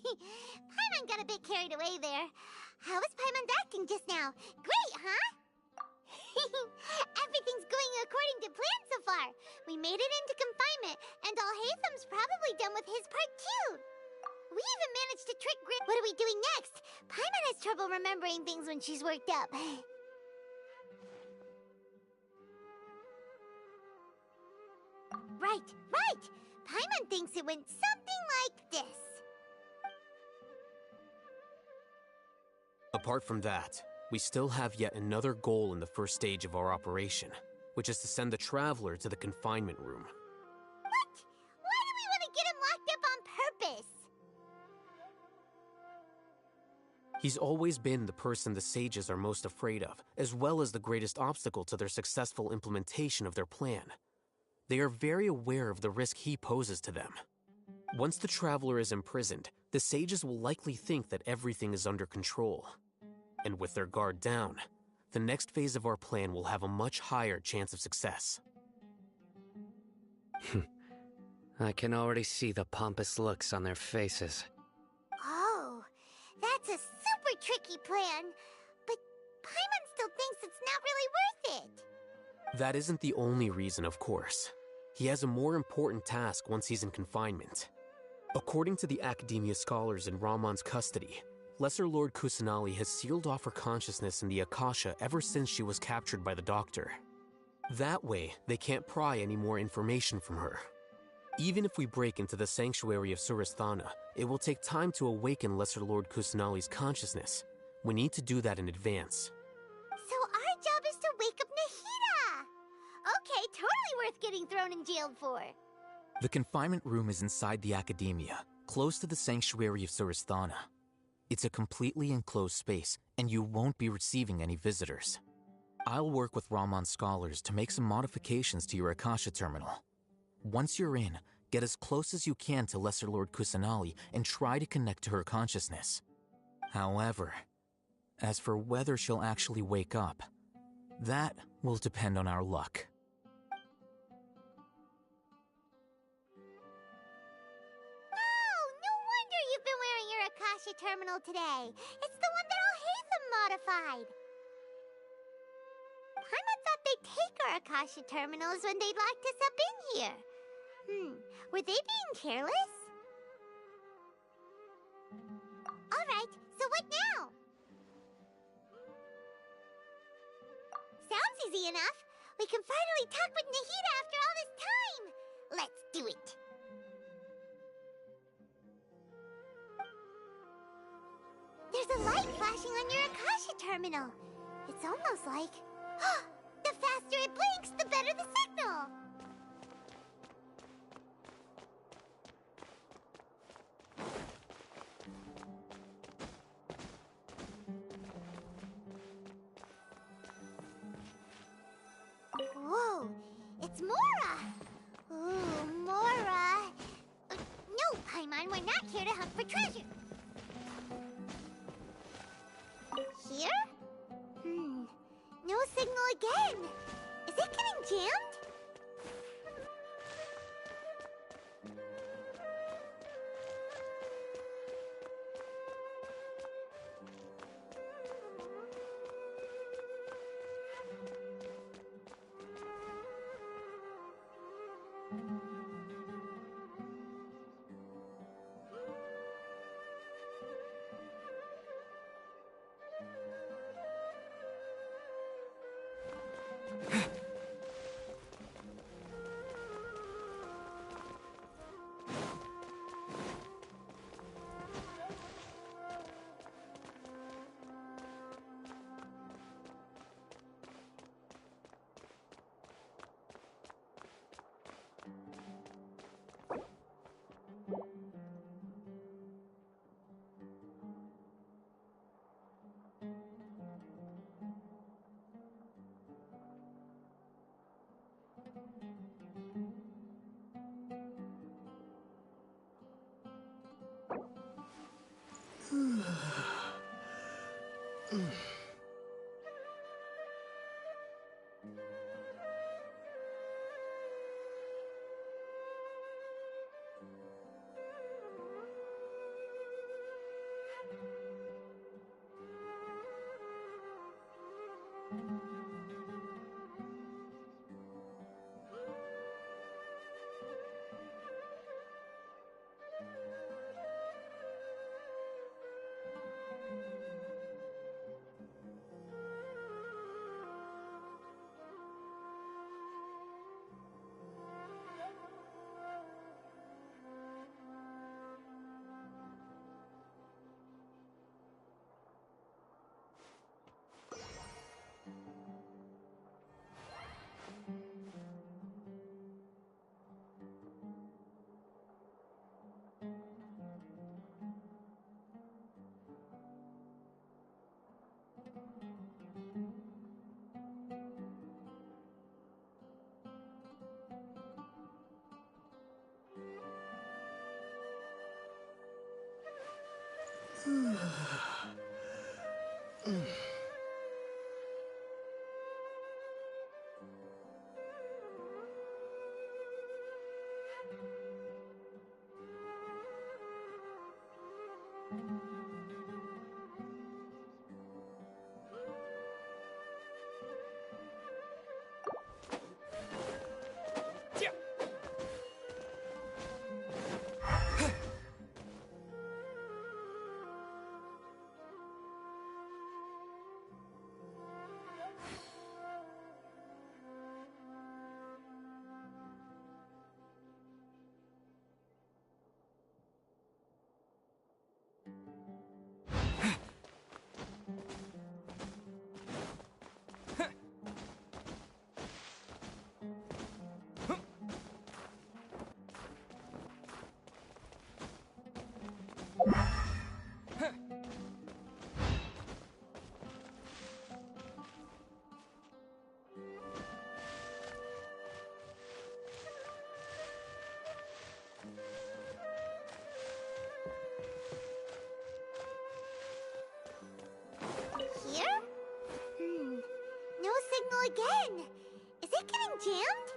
Paimon got a bit carried away there. How was Paimon's acting just now? Great, huh? Everything's going according to plan so far. We made it into confinement, and Alhaitham's probably done with his part too. We even managed to trick Grit. What are we doing next? Paimon has trouble remembering things when she's worked up. Right. Paimon thinks it went something like this. Apart from that, we still have yet another goal in the first stage of our operation, which is to send the Traveler to the confinement room. What? Why do we want to get him locked up on purpose? He's always been the person the sages are most afraid of, as well as the greatest obstacle to their successful implementation of their plan. They are very aware of the risk he poses to them. Once the Traveler is imprisoned, the sages will likely think that everything is under control. And with their guard down, the next phase of our plan will have a much higher chance of success. I can already see the pompous looks on their faces. Oh, that's a super tricky plan. But Paimon still thinks it's not really worth it. That isn't the only reason, of course. He has a more important task once he's in confinement. According to the Academia scholars in Ramon's custody, Lesser Lord Kusanali has sealed off her consciousness in the Akasha ever since she was captured by the Doctor. That way, they can't pry any more information from her. Even if we break into the sanctuary of Suristhana, it will take time to awaken Lesser Lord Kusanali's consciousness. We need to do that in advance. So our job is to wake up Nahida! Okay, totally worth getting thrown in jail for. The confinement room is inside the Academia, close to the sanctuary of Suristhana. It's a completely enclosed space, and you won't be receiving any visitors. I'll work with Ramon's scholars to make some modifications to your Akasha terminal. Once you're in, get as close as you can to Lesser Lord Kusanali and try to connect to her consciousness. However, as for whether she'll actually wake up, that will depend on our luck. Akasha terminal today. It's the one that Alhaitham modified. Paimon thought they'd take our Akasha terminals when they locked us up in here. Were they being careless? Alright, so what now? Sounds easy enough. We can finally talk with Nahida after all this time. Let's do it. There's a light flashing on your Akasha terminal. It's almost like... the faster it blinks, the better the signal! Whoa! It's Mora! Ooh, Mora! No, Paimon, we're not here to hunt for treasure! Here? No signal again. Is it getting jammed? Here? No signal again. Is it getting jammed?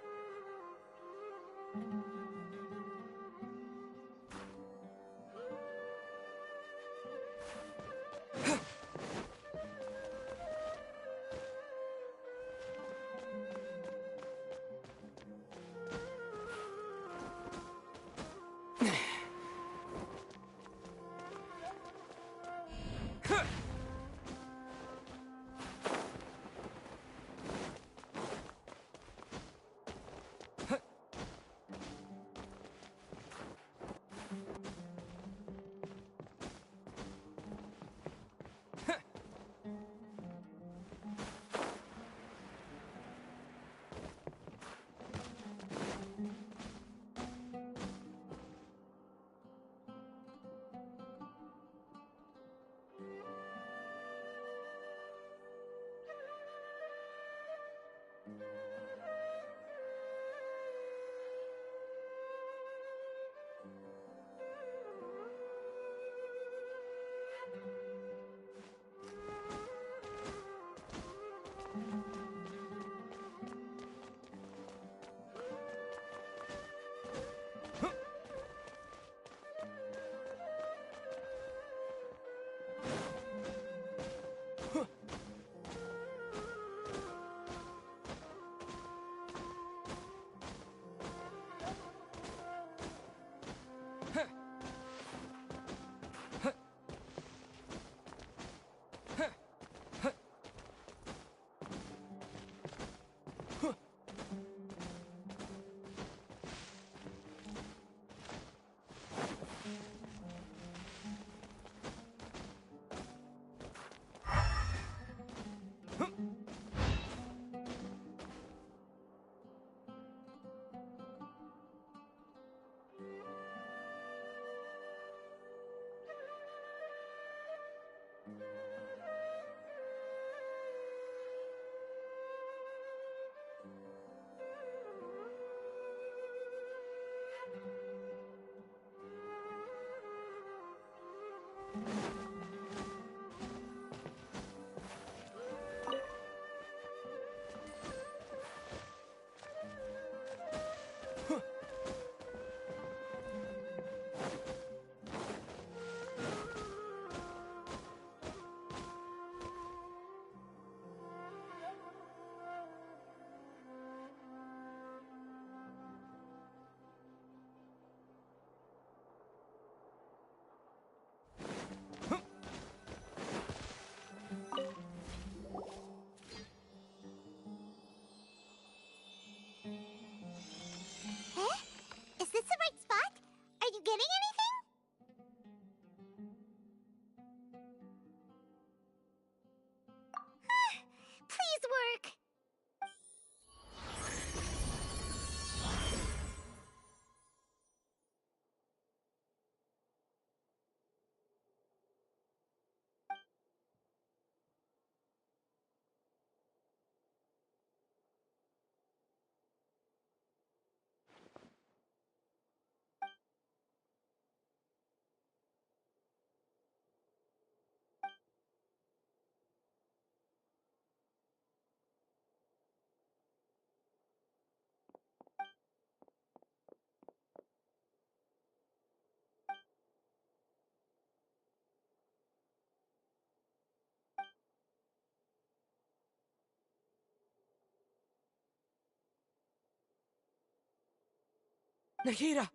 Nahida!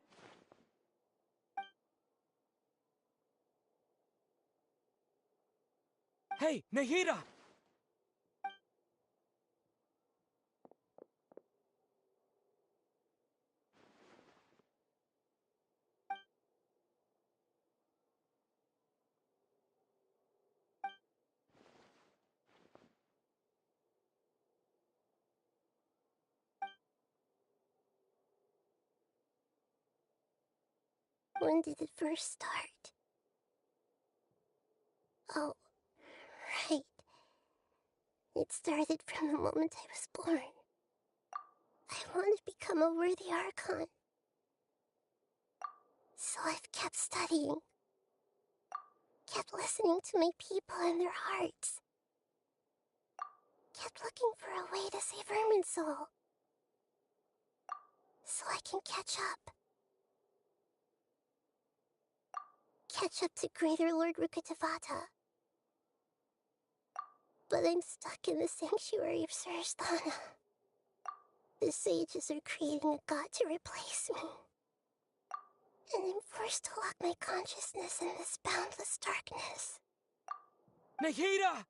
Hey, Nahida! When did it first start? Oh, right. It started from the moment I was born. I wanted to become a worthy Archon. So I've kept studying. Kept listening to my people and their hearts. Kept looking for a way to save Irminsul. So I can catch up. Catch up to Greater Lord Rukkhadevata. But I'm stuck in the sanctuary of Surasthana. The sages are creating a god to replace me. And I'm forced to lock my consciousness in this boundless darkness. Nahida!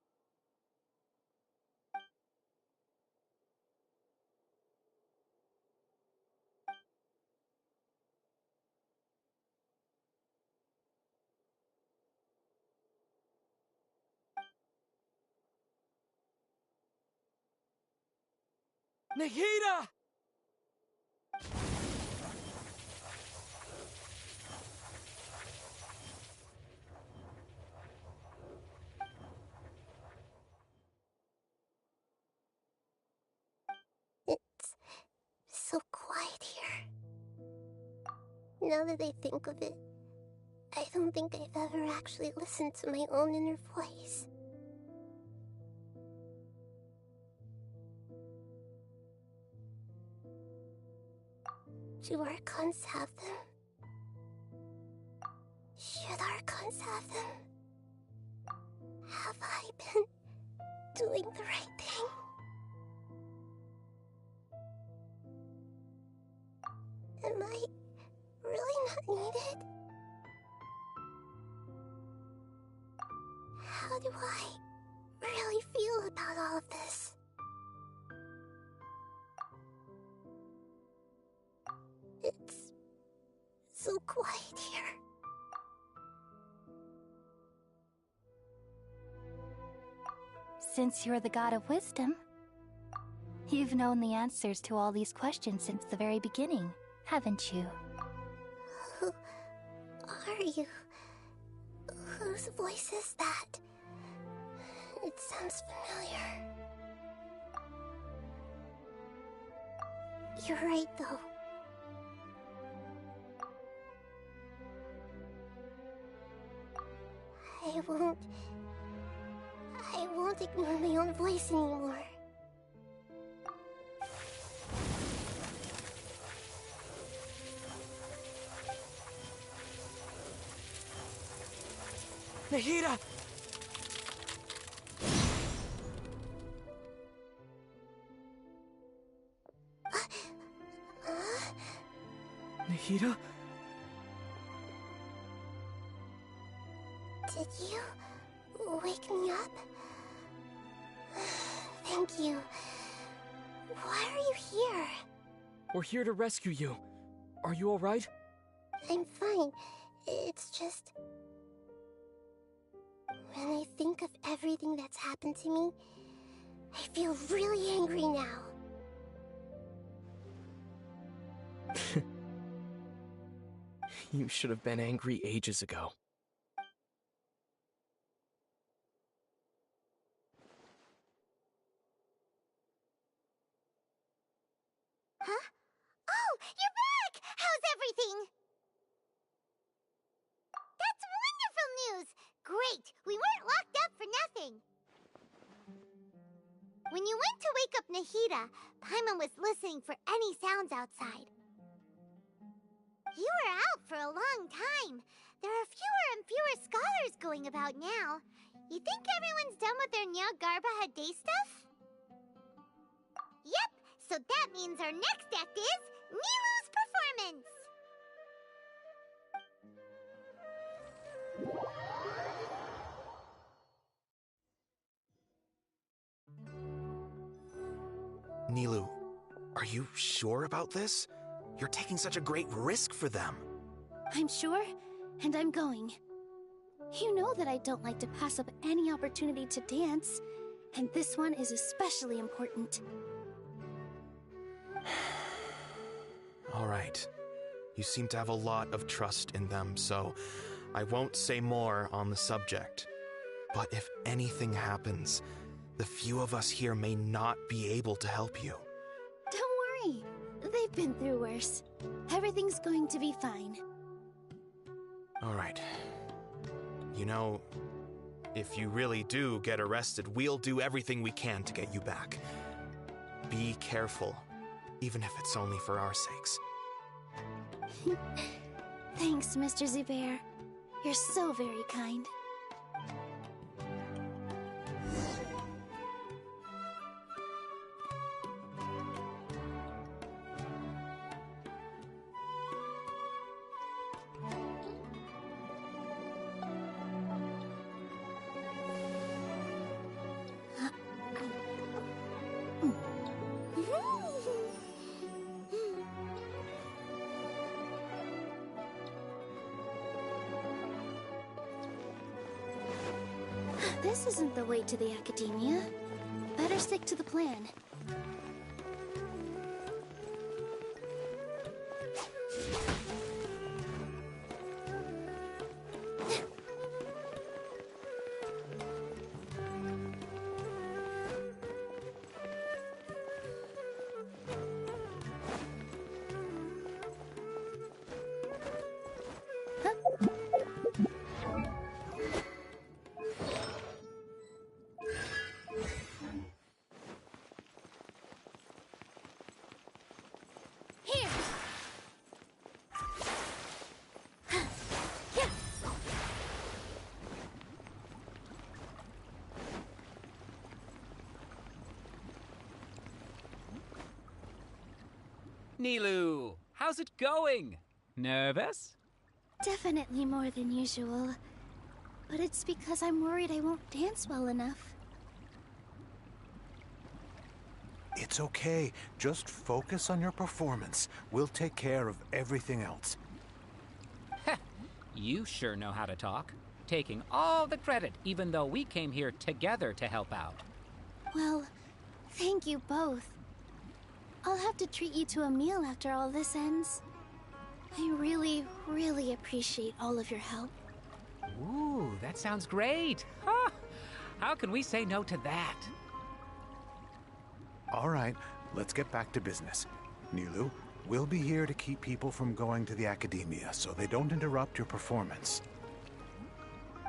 Nahida! It's so quiet here. Now that I think of it, I don't think I've ever actually listened to my own inner voice. Do Archons have them? Should Archons have them? Have I been doing the right thing? Am I really not needed? How do I really feel about all of this? It's so quiet here. Since you're the god of wisdom, you've known the answers to all these questions since the very beginning, haven't you? Who are you? Whose voice is that? It sounds familiar. You're right, though. I won't ignore my own voice anymore. Nahida! Nahida? Did you wake me up? Thank you. Why are you here? We're here to rescue you. Are you alright? I'm fine. It's just... when I think of everything that's happened to me, I feel really angry now. You should have been angry ages ago. Huh? Oh, you're back! How's everything? That's wonderful news! Great! We weren't locked up for nothing! When you went to wake up Nahida, Paimon was listening for any sounds outside. You were out for a long time. There are fewer and fewer scholars going about now. You think everyone's done with their Nya Garbaha day stuff? Yep, so that means our next act is Nilou's performance! Are you sure about this? You're taking such a great risk for them. I'm sure, and I'm going. You know that I don't like to pass up any opportunity to dance, and this one is especially important. All right. You seem to have a lot of trust in them, so I won't say more on the subject. But if anything happens, the few of us here may not be able to help you. Don't worry. They've been through worse. Everything's going to be fine. All right. You know, if you really do get arrested, we'll do everything we can to get you back. Be careful, even if it's only for our sakes. Thanks, Mr. Zubair. You're so very kind. This isn't the way to the academia. Better stick to the plan. Nilu, how's it going? Nervous? Definitely more than usual. But it's because I'm worried I won't dance well enough. It's okay. Just focus on your performance. We'll take care of everything else. You sure know how to talk. Taking all the credit, even though we came here together to help out. Well, thank you both. I'll have to treat you to a meal after all this ends. I really, really appreciate all of your help. Ooh, that sounds great. Huh? How can we say no to that? All right, let's get back to business. Nilu, we'll be here to keep people from going to the academia so they don't interrupt your performance.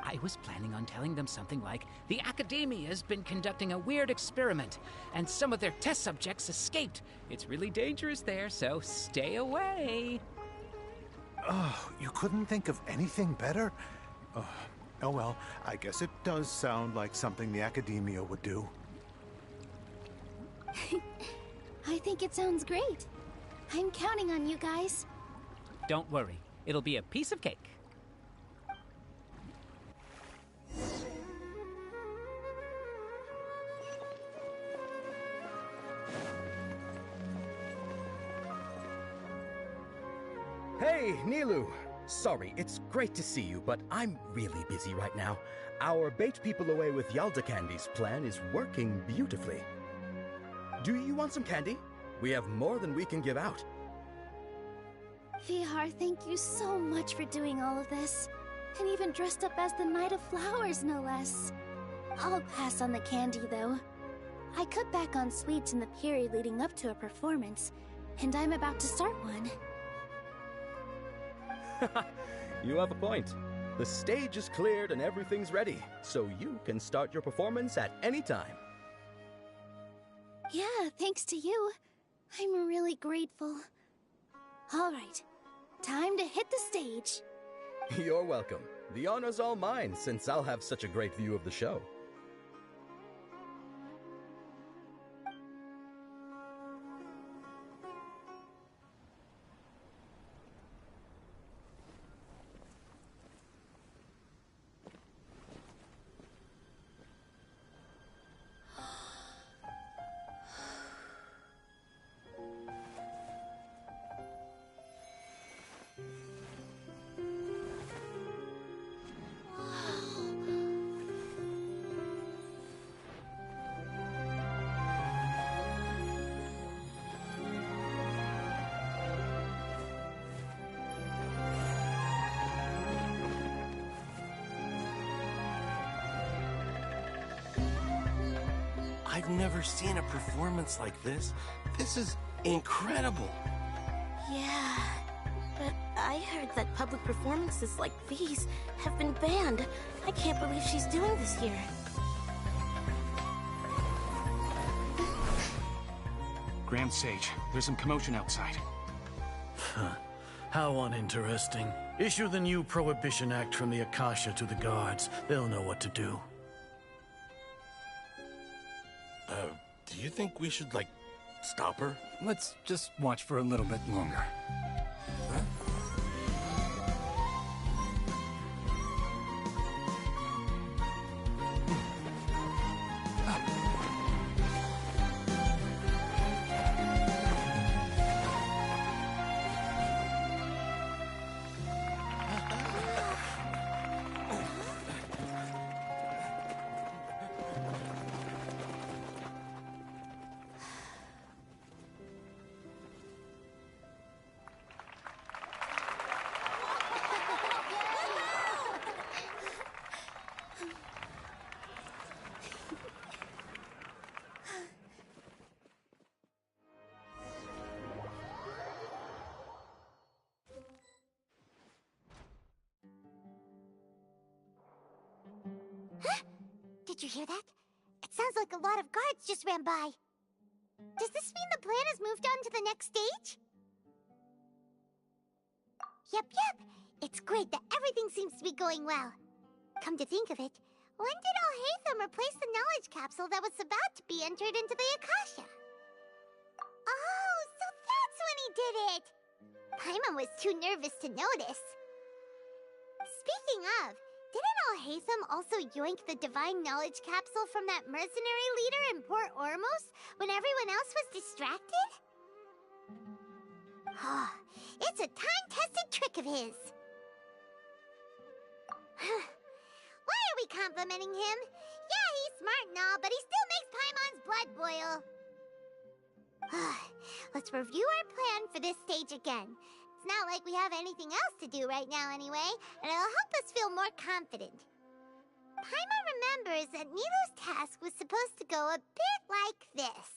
I was planning on telling them something like, the Academia's been conducting a weird experiment, and some of their test subjects escaped. It's really dangerous there, so stay away. Oh, you couldn't think of anything better? Oh well, I guess it does sound like something the Academia would do. I think it sounds great. I'm counting on you guys. Don't worry, it'll be a piece of cake. Hey, Nilu! Sorry, it's great to see you, but I'm really busy right now. Our Bait People Away with Yalda Candies plan is working beautifully. Do you want some candy? We have more than we can give out. Vihar, thank you so much for doing all of this. And even dressed up as the Knight of Flowers, no less. I'll pass on the candy, though. I cut back on sweets in the period leading up to a performance, and I'm about to start one. You have a point. The stage is cleared and everything's ready, so you can start your performance at any time. Yeah, thanks to you. I'm really grateful. All right, time to hit the stage. You're welcome. The honor's all mine, since I'll have such a great view of the show. I've never seen a performance like this. This is incredible. Yeah, but I heard that public performances like these have been banned. I can't believe she's doing this here. Grand Sage, there's some commotion outside. How uninteresting. Issue the new Prohibition Act from the Akasha to the guards. They'll know what to do. Do you think we should, like, stop her? Let's just watch for a little bit longer. Did you hear that? It sounds like a lot of guards just ran by. Does this mean the plan has moved on to the next stage? Yep. It's great that everything seems to be going well. Come to think of it, when did Alhaitham replace the knowledge capsule that was about to be entered into the Akasha? Oh, so that's when he did it! Paimon was too nervous to notice. Speaking of, didn't Alhaitham also yoink the divine knowledge capsule from that mercenary leader in Port Ormos when everyone else was distracted? It's a time-tested trick of his. Why are we complimenting him? Yeah, he's smart and all, but he still makes Paimon's blood boil. Let's review our plan for this stage again. It's not like we have anything else to do right now anyway, and it'll help us feel more confident. Paimon remembers that Nilou's task was supposed to go a bit like this.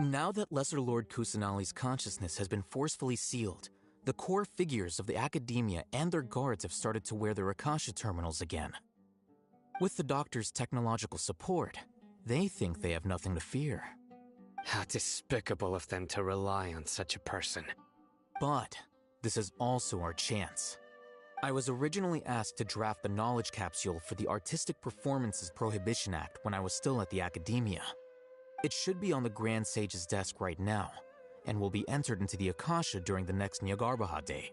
Now that Lesser Lord Kusanali's consciousness has been forcefully sealed, the core figures of the Academia and their guards have started to wear their Akasha terminals again. With the Doctor's technological support, they think they have nothing to fear. How despicable of them to rely on such a person. But this is also our chance. I was originally asked to draft the knowledge capsule for the Artistic Performances Prohibition Act when I was still at the Academia. It should be on the Grand Sage's desk right now, and will be entered into the Akasha during the next Nyargarbaha Day.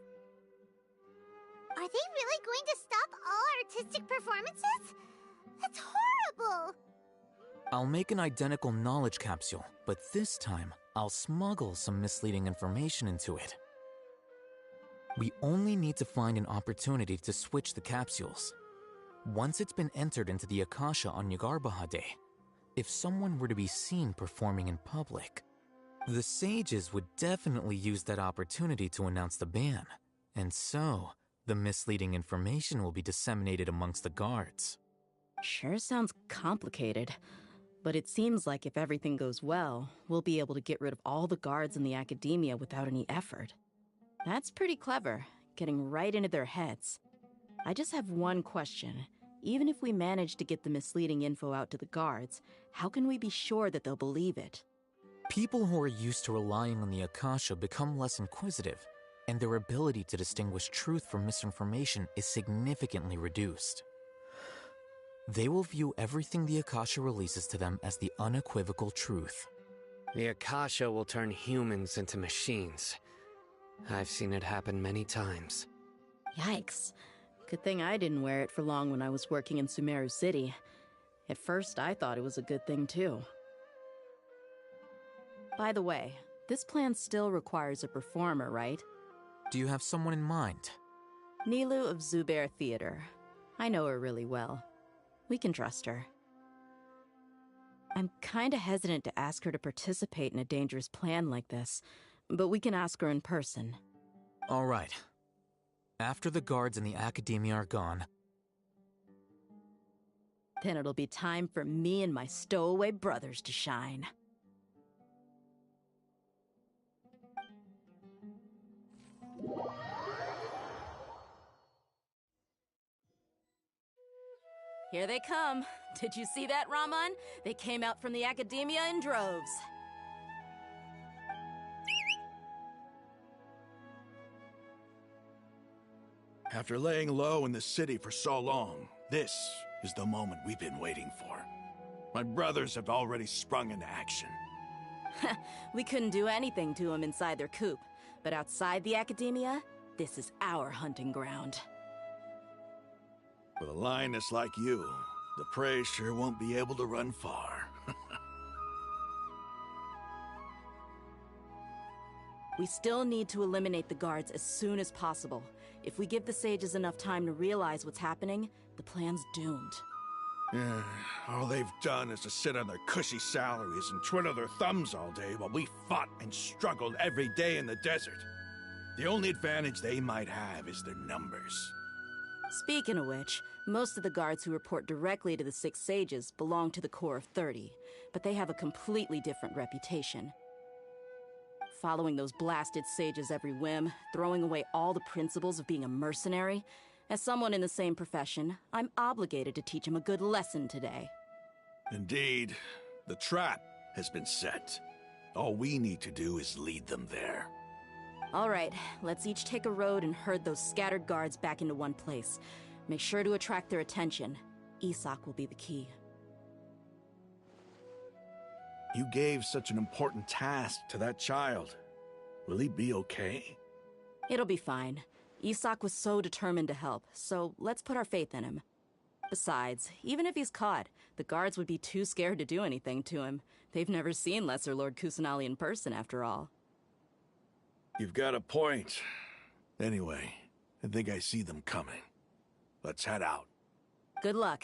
Are they really going to stop all artistic performances? That's horrible! I'll make an identical knowledge capsule, but this time, I'll smuggle some misleading information into it. We only need to find an opportunity to switch the capsules. Once it's been entered into the Akasha on Nyargarbaha Day, if someone were to be seen performing in public, the sages would definitely use that opportunity to announce the ban, and so the misleading information will be disseminated amongst the guards. Sure sounds complicated, but it seems like if everything goes well, we'll be able to get rid of all the guards in the Academia without any effort. That's pretty clever, getting right into their heads. I just have one question. Even if we manage to get the misleading info out to the guards, how can we be sure that they'll believe it? People who are used to relying on the Akasha become less inquisitive, and their ability to distinguish truth from misinformation is significantly reduced. They will view everything the Akasha releases to them as the unequivocal truth. The Akasha will turn humans into machines. I've seen it happen many times. Yikes. Good thing I didn't wear it for long when I was working in Sumeru City. At first, I thought it was a good thing too. By the way, this plan still requires a performer, right? Do you have someone in mind? Nilou of Zubair Theater. I know her really well. We can trust her. I'm kinda hesitant to ask her to participate in a dangerous plan like this, but we can ask her in person. All right. After the guards in the Academia are gone, Then it'll be time for me and my stowaway brothers to shine. Here they come. Did you see that, Raman? They came out from the Academia in droves. After laying low in the city for so long, this is the moment we've been waiting for. My brothers have already sprung into action. We couldn't do anything to them inside their coop, but outside the Academia, this is our hunting ground. With a lioness like you, the prey sure won't be able to run far. We still need to eliminate the guards as soon as possible. If we give the sages enough time to realize what's happening, the plan's doomed. Yeah, all they've done is to sit on their cushy salaries and twiddle their thumbs all day while we fought and struggled every day in the desert. The only advantage they might have is their numbers. Speaking of which, most of the guards who report directly to the Six Sages belong to the Corps of 30, but they have a completely different reputation. Following those blasted sages every whim, throwing away all the principles of being a mercenary. As someone in the same profession, I'm obligated to teach them a good lesson today. Indeed, the trap has been set. All we need to do is lead them there. All right, let's each take a road and herd those scattered guards back into one place. Make sure to attract their attention. Isak will be the key. You gave such an important task to that child. Will he be okay? It'll be fine. Isak was so determined to help, so let's put our faith in him. Besides, even if he's caught, the guards would be too scared to do anything to him. They've never seen Lesser Lord Kusanali in person, after all. You've got a point. Anyway, I think I see them coming. Let's head out. Good luck.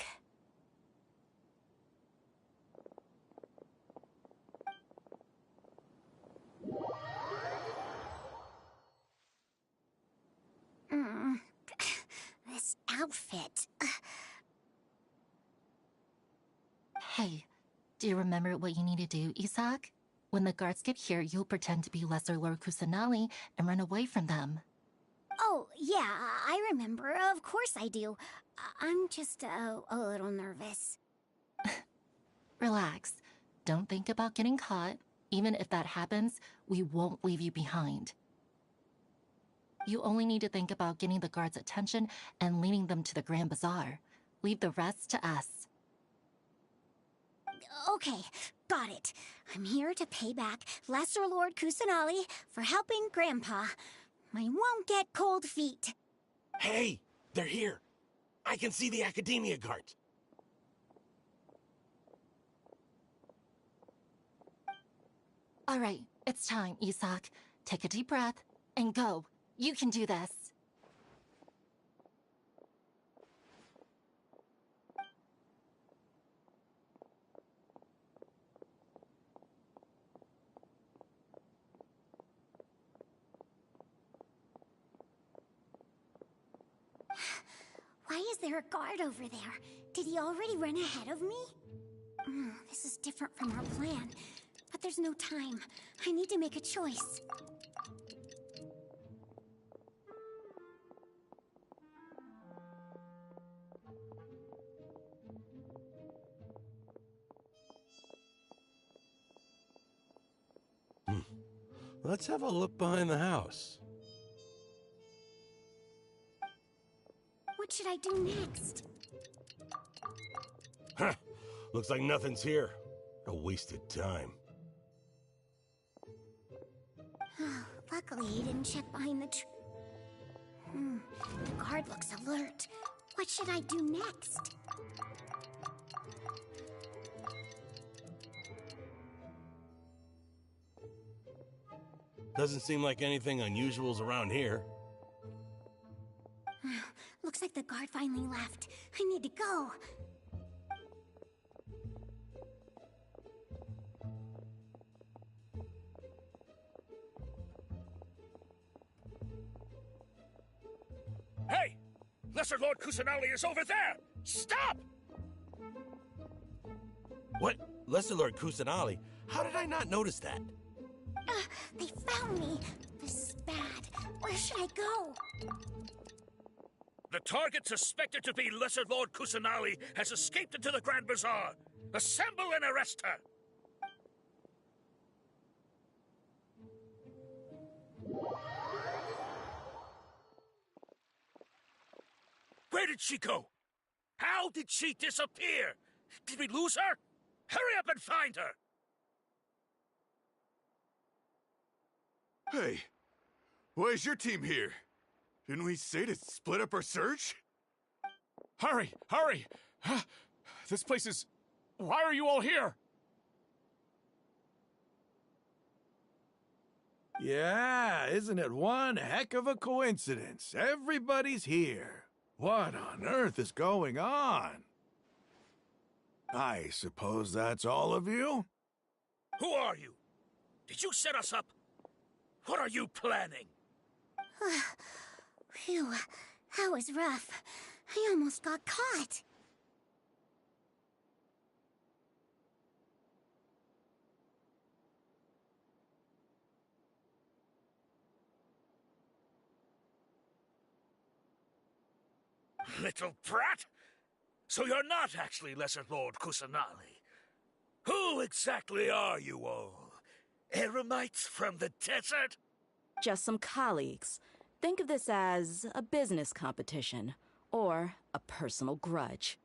This outfit. Hey, do you remember what you need to do, Isak? When the guards get here, you'll pretend to be Lesser Lord Kusanali and run away from them. Oh, yeah, I remember. Of course I do. I'm just a little nervous. Relax. Don't think about getting caught. Even if that happens, we won't leave you behind. You only need to think about getting the guards' attention and leading them to the Grand Bazaar. Leave the rest to us. Okay, got it. I'm here to pay back Lesser Lord Kusanali for helping Grandpa. I won't get cold feet. Hey, they're here. I can see the Academia guards. All right, it's time, Isak. Take a deep breath and go. You can do this. Why is there a guard over there? Did he already run ahead of me? This is different from our plan. But there's no time. I need to make a choice. Let's have a look behind the house. What should I do next? Huh. Looks like nothing's here. A wasted time. Luckily, he didn't check behind the The guard looks alert. What should I do next? Doesn't seem like anything unusual's around here. Looks like the guard finally left. I need to go. Hey! Lesser Lord Kusanali is over there! Stop! What? Lesser Lord Kusanali? How did I not notice that? They found me. This is bad. Where should I go? The target suspected to be Lesser Lord Kusanali has escaped into the Grand Bazaar. Assemble and arrest her! Where did she go? How did she disappear? Did we lose her? Hurry up and find her! Hey, why is your team here? Didn't we say to split up our search? Hurry! Hurry! This place is... Why are you all here? Yeah, isn't it one heck of a coincidence? Everybody's here. What on earth is going on? I suppose that's all of you? Who are you? Did you set us up? What are you planning? Phew, that was rough. I almost got caught. Little brat! So you're not actually Lesser Lord Kusanali. Who exactly are you all? Eremites from the desert? Just some colleagues. Think of this as a business competition, or a personal grudge.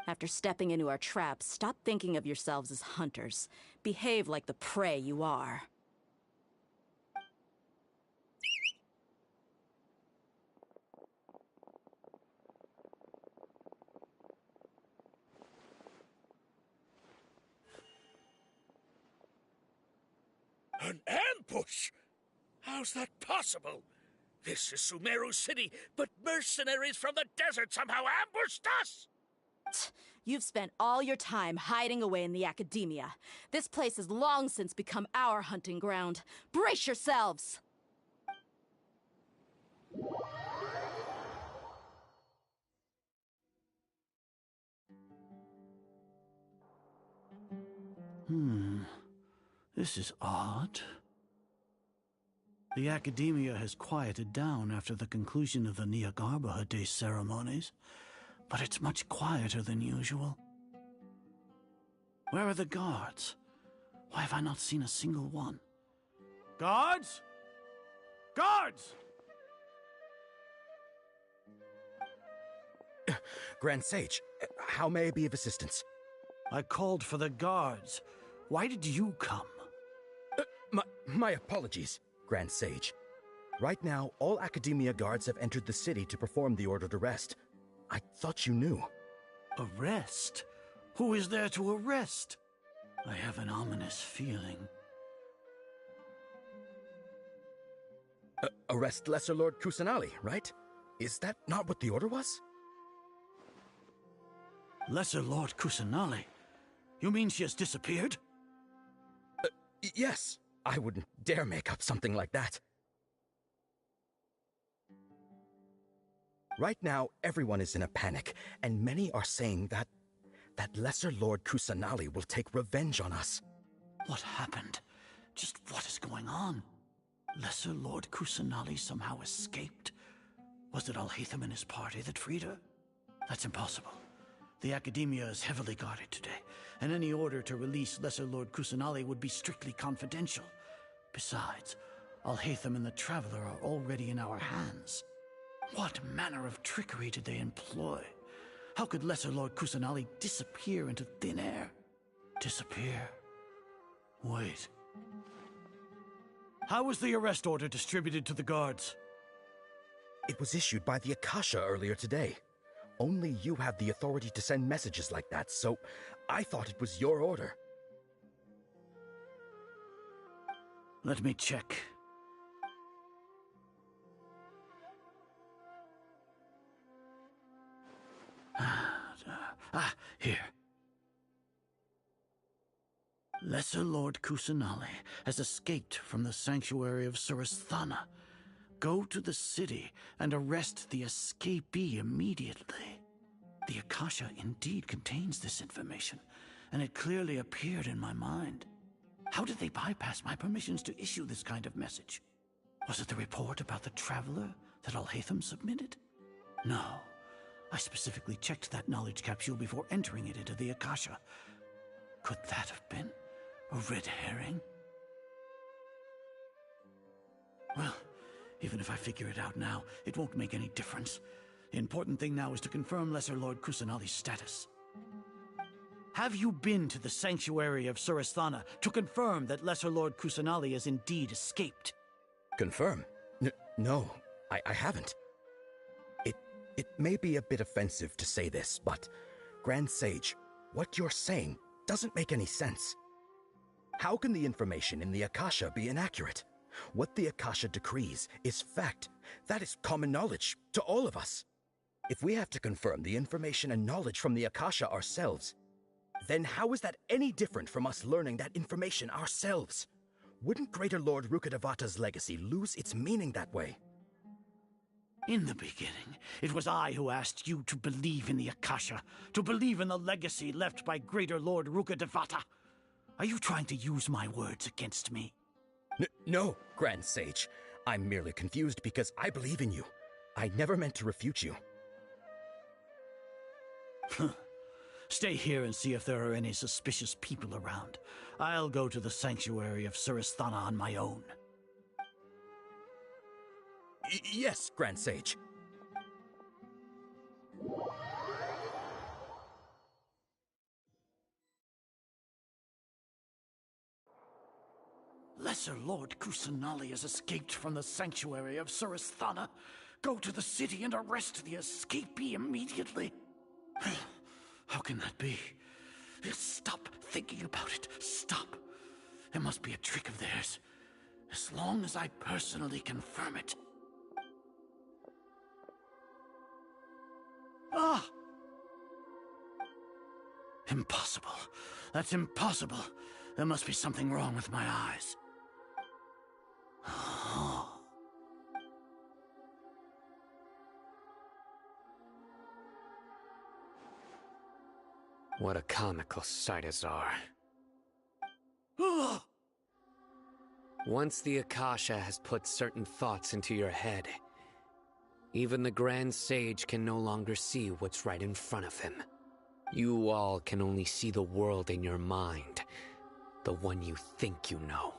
After stepping into our traps, stop thinking of yourselves as hunters. Behave like the prey you are. An ambush? How's that possible? This is Sumeru City, but mercenaries from the desert somehow ambushed us! You've spent all your time hiding away in the academia. This place has long since become our hunting ground. Brace yourselves! This is odd. The academia has quieted down after the conclusion of the Niagarbaha Day ceremonies, but it's much quieter than usual. Where are the guards? Why have I not seen a single one? Guards? Guards! Grand Sage, how may I be of assistance? I called for the guards. Why did you come? My apologies, Grand Sage. Right now, all Academia guards have entered the city to perform the ordered arrest. I thought you knew. Arrest? Who is there to arrest? I have an ominous feeling. Arrest Lesser Lord Kusanali, right? Is that not what the order was? Lesser Lord Kusanali? You mean she has disappeared? Yes. I wouldn't dare make up something like that. Right now, everyone is in a panic, and many are saying that Lesser Lord Kusanali will take revenge on us. What happened? Just what is going on? Lesser Lord Kusanali somehow escaped? Was it Alhaitham and his party that freed her? That's impossible. The Academia is heavily guarded today, and any order to release Lesser Lord Kusanali would be strictly confidential. Besides, Alhaitham and the Traveler are already in our hands. What manner of trickery did they employ? How could Lesser Lord Kusanali disappear into thin air? Disappear? Wait. How was the arrest order distributed to the guards? It was issued by the Akasha earlier today. Only you have the authority to send messages like that, so I thought it was your order. Let me check. Here. Lesser Lord Kusanali has escaped from the sanctuary of Suristhana. Go to the city and arrest the escapee immediately. The Akasha indeed contains this information, and it clearly appeared in my mind. How did they bypass my permissions to issue this kind of message? Was it the report about the Traveler that Alhaitham submitted? No. I specifically checked that knowledge capsule before entering it into the Akasha. Could that have been a red herring? Well, even if I figure it out now, it won't make any difference. The important thing now is to confirm Lesser Lord Kusanali's status. Have you been to the sanctuary of Surasthana to confirm that Lesser Lord Kusanali has indeed escaped? Confirm? No, I haven't. It may be a bit offensive to say this, but Grand Sage, what you're saying doesn't make any sense. How can the information in the Akasha be inaccurate? What the Akasha decrees is fact. That is common knowledge to all of us. If we have to confirm the information and knowledge from the Akasha ourselves, then how is that any different from us learning that information ourselves? Wouldn't Greater Lord Rukkhadevata's legacy lose its meaning that way? In the beginning, it was I who asked you to believe in the Akasha, to believe in the legacy left by Greater Lord Rukkhadevata. Are you trying to use my words against me? No, Grand Sage. I'm merely confused because I believe in you. I never meant to refute you. Stay here and see if there are any suspicious people around. I'll go to the sanctuary of Surasthana on my own. Yes, Grand Sage. Lesser Lord Kusanali has escaped from the sanctuary of Surasthana. Go to the city and arrest the escapee immediately. How can that be? Stop thinking about it. Stop. It must be a trick of theirs. As long as I personally confirm it. Ah! Impossible. That's impossible. There must be something wrong with my eyes. What a comical sight, Azar. Once the Akasha has put certain thoughts into your head, even the Grand Sage can no longer see what's right in front of him. You all can only see the world in your mind, the one you think you know.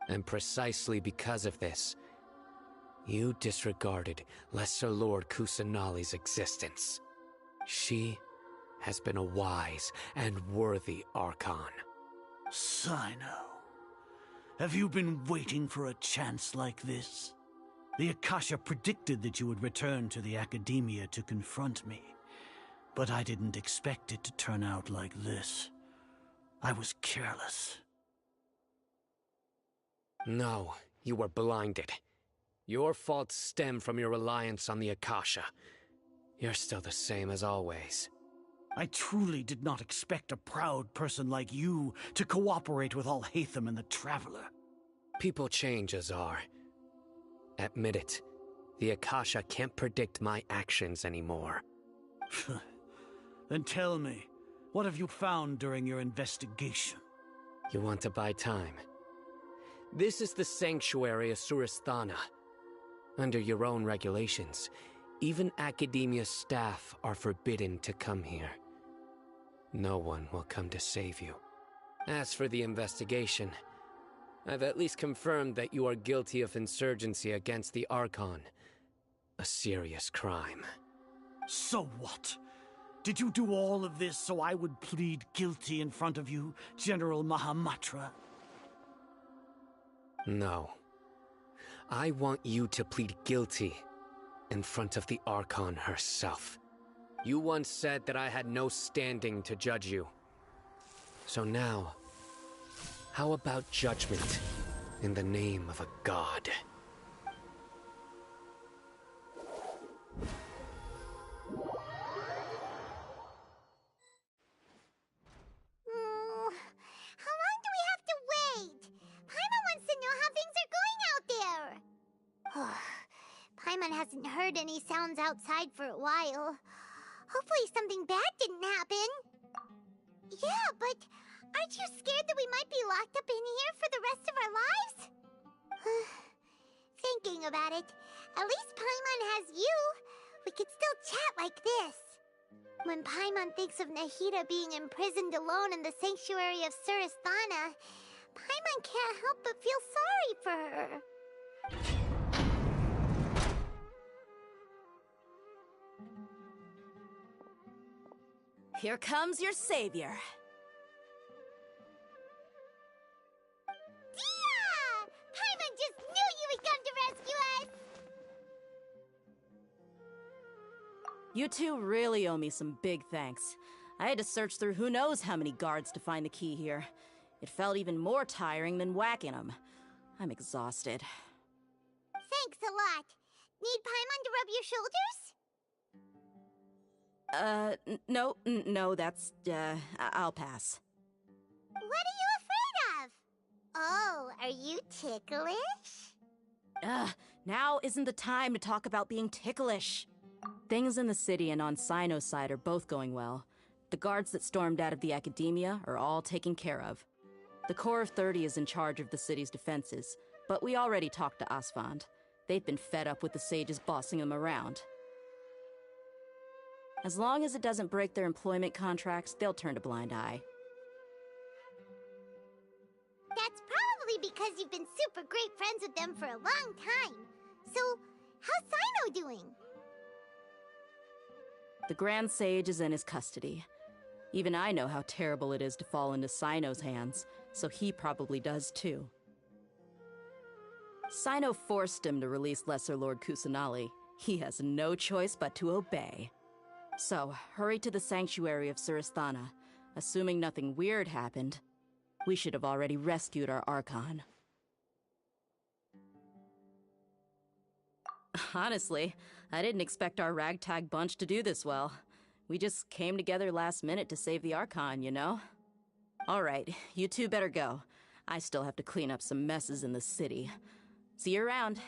And precisely because of this, you disregarded Lesser Lord Kusanali's existence. She has been a wise and worthy Archon. Sino, have you been waiting for a chance like this? The Akasha predicted that you would return to the Academia to confront me, but I didn't expect it to turn out like this. I was careless. No, you were blinded. Your faults stem from your reliance on the Akasha. You're still the same as always. I truly did not expect a proud person like you to cooperate with Alhaitham and the Traveler. People change, Azar. Admit it. The Akasha can't predict my actions anymore. Then tell me, what have you found during your investigation? You want to buy time? This is the sanctuary of Surasthana. Under your own regulations, even Academia staff are forbidden to come here. No one will come to save you. As for the investigation, I've at least confirmed that you are guilty of insurgency against the Archon. A serious crime. So what? Did you do all of this so I would plead guilty in front of you, General Mahamatra? No. I want you to plead guilty in front of the Archon herself. You once said that I had no standing to judge you. So now, how about judgment in the name of a god? How long do we have to wait? Paimon wants to know how things are going out there. Paimon hasn't heard any sounds outside for a while. Hopefully something bad didn't happen. Yeah, but aren't you scared that we might be locked up in here for the rest of our lives? Thinking about it, at least Paimon has you. We could still chat like this. When Paimon thinks of Nahida being imprisoned alone in the sanctuary of Surasthana, Paimon can't help but feel sorry for her. Here comes your savior. Dia! Paimon just knew you would come to rescue us! You two really owe me some big thanks. I had to search through who knows how many guards to find the key here. It felt even more tiring than whacking them. I'm exhausted. Thanks a lot. Need Paimon to rub your shoulders? No, that's, I'll pass. What are you afraid of? Oh, are you ticklish? Now isn't the time to talk about being ticklish. Things in the city and on Sino's side are both going well. The guards that stormed out of the academia are all taken care of. The Corps of 30 is in charge of the city's defenses, but we already talked to Asfand. They've been fed up with the sages bossing them around. As long as it doesn't break their employment contracts, they'll turn a blind eye. That's probably because you've been super great friends with them for a long time. So, how's Sino doing? The Grand Sage is in his custody. Even I know how terrible it is to fall into Sino's hands, so he probably does too. Sino forced him to release Lesser Lord Kusanali. He has no choice but to obey. So, hurry to the sanctuary of Surasthana. Assuming nothing weird happened, we should have already rescued our Archon. Honestly, I didn't expect our ragtag bunch to do this well. We just came together last minute to save the Archon, you know? Alright, you two better go. I still have to clean up some messes in the city. See you around.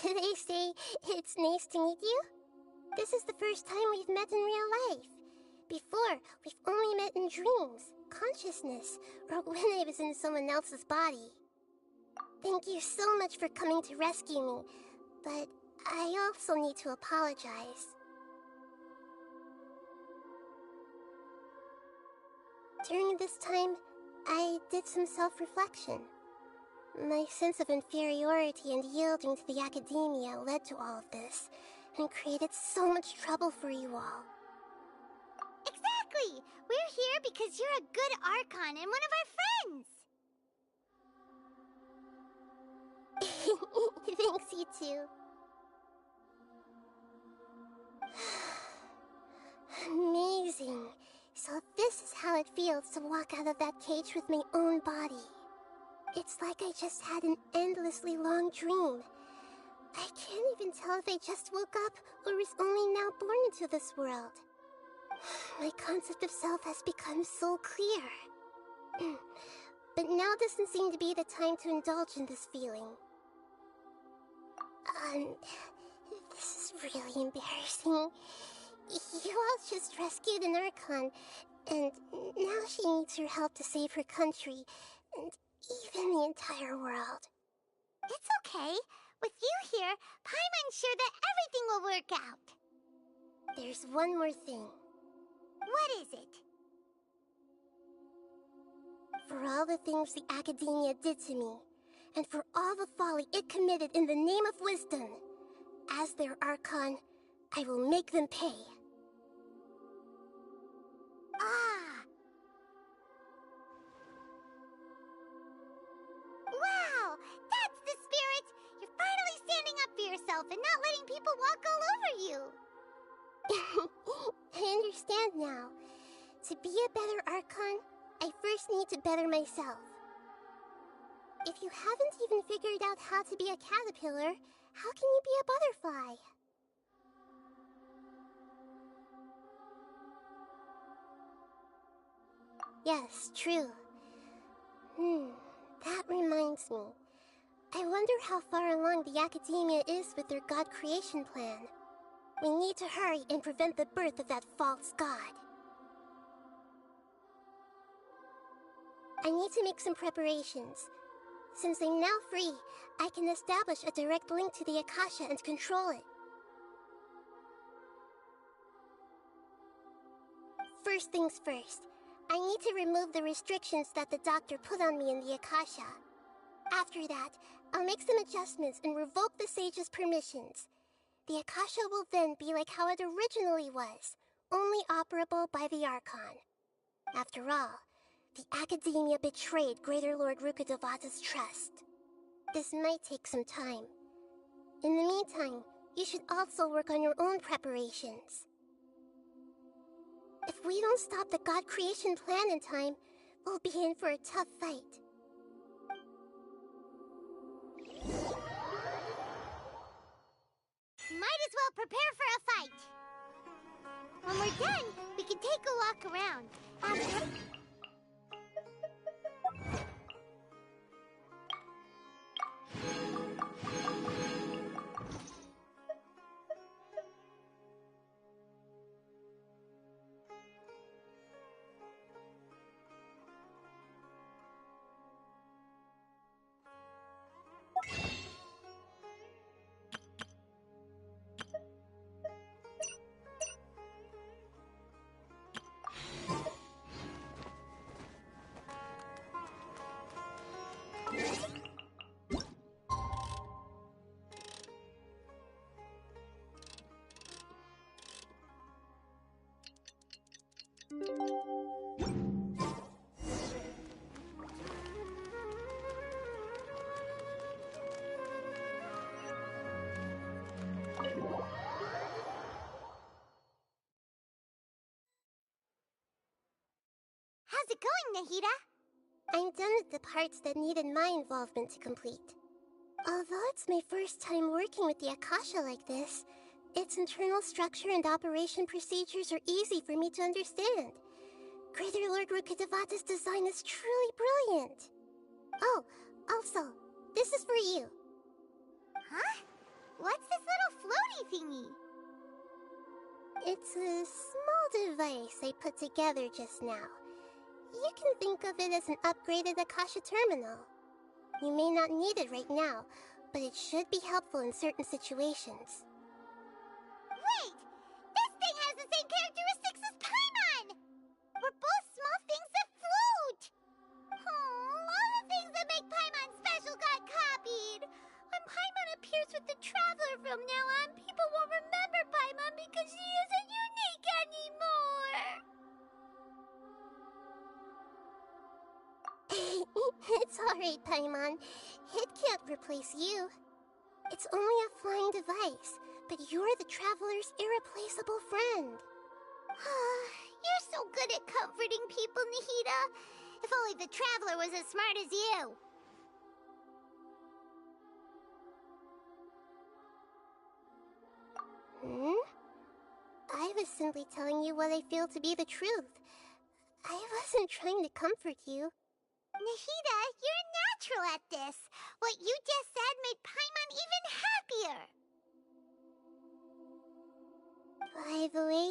Should I say it's nice to meet you? This is the first time we've met in real life. Before, we've only met in dreams, consciousness, or when I was in someone else's body. Thank you so much for coming to rescue me, but I also need to apologize. During this time, I did some self-reflection. My sense of inferiority and yielding to the academia led to all of this, and created so much trouble for you all. Exactly! We're here because you're a good Archon and one of our friends! Thanks, you too. Amazing. So this is how it feels to walk out of that cage with my own body. It's like I just had an endlessly long dream. I can't even tell if I just woke up or was only now born into this world. My concept of self has become so clear. But now doesn't seem to be the time to indulge in this feeling. This is really embarrassing. You all just rescued an Archon, and now she needs your help to save her country, and even the entire world. It's okay. With you here, Paimon's sure that everything will work out. There's one more thing. What is it? For all the things the academia did to me, and for all the folly it committed in the name of wisdom. As their Archon, I will make them pay. Ah! Wow! That's the spirit! You're finally standing up for yourself and not letting people walk all over you! I understand now. To be a better Archon, I first need to better myself. If you haven't even figured out how to be a caterpillar, how can you be a butterfly? Yes, true. That reminds me. I wonder how far along the Academia is with their god creation plan. We need to hurry and prevent the birth of that false god. I need to make some preparations. Since I'm now free, I can establish a direct link to the Akasha and control it. First things first, I need to remove the restrictions that the doctor put on me in the Akasha. After that, I'll make some adjustments and revoke the sage's permissions. The Akasha will then be like how it originally was, only operable by the Archon. After all, the Academia betrayed Greater Lord Rukkhadevata's trust. This might take some time. In the meantime, you should also work on your own preparations. If we don't stop the god creation plan in time, we'll be in for a tough fight. Might as well prepare for a fight. When we're done, we can take a walk around. After... How's it going, Nahida? I'm done with the parts that needed my involvement to complete. Although it's my first time working with the Akasha like this, its internal structure and operation procedures are easy for me to understand. Greater Lord Rukkhadevata's design is truly brilliant. Oh, also, this is for you. Huh? What's this little floaty thingy? It's a small device I put together just now. You can think of it as an upgraded Akasha terminal. You may not need it right now, but it should be helpful in certain situations. Wait! This thing has the same characteristics as Paimon! We're both small things that float! Oh, all the things that make Paimon special got copied! When Paimon appears with the Traveler from now on, people won't remember Paimon because she isn't unique anymore! It's alright, Paimon. It can't replace you. It's only a flying device, but you're the Traveler's irreplaceable friend. You're so good at comforting people, Nahida. If only the Traveler was as smart as you. I was simply telling you what I feel to be the truth. I wasn't trying to comfort you. Nahida, you're natural at this. What you just said made Paimon even happier. By the way,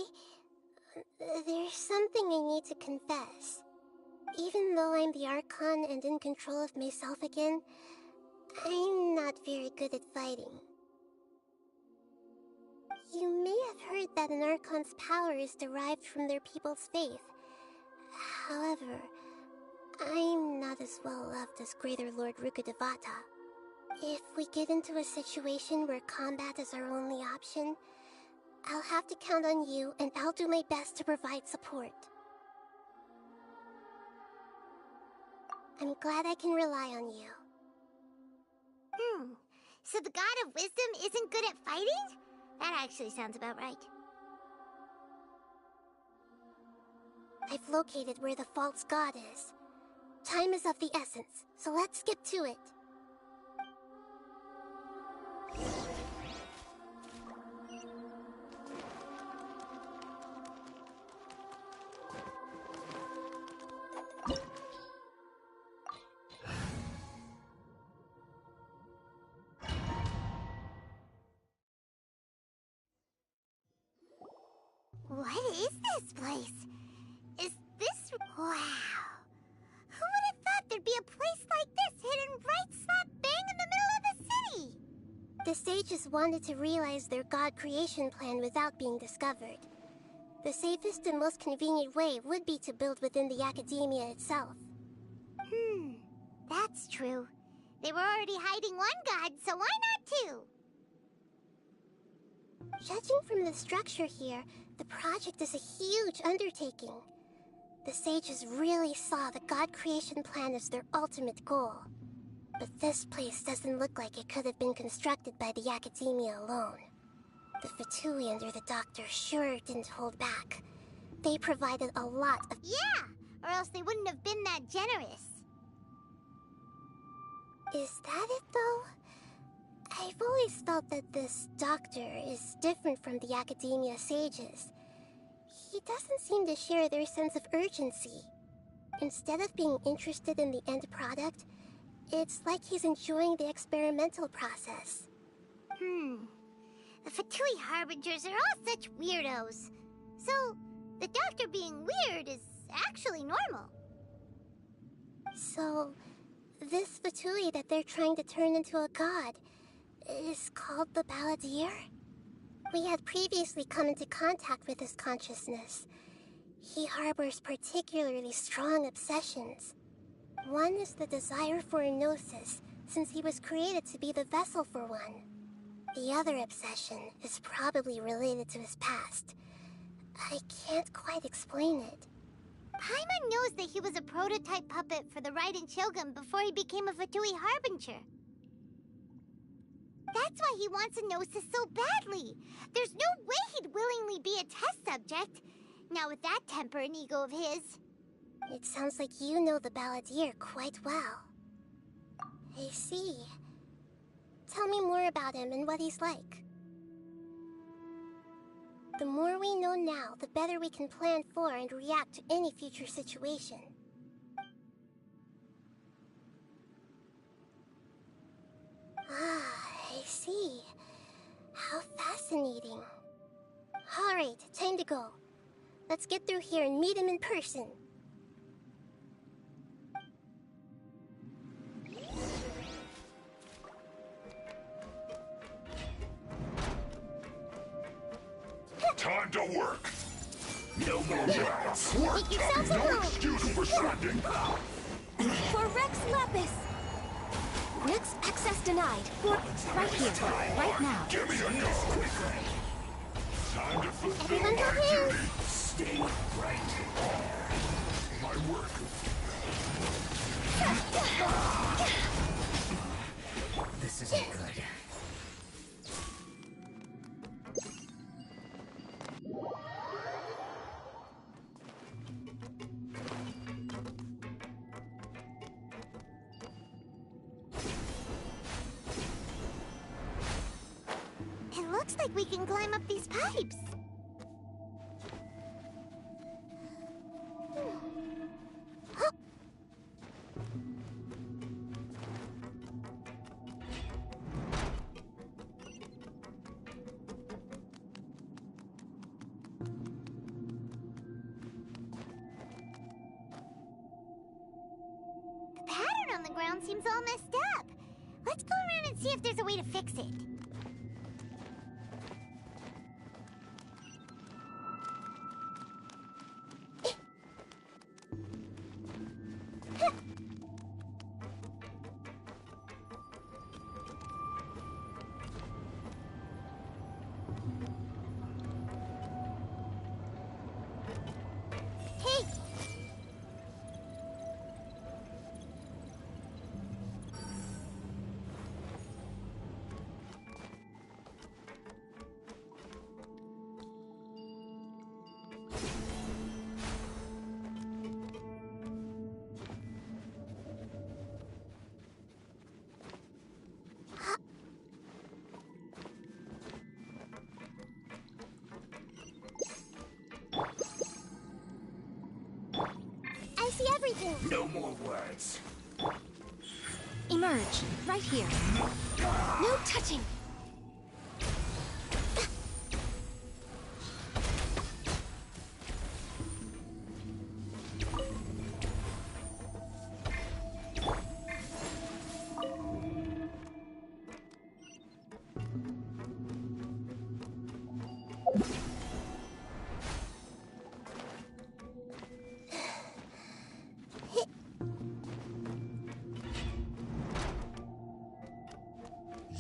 there's something I need to confess. Even though I'm the Archon and in control of myself again, I'm not very good at fighting. You may have heard that an Archon's power is derived from their people's faith. However, I'm not as well loved as Greater Lord Rukkhadevata. If we get into a situation where combat is our only option, I'll have to count on you, and I'll do my best to provide support. I'm glad I can rely on you. So the God of Wisdom isn't good at fighting? That actually sounds about right. I've located where the false god is. Time is of the essence, so let's get to it. What is this place? Is this... Wow. Who would have thought there'd be a place like this hidden right slap bang in the middle of the city? The sages wanted to realize their god creation plan without being discovered. The safest and most convenient way would be to build within the academia itself. That's true. They were already hiding one god, so why not two? Judging from the structure here, the project is a huge undertaking. The sages really saw the god creation plan as their ultimate goal. But this place doesn't look like it could have been constructed by the academia alone. The Fatui under the doctor sure didn't hold back. They provided a lot of... Yeah, or else they wouldn't have been that generous. Is that it, though? I've always felt that this doctor is different from the academia sages. He doesn't seem to share their sense of urgency. Instead of being interested in the end product, it's like he's enjoying the experimental process. The Fatui Harbingers are all such weirdos. So, the doctor being weird is actually normal. So, this Fatui that they're trying to turn into a god is called the Balladeer? We had previously come into contact with his consciousness. He harbors particularly strong obsessions. One is the desire for a gnosis, since he was created to be the vessel for one. The other obsession is probably related to his past. I can't quite explain it. Paimon knows that he was a prototype puppet for the Raiden Shogun before he became a Fatui Harbinger. That's why he wants a gnosis so badly. There's no way he'd willingly be a test subject. Not with that temper and ego of his. It sounds like you know the Balladeer quite well. I see. Tell me more about him and what he's like. The more we know now, the better we can plan for and react to any future situation. I see. How fascinating. Alright, time to go. Let's get through here and meet him in person. Time to work! No more rats! Work Make yourselves at time! No home. excuse for standing! For Rex Lapis! Rex access denied. Right here, right now. Give me a go! Time to fulfill Everyone my go here. duty! Stay right there! My work. This isn't good. It looks like we can climb up these pipes. The pattern on the ground seems all messed up. Let's go around and see if there's a way to fix it. everything! No more words. Emerge, right here. No touching!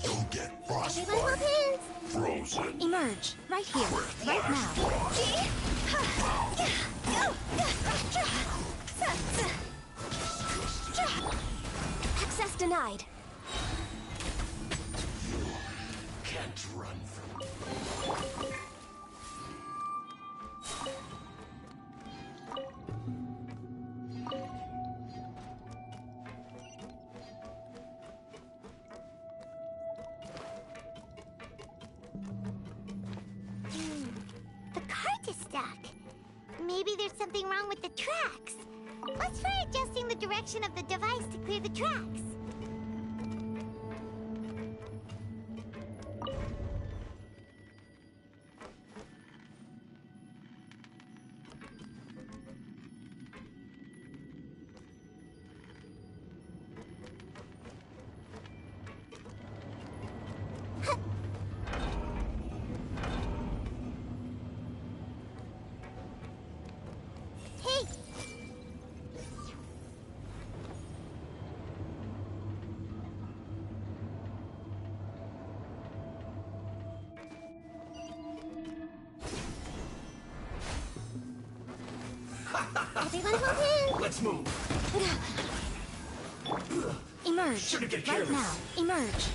You'll get Everyone hold frostbite. hands! Frozen. Emerge, right here, right now. Access denied. Can't run from The cart is stuck. Maybe there's something wrong with the tracks. Let's try adjusting the direction of the device to clear the tracks. Hey! Everyone hold hands! Let's move. Emerge, Shouldn't get right careless. now. Emerge.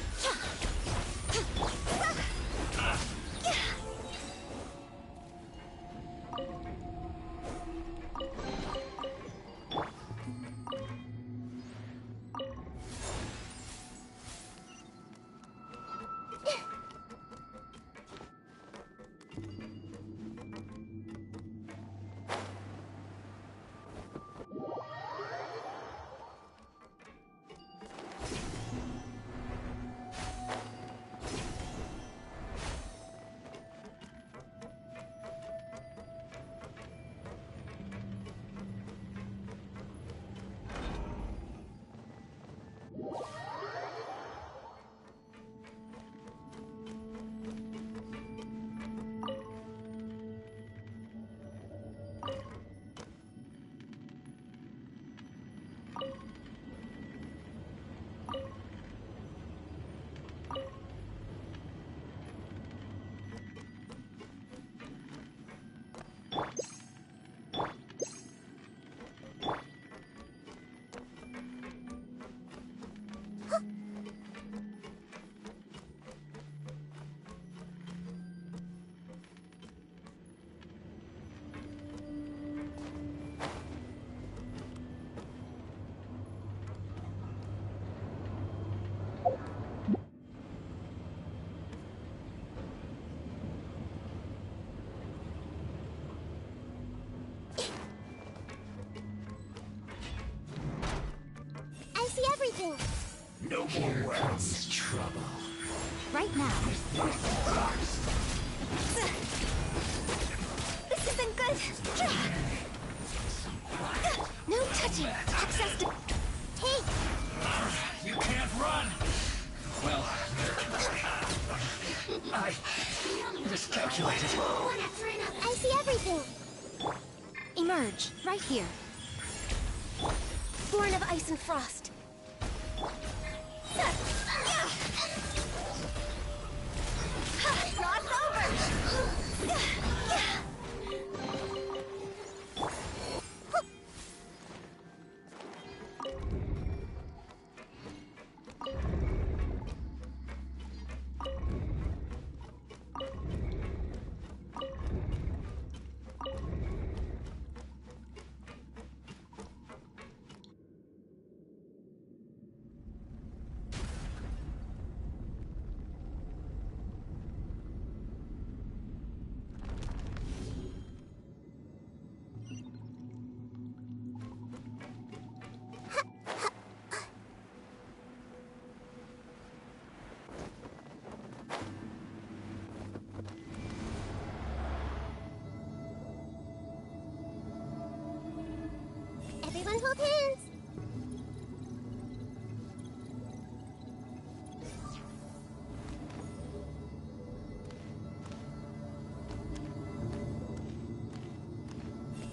I see everything! No more words. Trouble. Right now. This isn't good! No touching! Access to... Hey! You can't run! Well, I miscalculated. I see everything! Emerge, right here. Born of ice and frost. Cross over!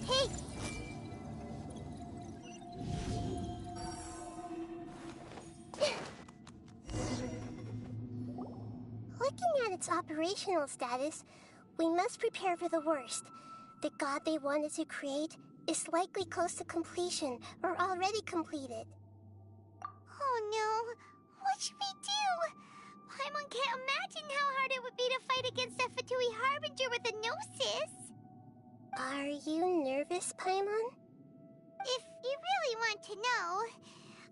Hey! Looking at its operational status, we must prepare for the worst. The god they wanted to create is likely close to completion or already completed. Oh no! What should we do? Paimon can't imagine how hard it would be to fight against a Fatui Harbinger with a Gnosis. Are you nervous, Paimon? If you really want to know,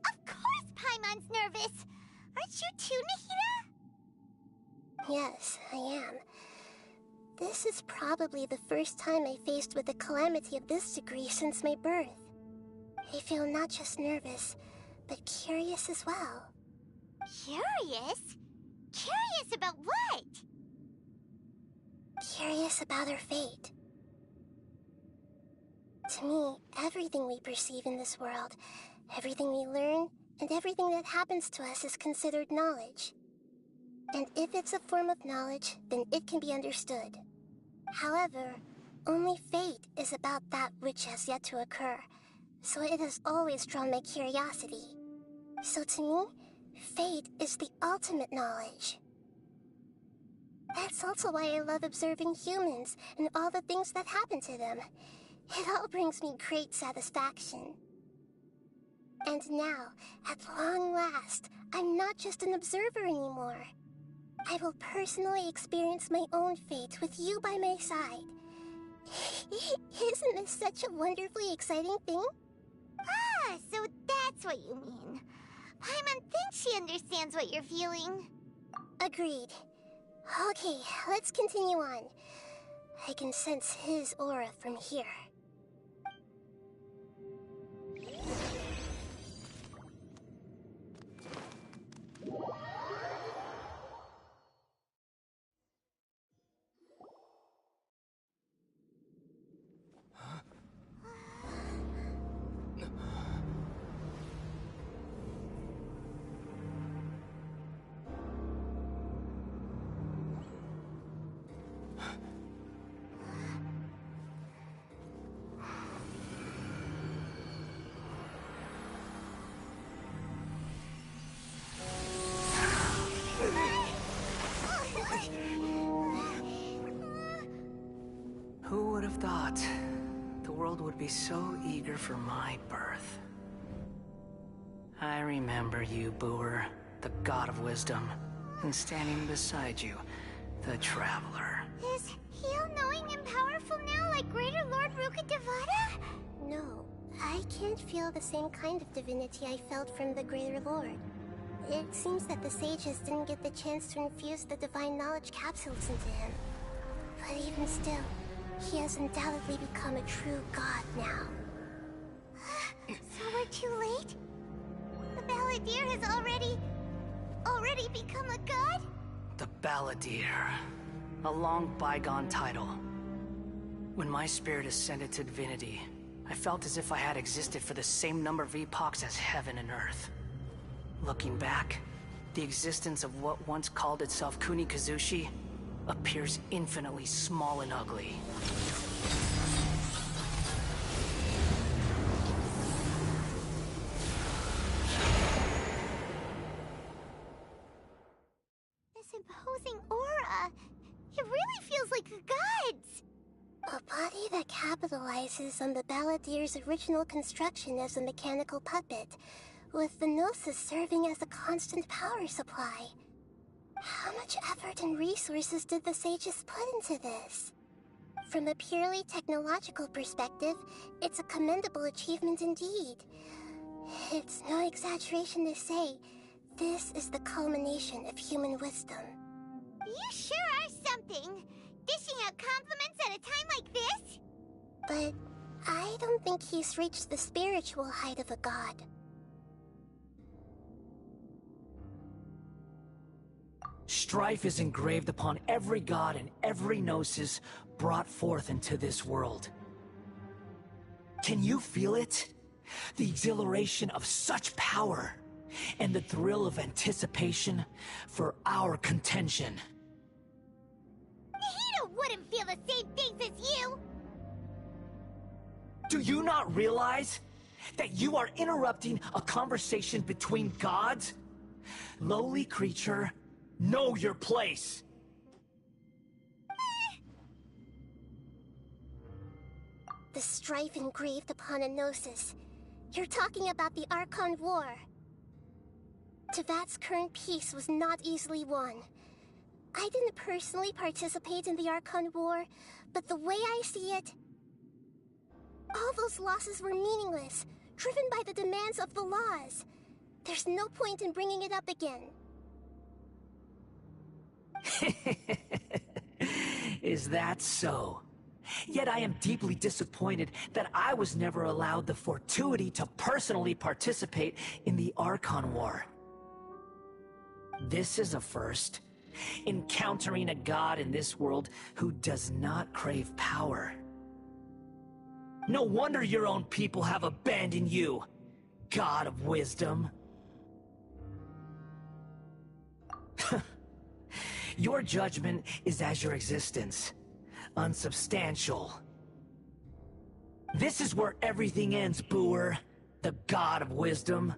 of course Paimon's nervous. Aren't you too, Nahida? Yes, I am. This is probably the first time I faced with a calamity of this degree since my birth. I feel not just nervous, but curious as well. Curious? Curious about what? Curious about our fate. To me, everything we perceive in this world, everything we learn, and everything that happens to us is considered knowledge. And if it's a form of knowledge, then it can be understood. However, only fate is about that which has yet to occur, so it has always drawn my curiosity. So to me, fate is the ultimate knowledge. That's also why I love observing humans and all the things that happen to them. It all brings me great satisfaction. And now, at long last, I'm not just an observer anymore. I will personally experience my own fate with you by my side. Isn't this such a wonderfully exciting thing? Ah, so that's what you mean. Paimon thinks she understands what you're feeling. Agreed. Okay, let's continue on. I can sense his aura from here. Who would have thought the world would be so eager for my birth? I remember you, Booer, the god of wisdom, and standing beside you, the traveler. Is he all-knowing and powerful now like Greater Lord Rukkhadevata? No, I can't feel the same kind of divinity I felt from the Greater Lord. It seems that the sages didn't get the chance to infuse the divine knowledge capsules into him. But even still, he has undoubtedly become a true god now. So we're too late? The Balladeer has already become a god? The Balladeer. A long bygone title. When my spirit ascended to divinity, I felt as if I had existed for the same number of epochs as heaven and earth. Looking back, the existence of what once called itself Kunikazushi appears infinitely small and ugly. This imposing aura, it really feels like the gods! A body that capitalizes on the Balladeer's original construction as a mechanical puppet, with the Gnosis serving as a constant power supply. How much effort and resources did the sages put into this? From a purely technological perspective, it's a commendable achievement indeed. It's no exaggeration to say, this is the culmination of human wisdom. You sure are something! Dishing out compliments at a time like this? But I don't think he's reached the spiritual height of a god. Strife is engraved upon every god and every gnosis brought forth into this world. Can you feel it? The exhilaration of such power, and the thrill of anticipation for our contention. Nahida wouldn't feel the same things as you! Do you not realize that you are interrupting a conversation between gods? Lowly creature, know your place. The strife engraved upon a gnosis. You're talking about the Archon War. Tevat's current peace was not easily won. I didn't personally participate in the Archon War, but the way I see it, all those losses were meaningless, driven by the demands of the laws. There's no point in bringing it up again. Is that so? Yet I am deeply disappointed that I was never allowed the fortuity to personally participate in the Archon War. This is a first. Encountering a god in this world who does not crave power. No wonder your own people have abandoned you, God of Wisdom. Your judgment is as your existence, unsubstantial. This is where everything ends, Booer, the God of Wisdom.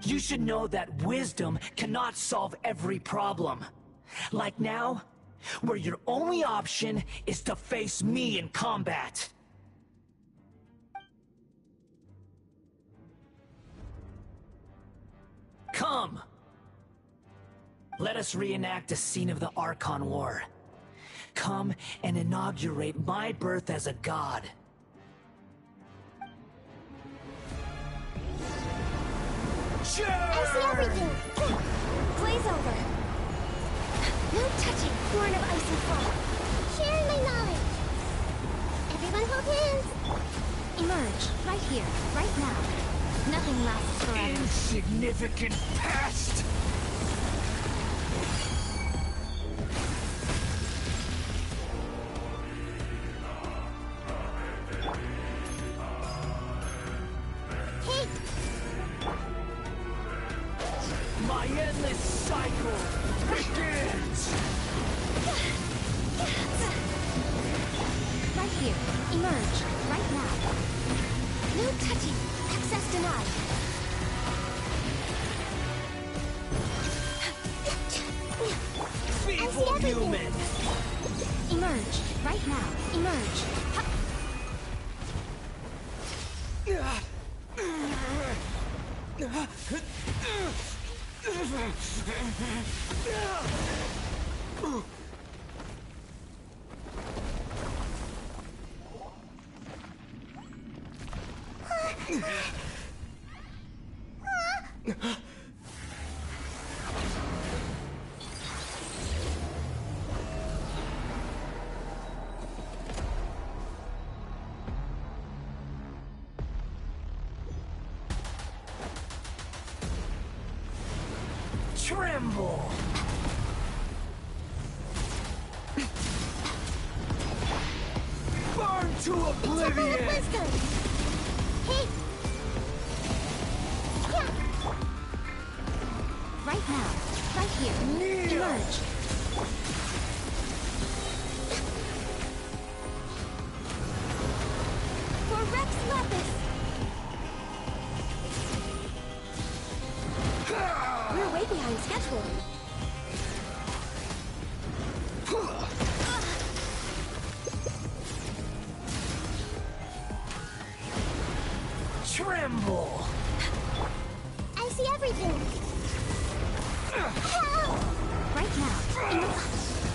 You should know that wisdom cannot solve every problem. Like now, where your only option is to face me in combat. Come! Let us reenact a scene of the Archon War. Come and inaugurate my birth as a god. I see everything! Blaze over! No touching! Born of ice and fire! Sharing my knowledge! Everyone hold hands! Emerge, right here, right now. Nothing lasts forever. Insignificant pest! My endless cycle begins! Right here, emerge, right now. No touching, access denied. Feeble human! Emerge, right now, emerge. Tremble! Burn to oblivion! Hey! Right now, right here, emerge. For Rex Lapis! We're way behind schedule. Tremble! I see everything! Right now.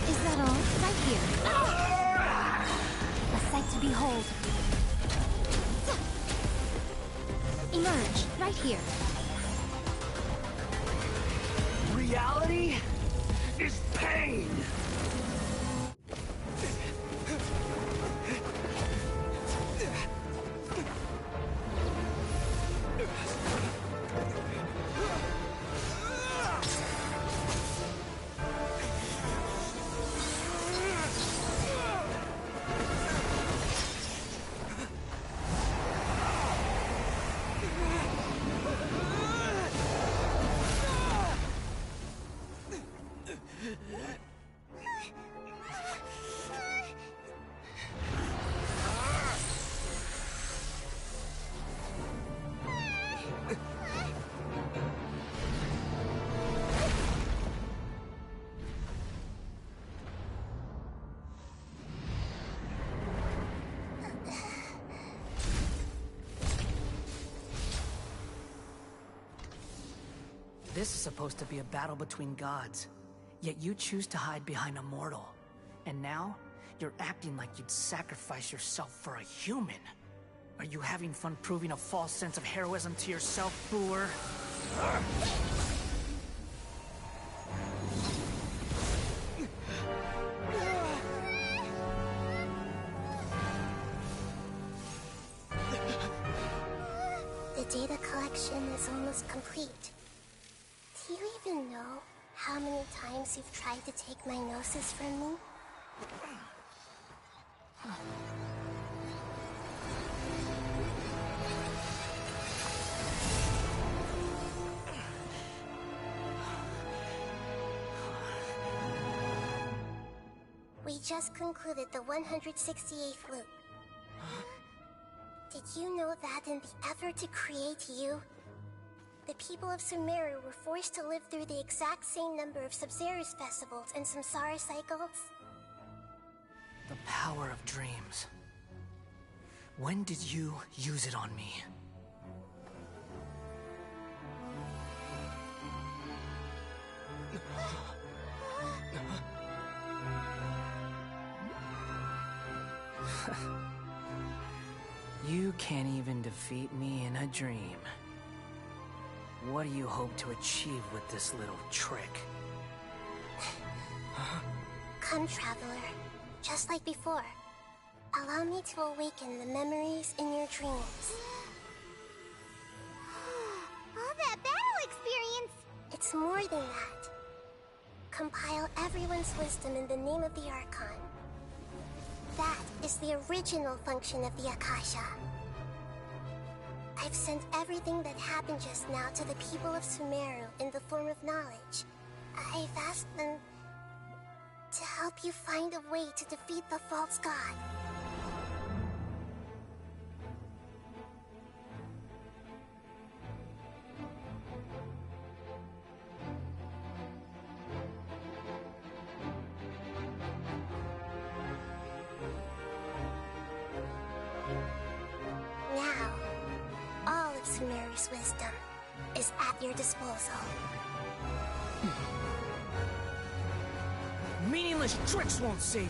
Is that all? Right here. A sight to behold. Emerge, right here. Reality is pain! This is supposed to be a battle between gods, yet you choose to hide behind a mortal. And now, you're acting like you'd sacrifice yourself for a human. Are you having fun proving a false sense of heroism to yourself, Booer? The data collection is almost complete. Do you even know how many times you've tried to take my gnosis from me? We just concluded the 168th loop. Did you know that in the effort to create you, the people of Sumeru were forced to live through the exact same number of Sub-Zerus festivals and Samsara cycles? The power of dreams. When did you use it on me? You can't even defeat me in a dream. What do you hope to achieve with this little trick? Come, Traveler. Just like before. Allow me to awaken the memories in your dreams. All that battle experience! It's more than that. Compile everyone's wisdom in the name of the Archon. That is the original function of the Akasha. I've sent everything that happened just now to the people of Sumeru in the form of knowledge. I've asked them to help you find a way to defeat the false god. Now, all of Sumeru's wisdom is at your disposal. Meaningless tricks won't save you.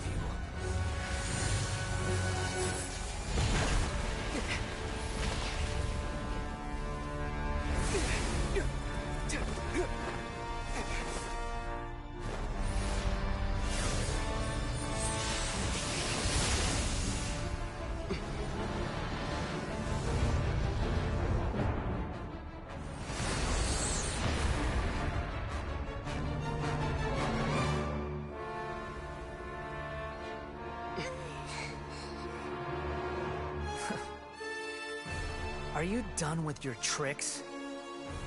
Are you done with your tricks?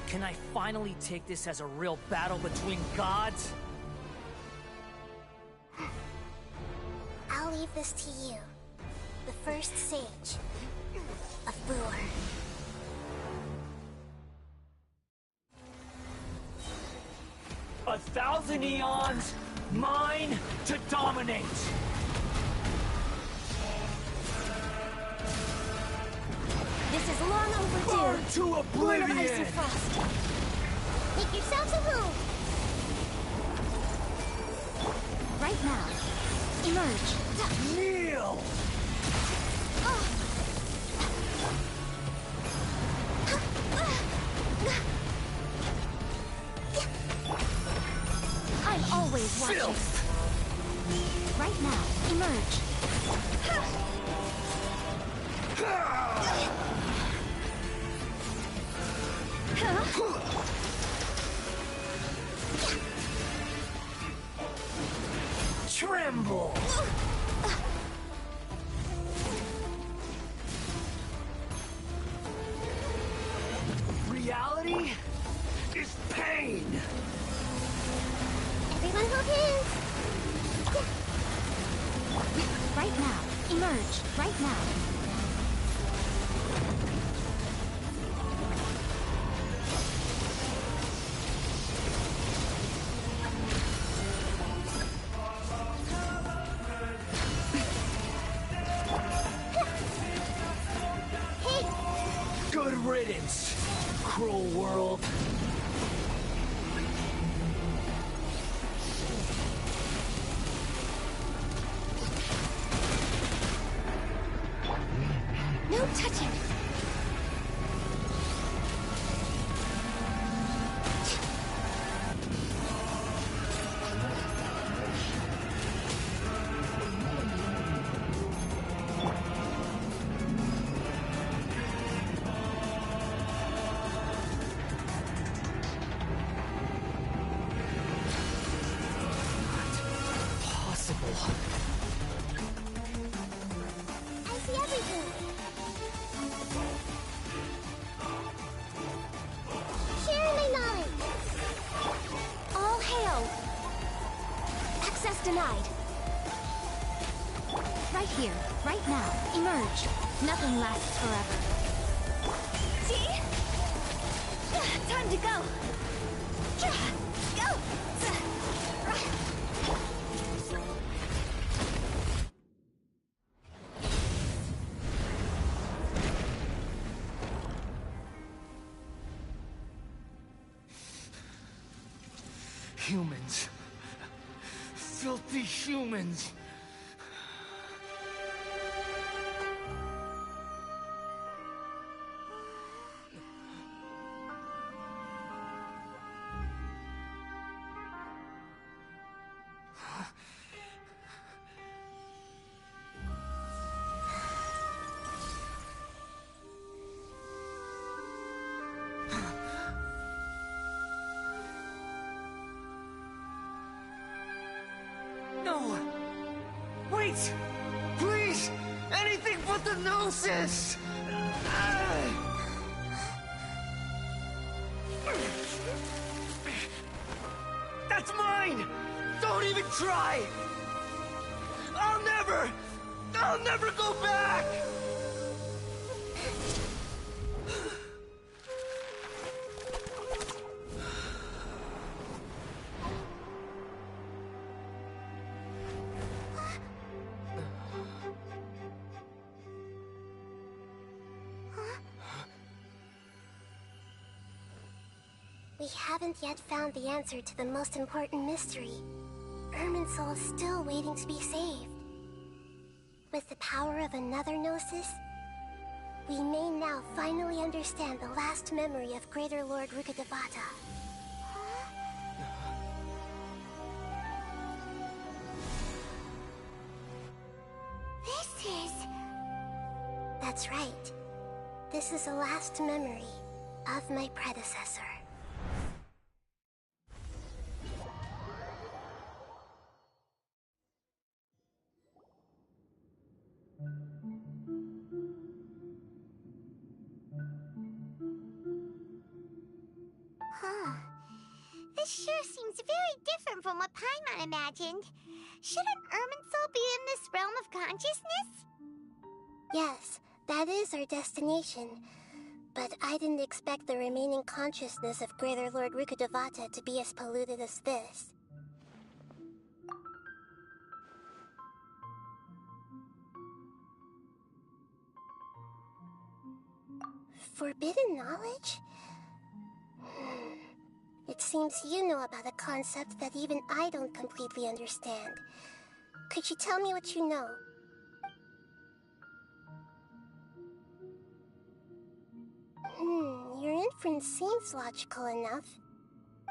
Can I finally take this as a real battle between gods? I'll leave this to you, the first sage of Booer. A thousand eons, mine to dominate! This is long overdue. Burn to Lord of oblivion! Ice and Frost. Make yourselves a move. Right now. Emerge. Kneel! I'm always watching. Filth! Right now. Emerge. Tremble! Reality is pain! Everyone hold hands! Right now. Emerge. Right now. Good riddance, cruel world. Don't touch him! Denied. Right here, right now. Emerge. Nothing lasts forever. See? Time to go. Go! Humans. Filthy humans. No! Wait! Please! Anything but the Gnosis! That's mine! Don't even try! I'll never go back! We haven't yet found the answer to the most important mystery. Irminsul is still waiting to be saved. With the power of another Gnosis, we may now finally understand the last memory of Greater Lord Rukkhadevata. This is... That's right. This is the last memory of my predecessor. Huh. This sure seems very different from what Paimon imagined. Shouldn't Irminsul be in this realm of consciousness? Yes, that is our destination. But I didn't expect the remaining consciousness of Greater Lord Rukkhadevata to be as polluted as this. Forbidden knowledge? It seems you know about a concept that even I don't completely understand. Could you tell me what you know? Your inference seems logical enough.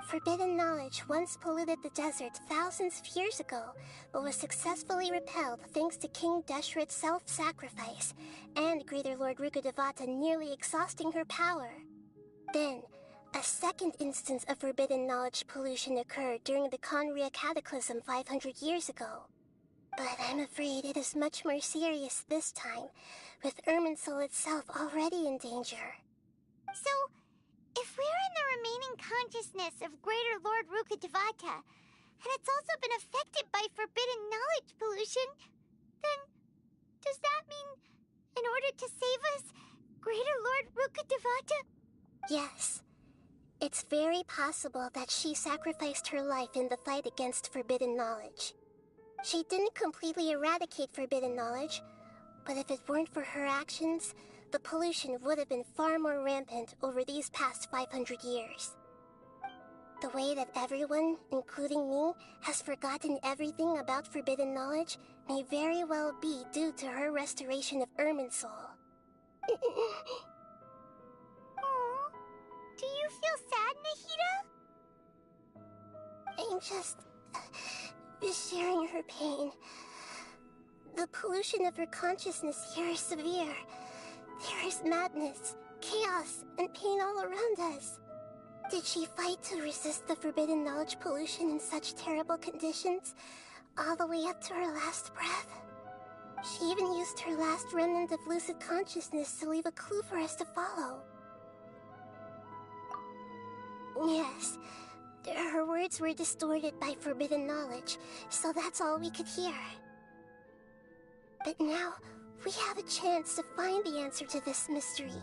Forbidden knowledge once polluted the desert thousands of years ago, but was successfully repelled thanks to King Deshret's self-sacrifice, and Greater Lord Rukkhadevata nearly exhausting her power. Then, a second instance of forbidden knowledge pollution occurred during the Conria Cataclysm 500 years ago. But I'm afraid it is much more serious this time, with Irminsul itself already in danger. So, if we're in the remaining consciousness of Greater Lord Rukkhadevata, and it's also been affected by forbidden knowledge pollution, then does that mean, in order to save us, Greater Lord Rukkhadevata? Yes. It's very possible that she sacrificed her life in the fight against forbidden knowledge. She didn't completely eradicate forbidden knowledge, but if it weren't for her actions, the pollution would have been far more rampant over these past 500 years. The way that everyone, including me, has forgotten everything about forbidden knowledge may very well be due to her restoration of Irminsul. Aw. Do you feel sad, Nahida? I'm just sharing her pain. The pollution of her consciousness here is severe. There is madness, chaos, and pain all around us. Did she fight to resist the forbidden knowledge pollution in such terrible conditions, all the way up to her last breath? She even used her last remnant of lucid consciousness to leave a clue for us to follow. Yes, her words were distorted by forbidden knowledge, so that's all we could hear. But now, we have a chance to find the answer to this mystery.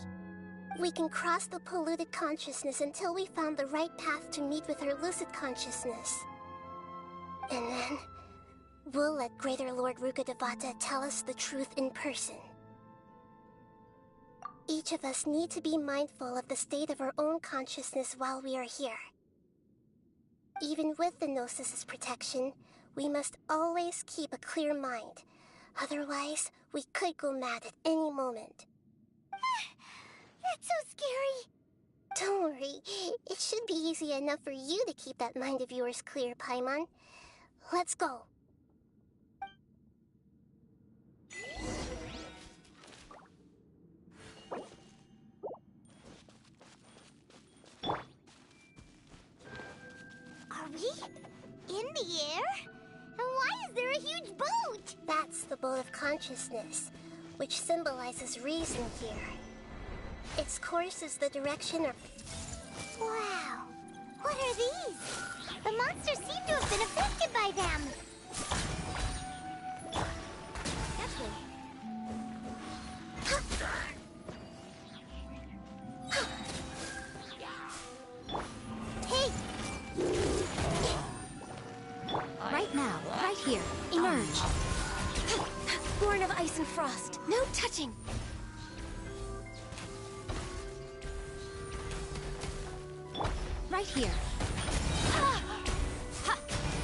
We can cross the polluted consciousness until we found the right path to meet with her lucid consciousness. And then, we'll let Greater Lord Rukkhadevata tell us the truth in person. Each of us need to be mindful of the state of our own consciousness while we are here. Even with the Gnosis' protection, we must always keep a clear mind. Otherwise, we could go mad at any moment. That's so scary. Don't worry. It should be easy enough for you to keep that mind of yours clear, Paimon. Let's go. Are we in the air? And why is there a huge boat? That's the boat of consciousness, which symbolizes reason here. Its course is the direction of... Wow. What are these? The monsters seem to have been affected by them. Careful. Hey! Right now, right here. Emerge. Born of ice and frost. No touching. Right here.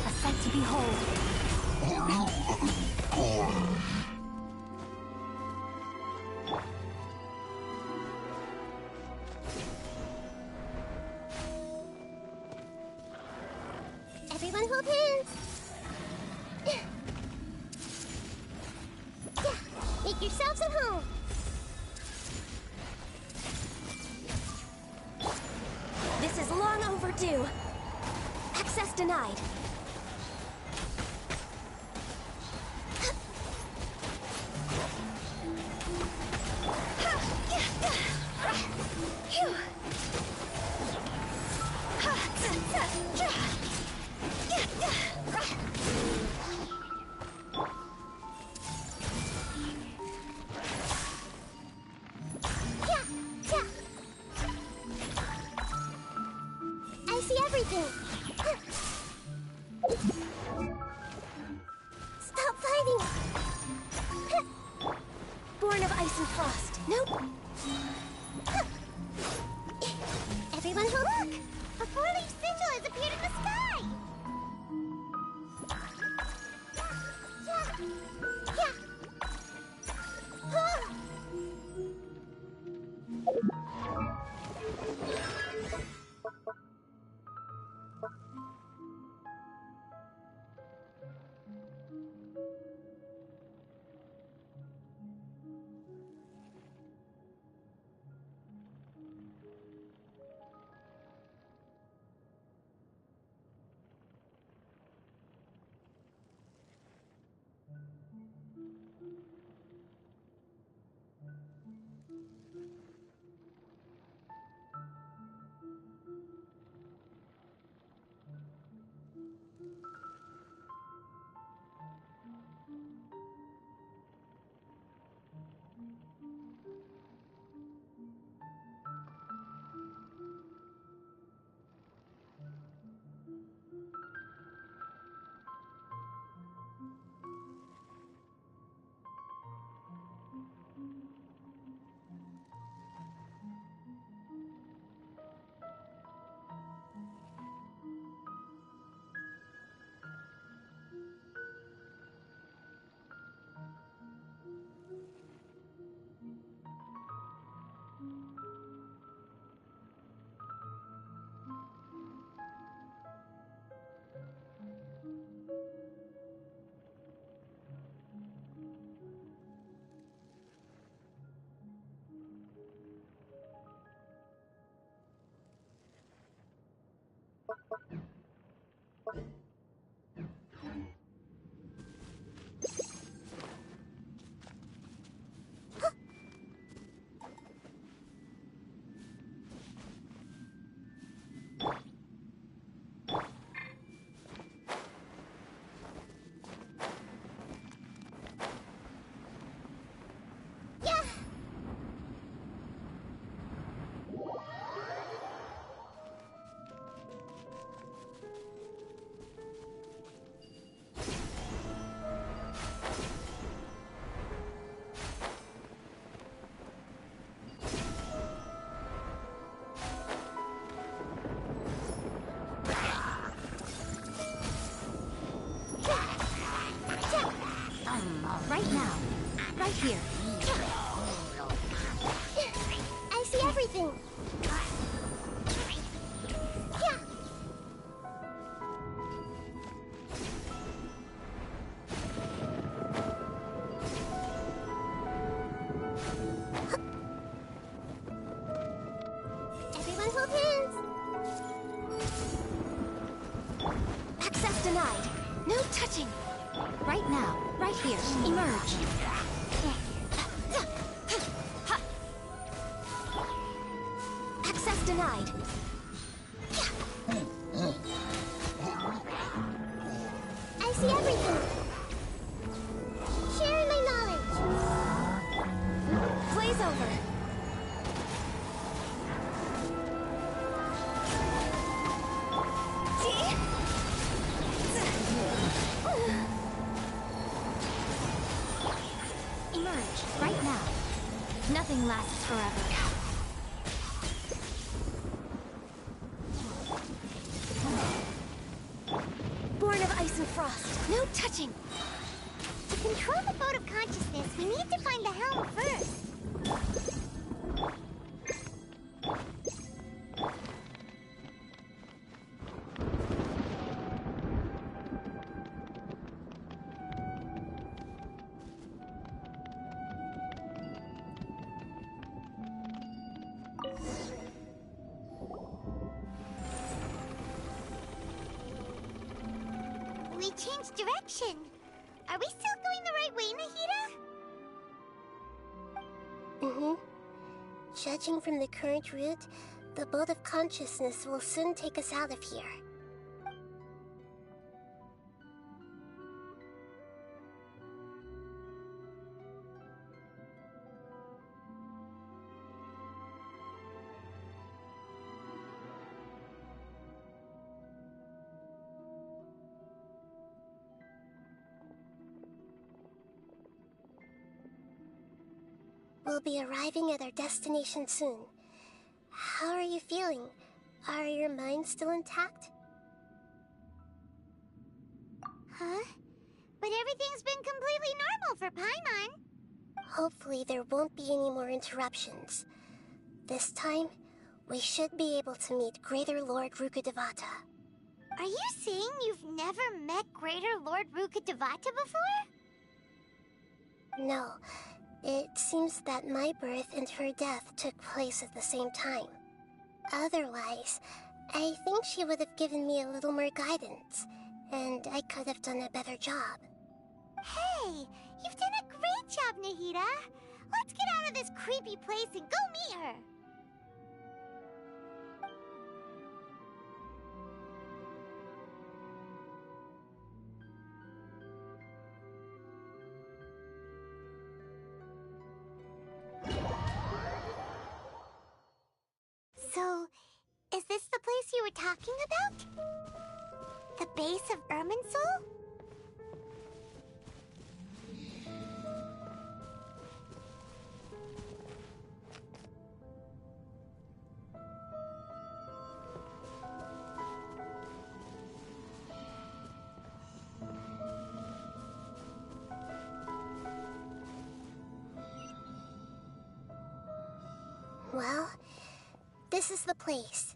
A sight to behold. Everyone hold hands. Make yourselves at home. This is long overdue. Access denied. I see everything. Stop fighting. Born of ice and frost. Nope. Everyone hold Look! A four-leaf sigil has appeared in the sky! I see everything. Yeah. Everyone hold hands. Access denied. No touching. Right now, right here. Emerge. Access denied. I see everything. Sharing my knowledge. Blaze over. Emerge, right now. Nothing lasts forever. Born of ice and frost. No touching. To control the boat of consciousness, we need to find the helm first. We changed direction. Are we still going the right way, Nahida? Mm-hmm. Judging from the current route, the boat of consciousness will soon take us out of here. We'll be arriving at our destination soon. How are you feeling? Are your minds still intact? Huh? But everything's been completely normal for Paimon. Hopefully there won't be any more interruptions. This time, we should be able to meet Greater Lord Rukkhadevata. Are you saying you've never met Greater Lord Rukkhadevata before? No. It seems that my birth and her death took place at the same time. Otherwise, I think she would have given me a little more guidance, and I could have done a better job. Hey, you've done a great job, Nahida. Let's get out of this creepy place and go meet her. So, is this the place you were talking about? The base of Irminsul? Well, this is the place.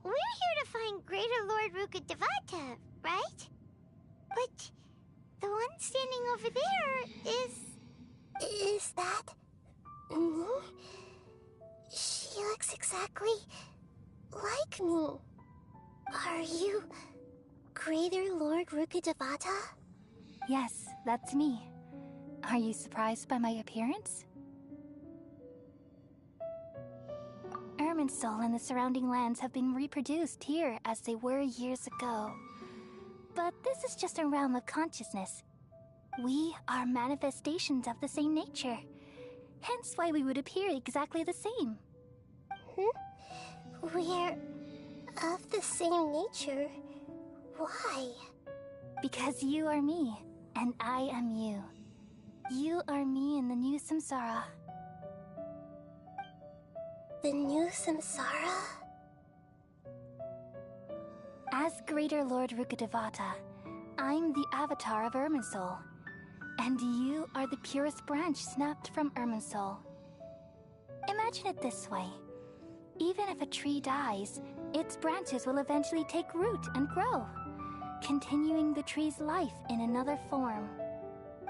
We're here to find Greater Lord Rukkhadevata, right? But the one standing over there is... Is that... me? She looks exactly like me. Are you Greater Lord Rukkhadevata? Yes, that's me. Are you surprised by my appearance? Irminsul and the surrounding lands have been reproduced here as they were years ago. But this is just a realm of consciousness. We are manifestations of the same nature. Hence why we would appear exactly the same. We're of the same nature? Why? Because you are me, and I am you. You are me in the new samsara. The new samsara? As Greater Lord Rukkhadevata, I'm the avatar of Irminsul, and you are the purest branch snapped from Irminsul. Imagine it this way. Even if a tree dies, its branches will eventually take root and grow, continuing the tree's life in another form.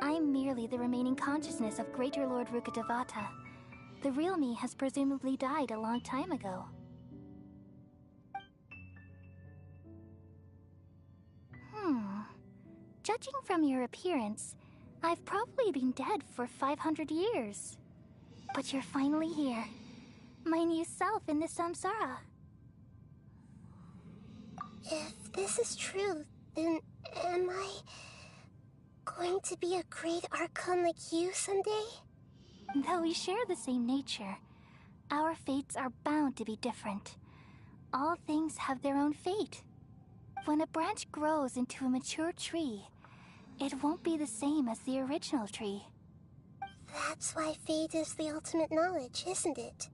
I'm merely the remaining consciousness of Greater Lord Rukkhadevata. The real me has presumably died a long time ago. Judging from your appearance, I've probably been dead for 500 years. But you're finally here. My new self in the samsara. If this is true, then am I going to be a great Archon like you someday? Though we share the same nature, our fates are bound to be different. All things have their own fate. When a branch grows into a mature tree, it won't be the same as the original tree. That's why fate is the ultimate knowledge, isn't it?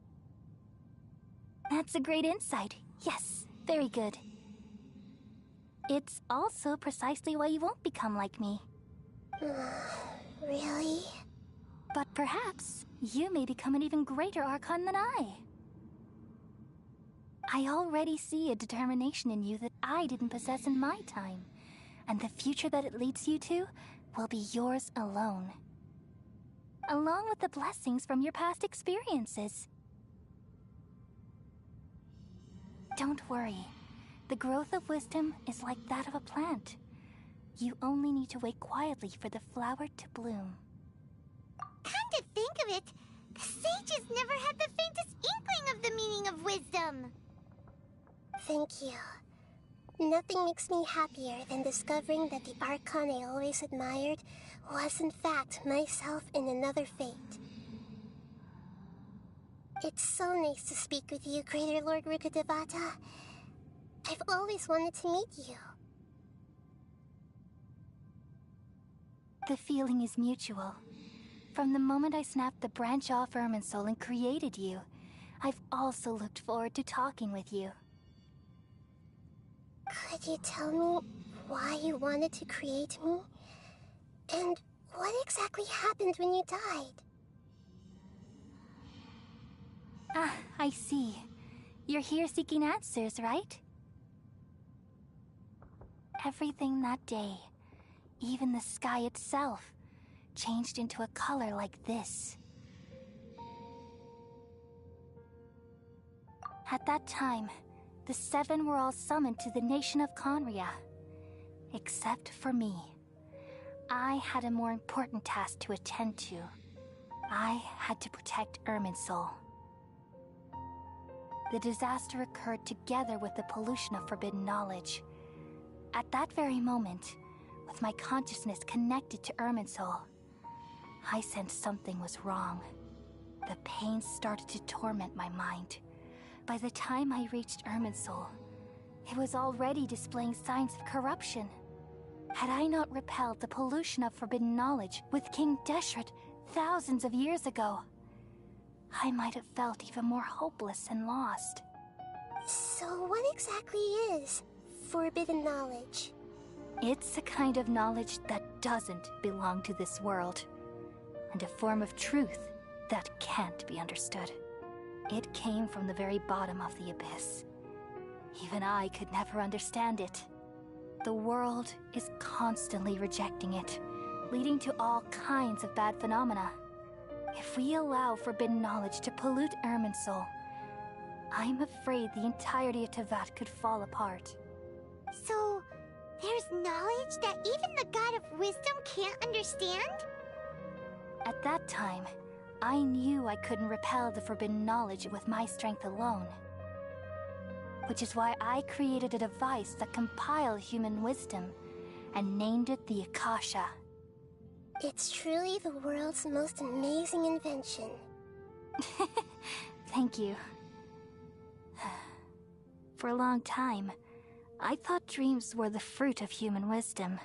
That's a great insight. Yes, very good. It's also precisely why you won't become like me. Really? But perhaps you may become an even greater Archon than I. I already see a determination in you that I didn't possess in my time, and the future that it leads you to will be yours alone. Along with the blessings from your past experiences. Don't worry. The growth of wisdom is like that of a plant. You only need to wait quietly for the flower to bloom. Come to think of it, the sages never had the faintest inkling of the meaning of wisdom. Thank you. Nothing makes me happier than discovering that the Archon I always admired was in fact myself in another fate. It's so nice to speak with you, Greater Lord Rukkhadevata. I've always wanted to meet you. The feeling is mutual. From the moment I snapped the branch off Irminsul and created you, I've also looked forward to talking with you. Could you tell me why you wanted to create me? And what exactly happened when you died? Ah, I see. You're here seeking answers, right? Everything that day, even the sky itself, changed into a color like this. At that time, the seven were all summoned to the nation of Conria. Except for me. I had a more important task to attend to. I had to protect Irminsul. The disaster occurred together with the pollution of forbidden knowledge. At that very moment, with my consciousness connected to Irminsul, I sensed something was wrong. The pain started to torment my mind. By the time I reached Irminsul, it was already displaying signs of corruption. Had I not repelled the pollution of forbidden knowledge with King Deshret thousands of years ago, I might have felt even more hopeless and lost. So what exactly is forbidden knowledge? It's a kind of knowledge that doesn't belong to this world, and a form of truth that can't be understood. It came from the very bottom of the abyss. Even I could never understand it. The world is constantly rejecting it, leading to all kinds of bad phenomena. If we allow forbidden knowledge to pollute Irminsul, I'm afraid the entirety of Tevat could fall apart. So, there's knowledge that even the God of wisdom can't understand? At that time, I knew I couldn't repel the forbidden knowledge with my strength alone. Which is why I created a device that compiled human wisdom and named it the Akasha. It's truly the world's most amazing invention. Thank you. For a long time, I thought dreams were the fruit of human wisdom.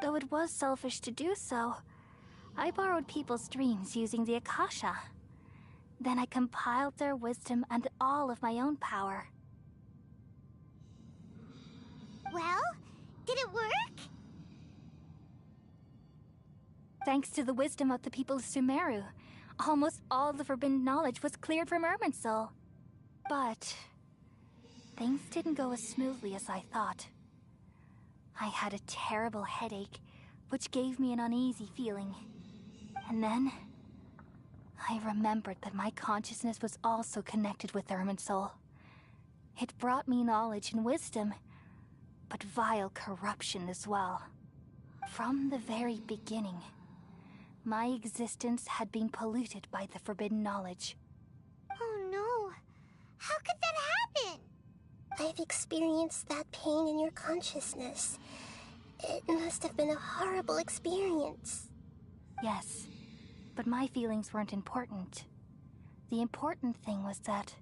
Though it was selfish to do so, I borrowed people's dreams using the Akasha. Then I compiled their wisdom and all of my own power. Well, did it work? Thanks to the wisdom of the people of Sumeru, almost all the forbidden knowledge was cleared from Irminsul. But things didn't go as smoothly as I thought. I had a terrible headache, which gave me an uneasy feeling. And then I remembered that my consciousness was also connected with Irminsul. It brought me knowledge and wisdom, but vile corruption as well. From the very beginning, my existence had been polluted by the forbidden knowledge. Oh no. How could that happen? I've experienced that pain in your consciousness. It must have been a horrible experience. Yes, but my feelings weren't important. The important thing was that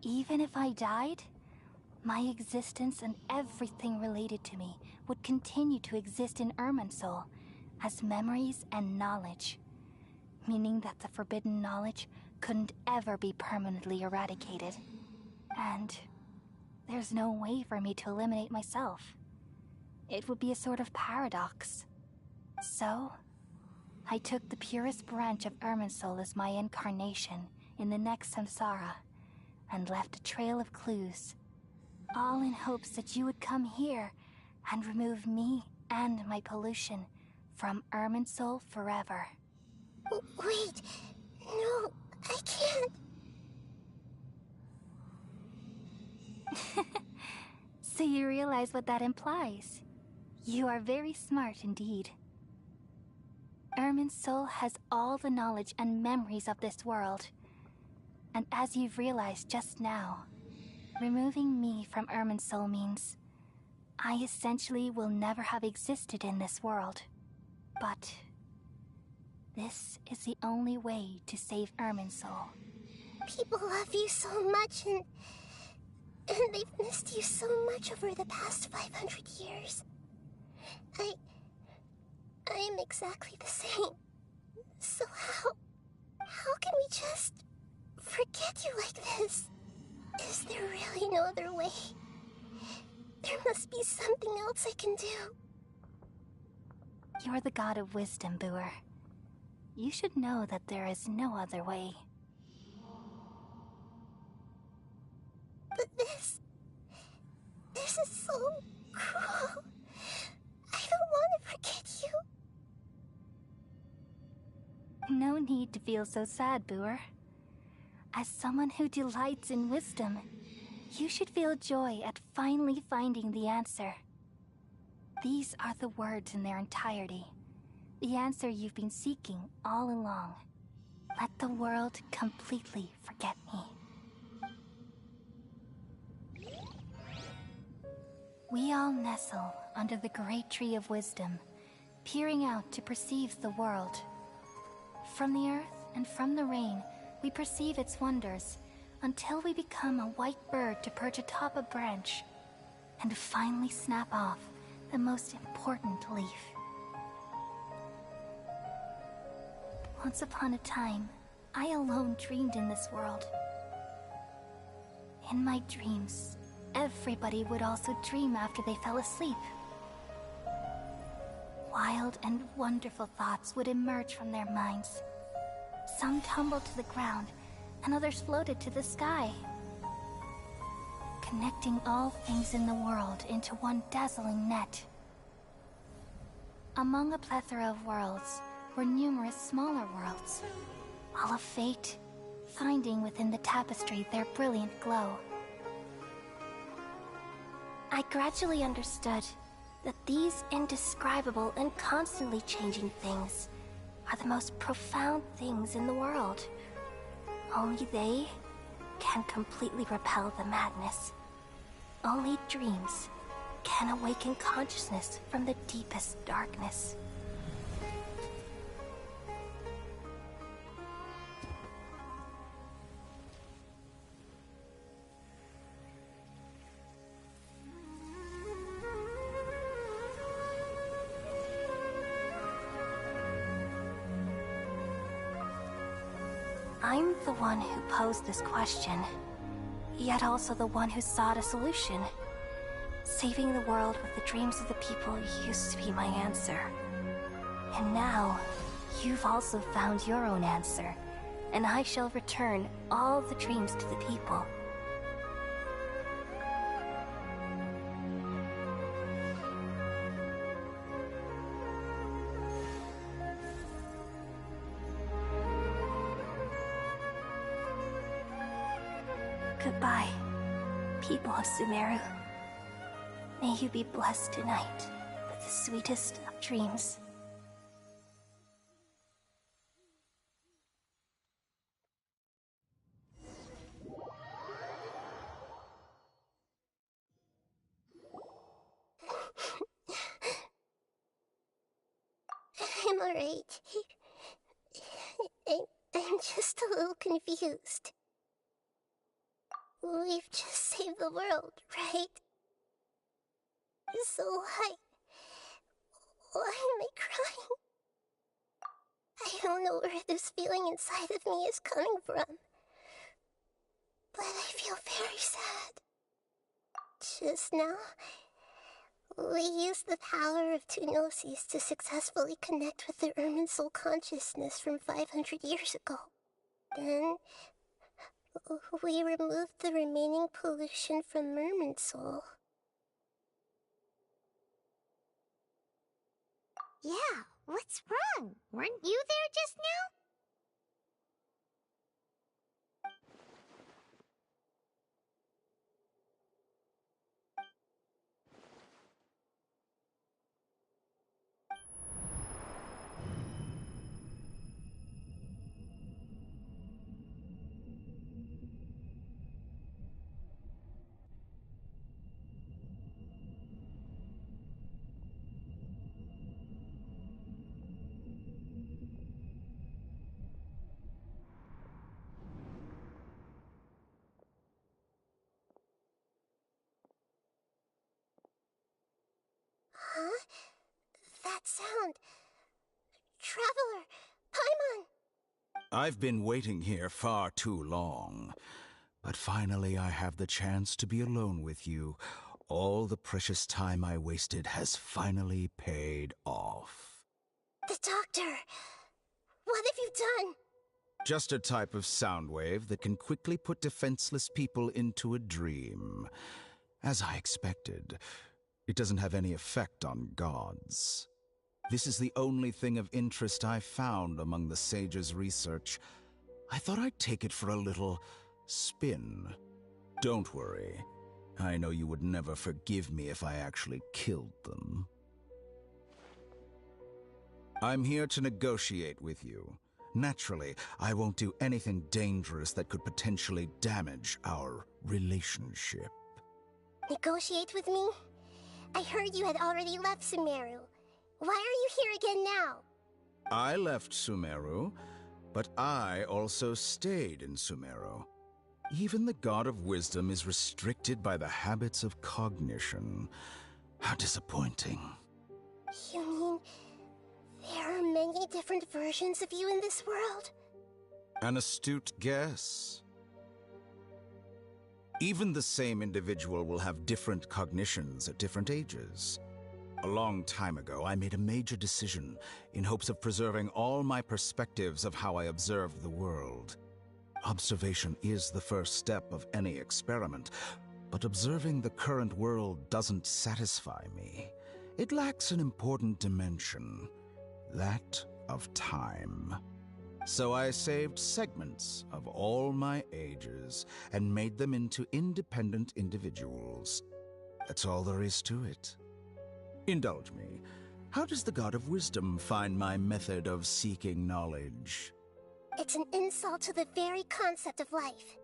even if I died, my existence and everything related to me would continue to exist in Irminsul as memories and knowledge, meaning that the forbidden knowledge couldn't ever be permanently eradicated. And there's no way for me to eliminate myself. It would be a sort of paradox. So, I took the purest branch of Irminsul as my incarnation in the next samsara, and left a trail of clues, all in hopes that you would come here and remove me and my pollution from Irminsul forever. Wait, no, I can't. So you realize what that implies. You are very smart indeed. Irminsul has all the knowledge and memories of this world. And as you've realized just now, removing me from Irminsul means I essentially will never have existed in this world. But this is the only way to save Irminsul. People love you so much, and they've missed you so much over the past 500 years. I am exactly the same. So how can we just forget you like this? Is there really no other way? There must be something else I can do. You're the god of wisdom, Booer. You should know that there is no other way. But this is so cruel. I don't want to forget you. No need to feel so sad, Booer. As someone who delights in wisdom, you should feel joy at finally finding the answer. These are the words in their entirety. The answer you've been seeking all along. Let the world completely forget me. We all nestle under the great tree of wisdom, peering out to perceive the world. From the earth and from the rain, we perceive its wonders, until we become a white bird to perch atop a branch, and finally snap off the most important leaf. Once upon a time, I alone dreamed in this world. In my dreams, everybody would also dream after they fell asleep. Wild and wonderful thoughts would emerge from their minds. Some tumbled to the ground, and others floated to the sky, connecting all things in the world into one dazzling net. Among a plethora of worlds were numerous smaller worlds, all of fate, finding within the tapestry their brilliant glow. I gradually understood that these indescribable and constantly changing things are the most profound things in the world. Only they can completely repel the madness. Only dreams can awaken consciousness from the deepest darkness. I'm the one who posed this question, yet also the one who sought a solution. Saving the world with the dreams of the people used to be my answer. And now, you've also found your own answer, and I shall return all the dreams to the people. Goodbye, people of Sumeru. May you be blessed tonight with the sweetest of dreams. I'm alright. I'm just a little confused. We've just saved the world, right? So why am I crying? I don't know where this feeling inside of me is coming from, but I feel very sad. Just now, we used the power of two gnosis to successfully connect with the Ermin soul consciousness from 500 years ago. Then, we removed the remaining pollution from Merman soul. Yeah, what's wrong? Weren't you there just now? Huh? That sound. Traveler! Paimon! I've been waiting here far too long. But finally I have the chance to be alone with you. All the precious time I wasted has finally paid off. The doctor! What have you done? Just a type of sound wave that can quickly put defenseless people into a dream. As I expected, it doesn't have any effect on gods. This is the only thing of interest I found among the sage's research. I thought I'd take it for a little spin. Don't worry. I know you would never forgive me if I actually killed them. I'm here to negotiate with you. Naturally, I won't do anything dangerous that could potentially damage our relationship. Negotiate with me? I heard you had already left Sumeru. Why are you here again now? I left Sumeru, but I also stayed in Sumeru. Even the God of Wisdom is restricted by the habits of cognition. How disappointing. You mean there are many different versions of you in this world? An astute guess. Even the same individual will have different cognitions at different ages. A long time ago, I made a major decision in hopes of preserving all my perspectives of how I observed the world. Observation is the first step of any experiment, but observing the current world doesn't satisfy me. It lacks an important dimension, that of time. So I saved segments of all my ages and made them into independent individuals. That's all there is to it. Indulge me. How does the God of Wisdom find my method of seeking knowledge? It's an insult to the very concept of life.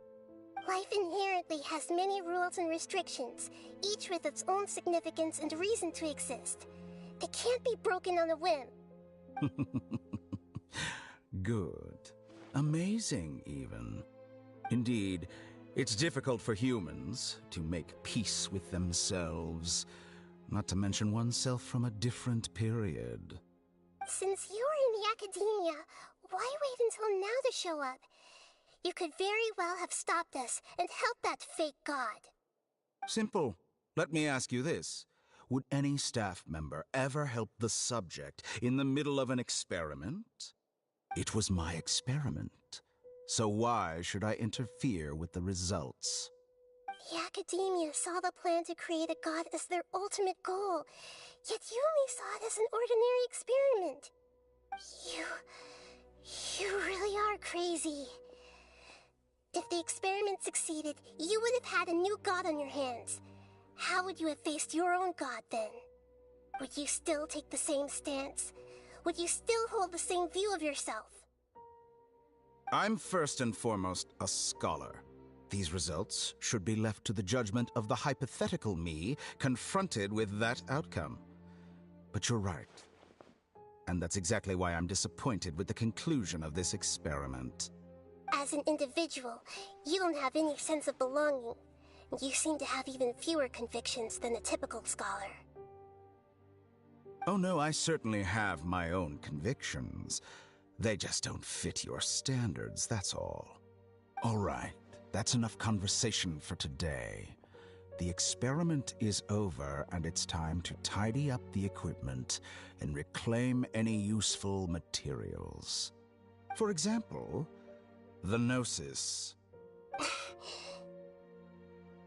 Life inherently has many rules and restrictions, each with its own significance and reason to exist. It can't be broken on a whim. Good. Amazing, even. Indeed, it's difficult for humans to make peace with themselves, not to mention oneself from a different period. Since you were in the academia, why wait until now to show up? You could very well have stopped us and helped that fake god. Simple. Let me ask you this. Would any staff member ever help the subject in the middle of an experiment? It was my experiment, so why should I interfere with the results? The Academia saw the plan to create a god as their ultimate goal, yet you only saw it as an ordinary experiment. You really are crazy. If the experiment succeeded, you would have had a new god on your hands. How would you have faced your own god then? Would you still take the same stance? Would you still hold the same view of yourself? I'm first and foremost a scholar. These results should be left to the judgment of the hypothetical me confronted with that outcome. But you're right. And that's exactly why I'm disappointed with the conclusion of this experiment. As an individual, you don't have any sense of belonging. You seem to have even fewer convictions than a typical scholar. Oh no, I certainly have my own convictions. They just don't fit your standards, that's all. All right, that's enough conversation for today. The experiment is over, and it's time to tidy up the equipment and reclaim any useful materials. For example, the Gnosis.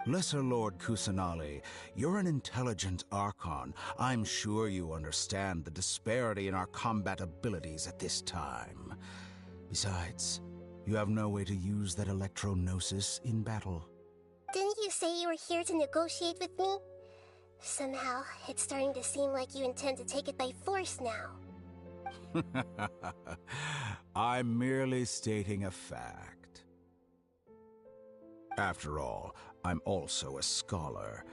Lesser Lord Kusanali, you're an intelligent Archon. I'm sure you understand the disparity in our combat abilities at this time. Besides, you have no way to use that Electro-Gnosis in battle. Didn't you say you were here to negotiate with me? Somehow, it's starting to seem like you intend to take it by force now. I'm merely stating a fact. After all, I'm also a scholar.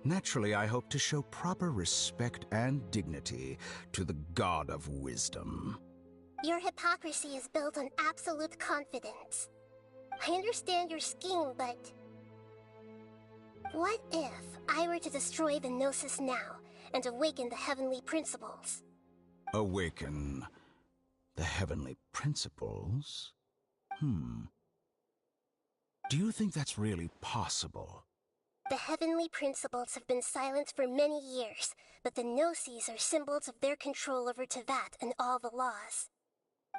Naturally, I hope to show proper respect and dignity to the God of Wisdom. Your hypocrisy is built on absolute confidence. I understand your scheme, but... what if I were to destroy the Gnosis now and awaken the heavenly principles? Awaken the heavenly principles? Do you think that's really possible? The heavenly principles have been silent for many years, but the Gnosis are symbols of their control over Tevat and all the laws.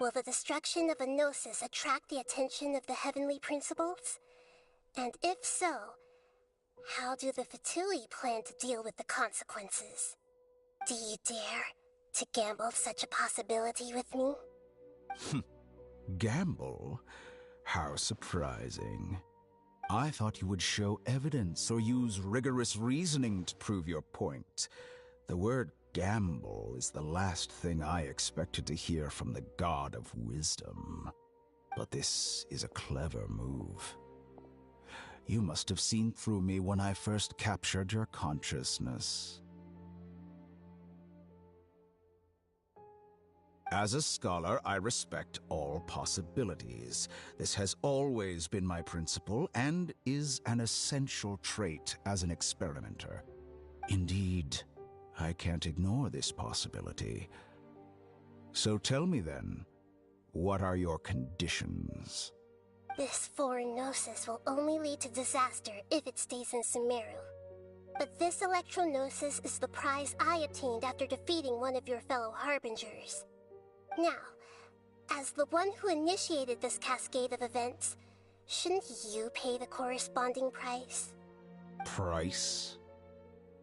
Will the destruction of a Gnosis attract the attention of the heavenly principles? And if so, how do the Fatui plan to deal with the consequences? Do you dare to gamble such a possibility with me? Gamble? How surprising. I thought you would show evidence or use rigorous reasoning to prove your point. The word gamble is the last thing I expected to hear from the God of Wisdom. But this is a clever move. You must have seen through me when I first captured your consciousness. As a scholar, I respect all possibilities. This has always been my principle and is an essential trait as an experimenter. Indeed, I can't ignore this possibility. So tell me then, what are your conditions? This foreign Gnosis will only lead to disaster if it stays in Sumeru. But this Electro-Gnosis is the prize I obtained after defeating one of your fellow Harbingers. Now, as the one who initiated this cascade of events, shouldn't you pay the corresponding price? Price?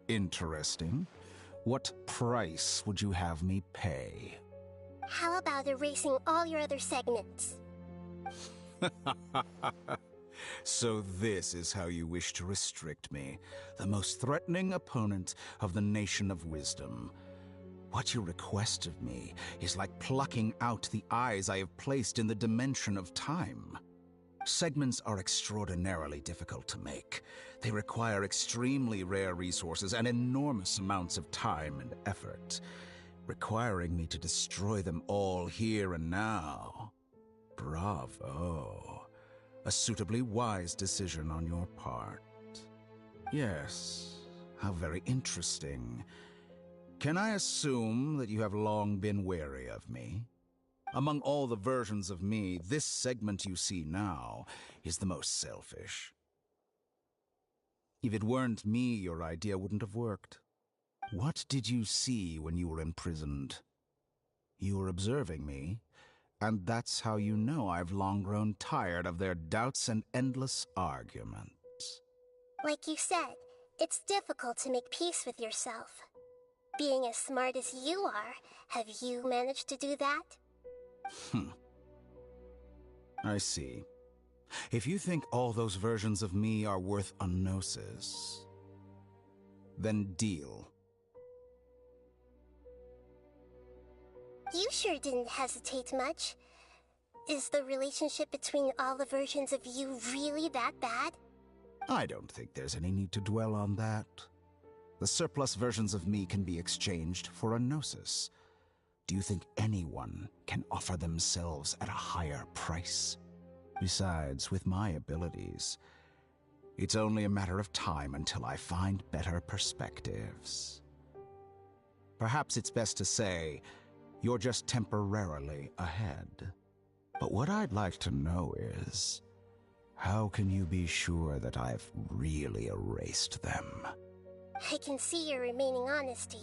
Interesting. What price would you have me pay? How about erasing all your other segments? So this is how you wish to restrict me, the most threatening opponent of the Nation of Wisdom. What you request of me is like plucking out the eyes I have placed in the dimension of time. Segments are extraordinarily difficult to make. They require extremely rare resources and enormous amounts of time and effort, requiring me to destroy them all here and now. Bravo. A suitably wise decision on your part. Yes, how very interesting. Can I assume that you have long been wary of me? Among all the versions of me, this segment you see now is the most selfish. If it weren't me, your idea wouldn't have worked. What did you see when you were imprisoned? You were observing me, and that's how you know I've long grown tired of their doubts and endless arguments. Like you said, it's difficult to make peace with yourself. Being as smart as you are, have you managed to do that? I see. If you think all those versions of me are worth a gnosis, then deal. You sure didn't hesitate much. Is the relationship between all the versions of you really that bad? I don't think there's any need to dwell on that. The surplus versions of me can be exchanged for a gnosis. Do you think anyone can offer themselves at a higher price? Besides, with my abilities, it's only a matter of time until I find better perspectives. Perhaps it's best to say, you're just temporarily ahead. But what I'd like to know is, how can you be sure that I've really erased them? I can see your remaining honesty.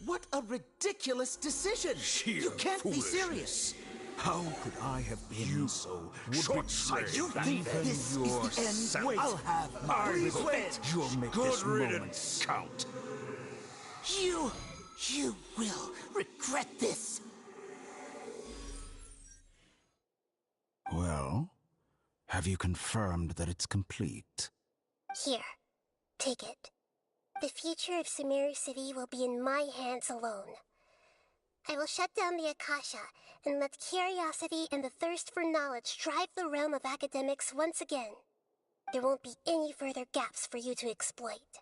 What a ridiculous decision! You can't be serious! How could I have been so short-sighted? You think this is the end? Wait, I'll have my revenge! You'll make Good this moment count. You will regret this! Well, have you confirmed that it's complete? Here, take it. The future of Sumeru City will be in my hands alone. I will shut down the Akasha and let curiosity and the thirst for knowledge drive the realm of academics once again. There won't be any further gaps for you to exploit.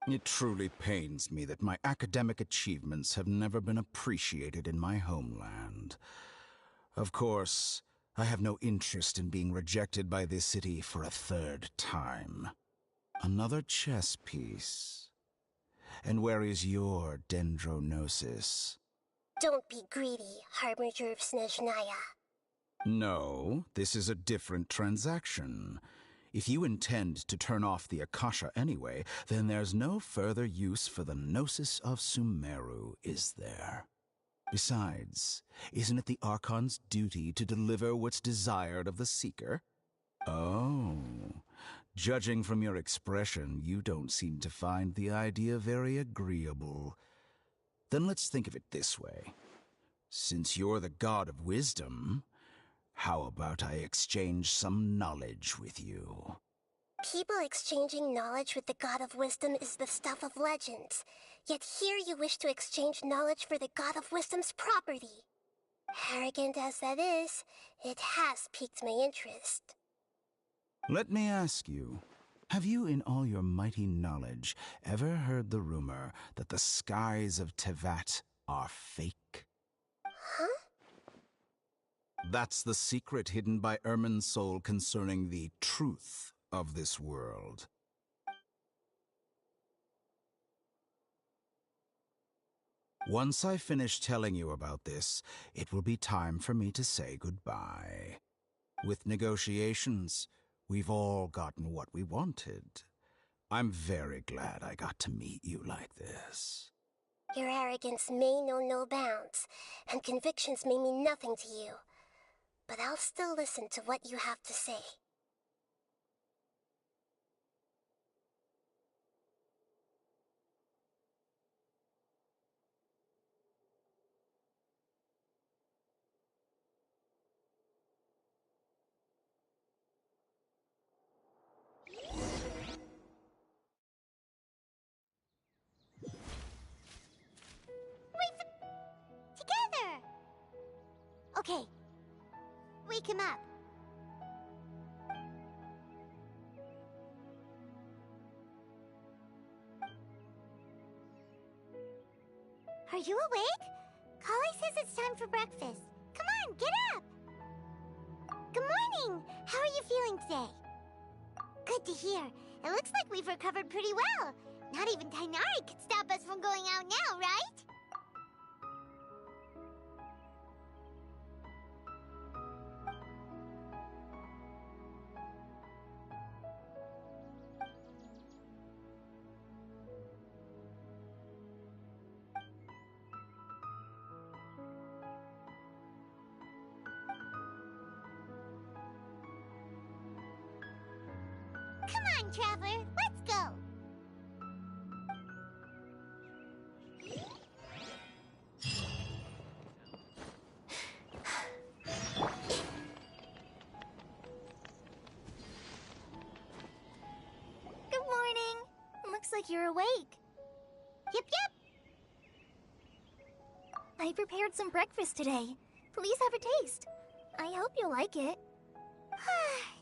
It truly pains me that my academic achievements have never been appreciated in my homeland. Of course, I have no interest in being rejected by this city for a third time. Another chess piece. And where is your dendronosis? Don't be greedy, Harbinger of Snezhnaya. No, this is a different transaction. If you intend to turn off the Akasha anyway, then there's no further use for the Gnosis of Sumeru, is there? Besides, isn't it the Archon's duty to deliver what's desired of the Seeker? Oh, judging from your expression, you don't seem to find the idea very agreeable. Then let's think of it this way. Since you're the god of wisdom, how about I exchange some knowledge with you? People exchanging knowledge with the god of wisdom is the stuff of legends. Yet here you wish to exchange knowledge for the god of wisdom's property. Arrogant as that is, it has piqued my interest. Let me ask you, have you in all your mighty knowledge ever heard the rumor that the skies of Tevat are fake? Huh? That's the secret hidden by Ermin's soul concerning the truth of this world. Once I finish telling you about this, it will be time for me to say goodbye. With negotiations, we've all gotten what we wanted. I'm very glad I got to meet you like this. Your arrogance may know no bounds, and convictions may mean nothing to you. But I'll still listen to what you have to say. Together! Okay. Wake him up. Are you awake? Kali says it's time for breakfast. Come on, get up! Good morning! How are you feeling today? Good to hear. It looks like we've recovered pretty well. Not even Tainari could stop us from going out now, right? Come on, Traveler, let's go! Good morning. Looks like you're awake. Yep, yep. I prepared some breakfast today. Please have a taste. I hope you'll like it.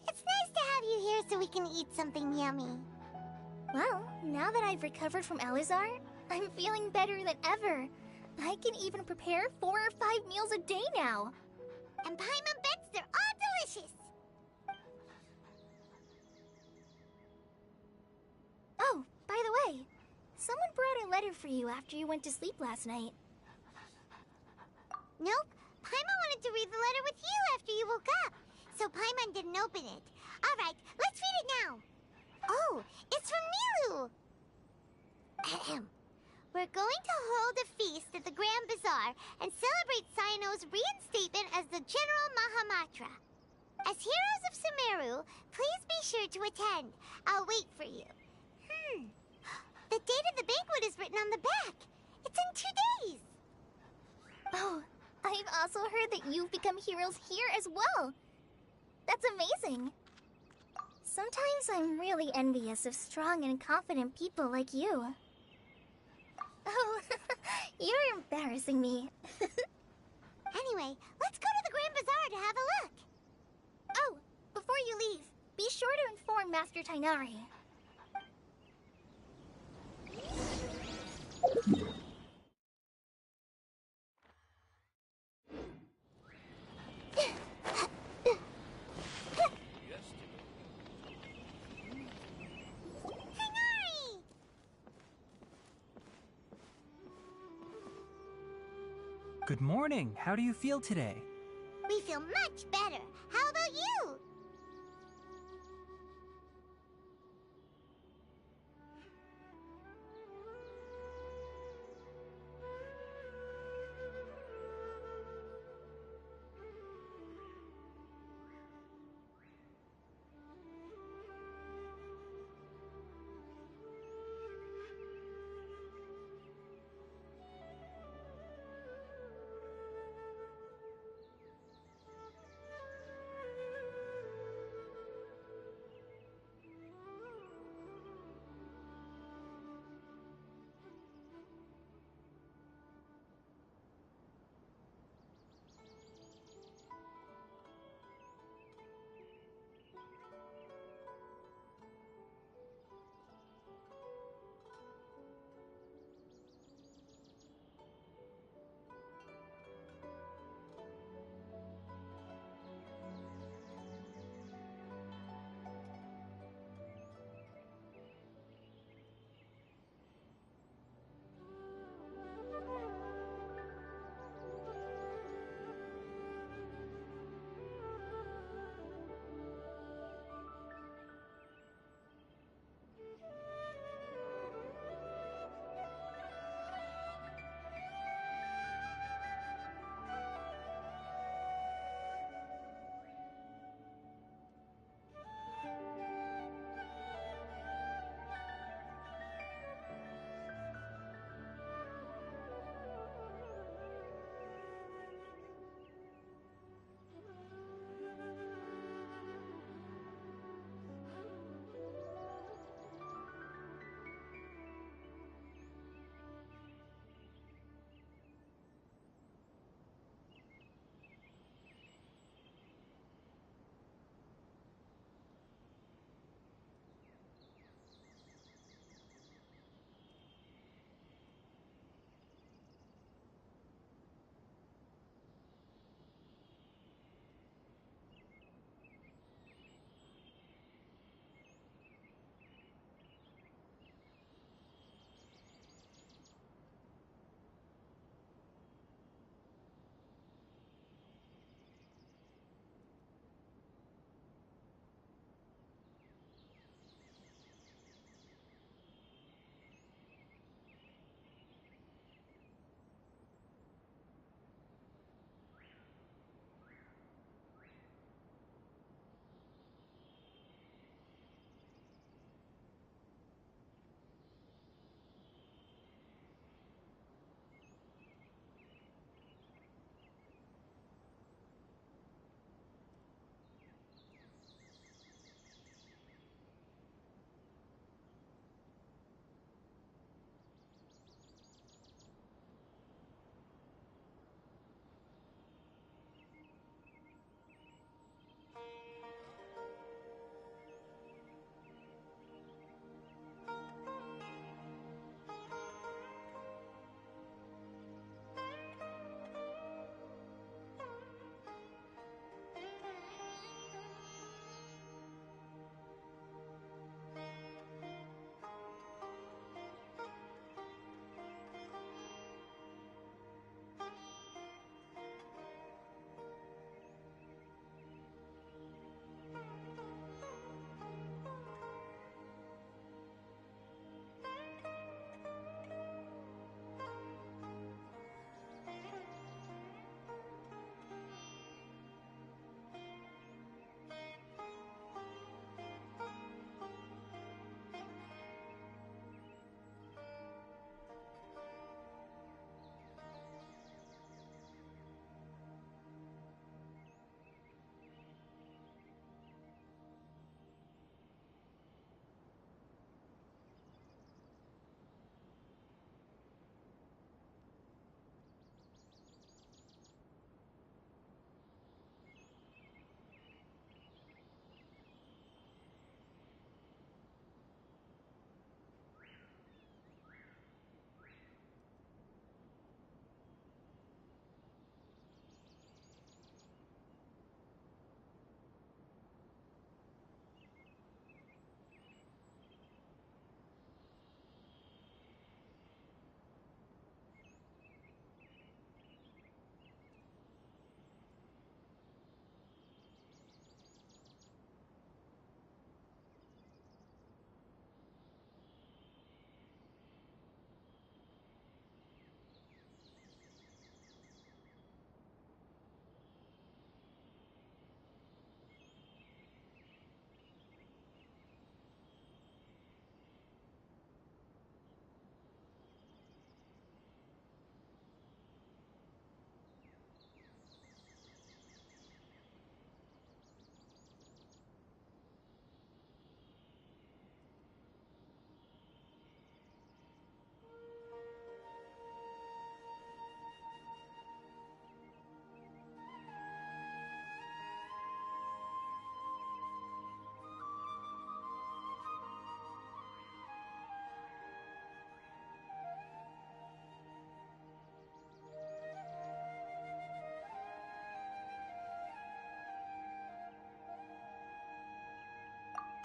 It's nice to have you here so we can eat something yummy. Well, now that I've recovered from Alizar, I'm feeling better than ever. I can even prepare 4 or 5 meals a day now. And Paimon bets they're all delicious. Oh, by the way, someone brought a letter for you after you went to sleep last night. Nope. Paimon wanted to read the letter with you after you woke up, so Paimon didn't open it. Alright, let's read it now. Oh, it's from Nilu! Ahem. We're going to hold a feast at the Grand Bazaar and celebrate Cyano's reinstatement as the General Mahamatra. As heroes of Sumeru, please be sure to attend. I'll wait for you. The date of the banquet is written on the back. It's in 2 days. Oh, I've also heard that you've become heroes here as well. That's amazing. Sometimes I'm really envious of strong and confident people like you. Oh, you're embarrassing me. Anyway, let's go to the Grand Bazaar to have a look. Oh, before you leave, be sure to inform Master Tainari. Good morning. How do you feel today? We feel much better. How about you?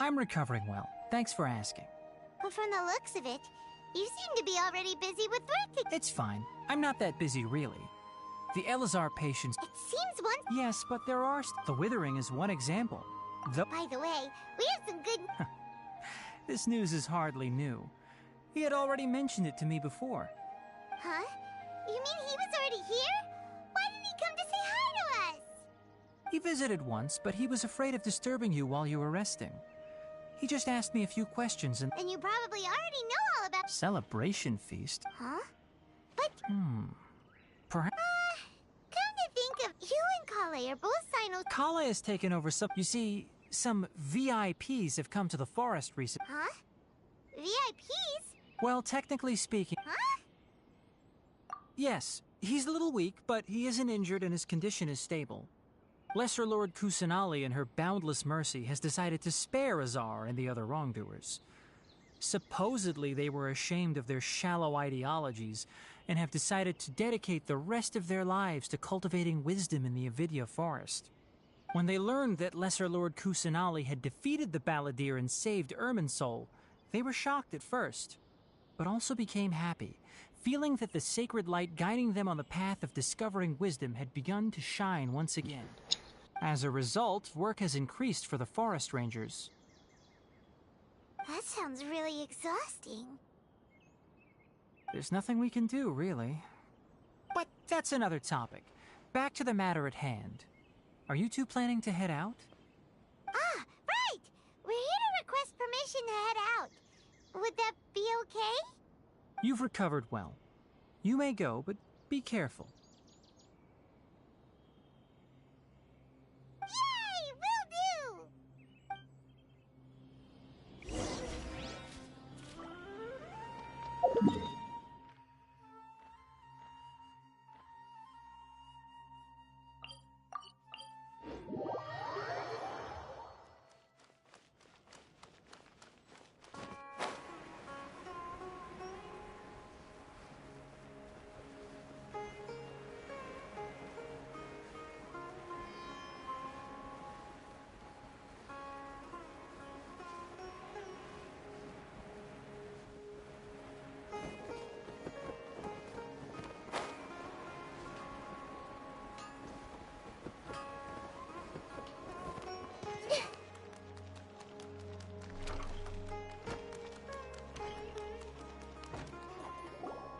I'm recovering well. Thanks for asking. But from the looks of it, you seem to be already busy with work. It's fine. I'm not that busy, really. The Elazar patients... It seems one... Yes, but there are... The Withering is one example. By the way, we have some good... This news is hardly new. He had already mentioned it to me before. Huh? You mean he was already here? Why didn't he come to say hi to us? He visited once, but he was afraid of disturbing you while you were resting. He just asked me a few questions and... Then you probably already know all about... Celebration feast? Huh? But... Perhaps... Come to think of... You and Kale are both Sinos... Kale has taken over some... You see, some VIPs have come to the forest recently. Huh? VIPs? Well, technically speaking... Huh? Yes, he's a little weak, but he isn't injured and his condition is stable. Lesser Lord Kusanali, in her boundless mercy, has decided to spare Azar and the other wrongdoers. Supposedly, they were ashamed of their shallow ideologies and have decided to dedicate the rest of their lives to cultivating wisdom in the Avidya forest. When they learned that Lesser Lord Kusanali had defeated the Balladeer and saved Irminsul, they were shocked at first, but also became happy, feeling that the sacred light guiding them on the path of discovering wisdom had begun to shine once again. As a result, work has increased for the forest rangers. That sounds really exhausting. There's nothing we can do, really. But that's another topic. Back to the matter at hand. Are you two planning to head out? Ah, right! We're here to request permission to head out. Would that be okay? You've recovered well. You may go, but be careful. Yay! Will do!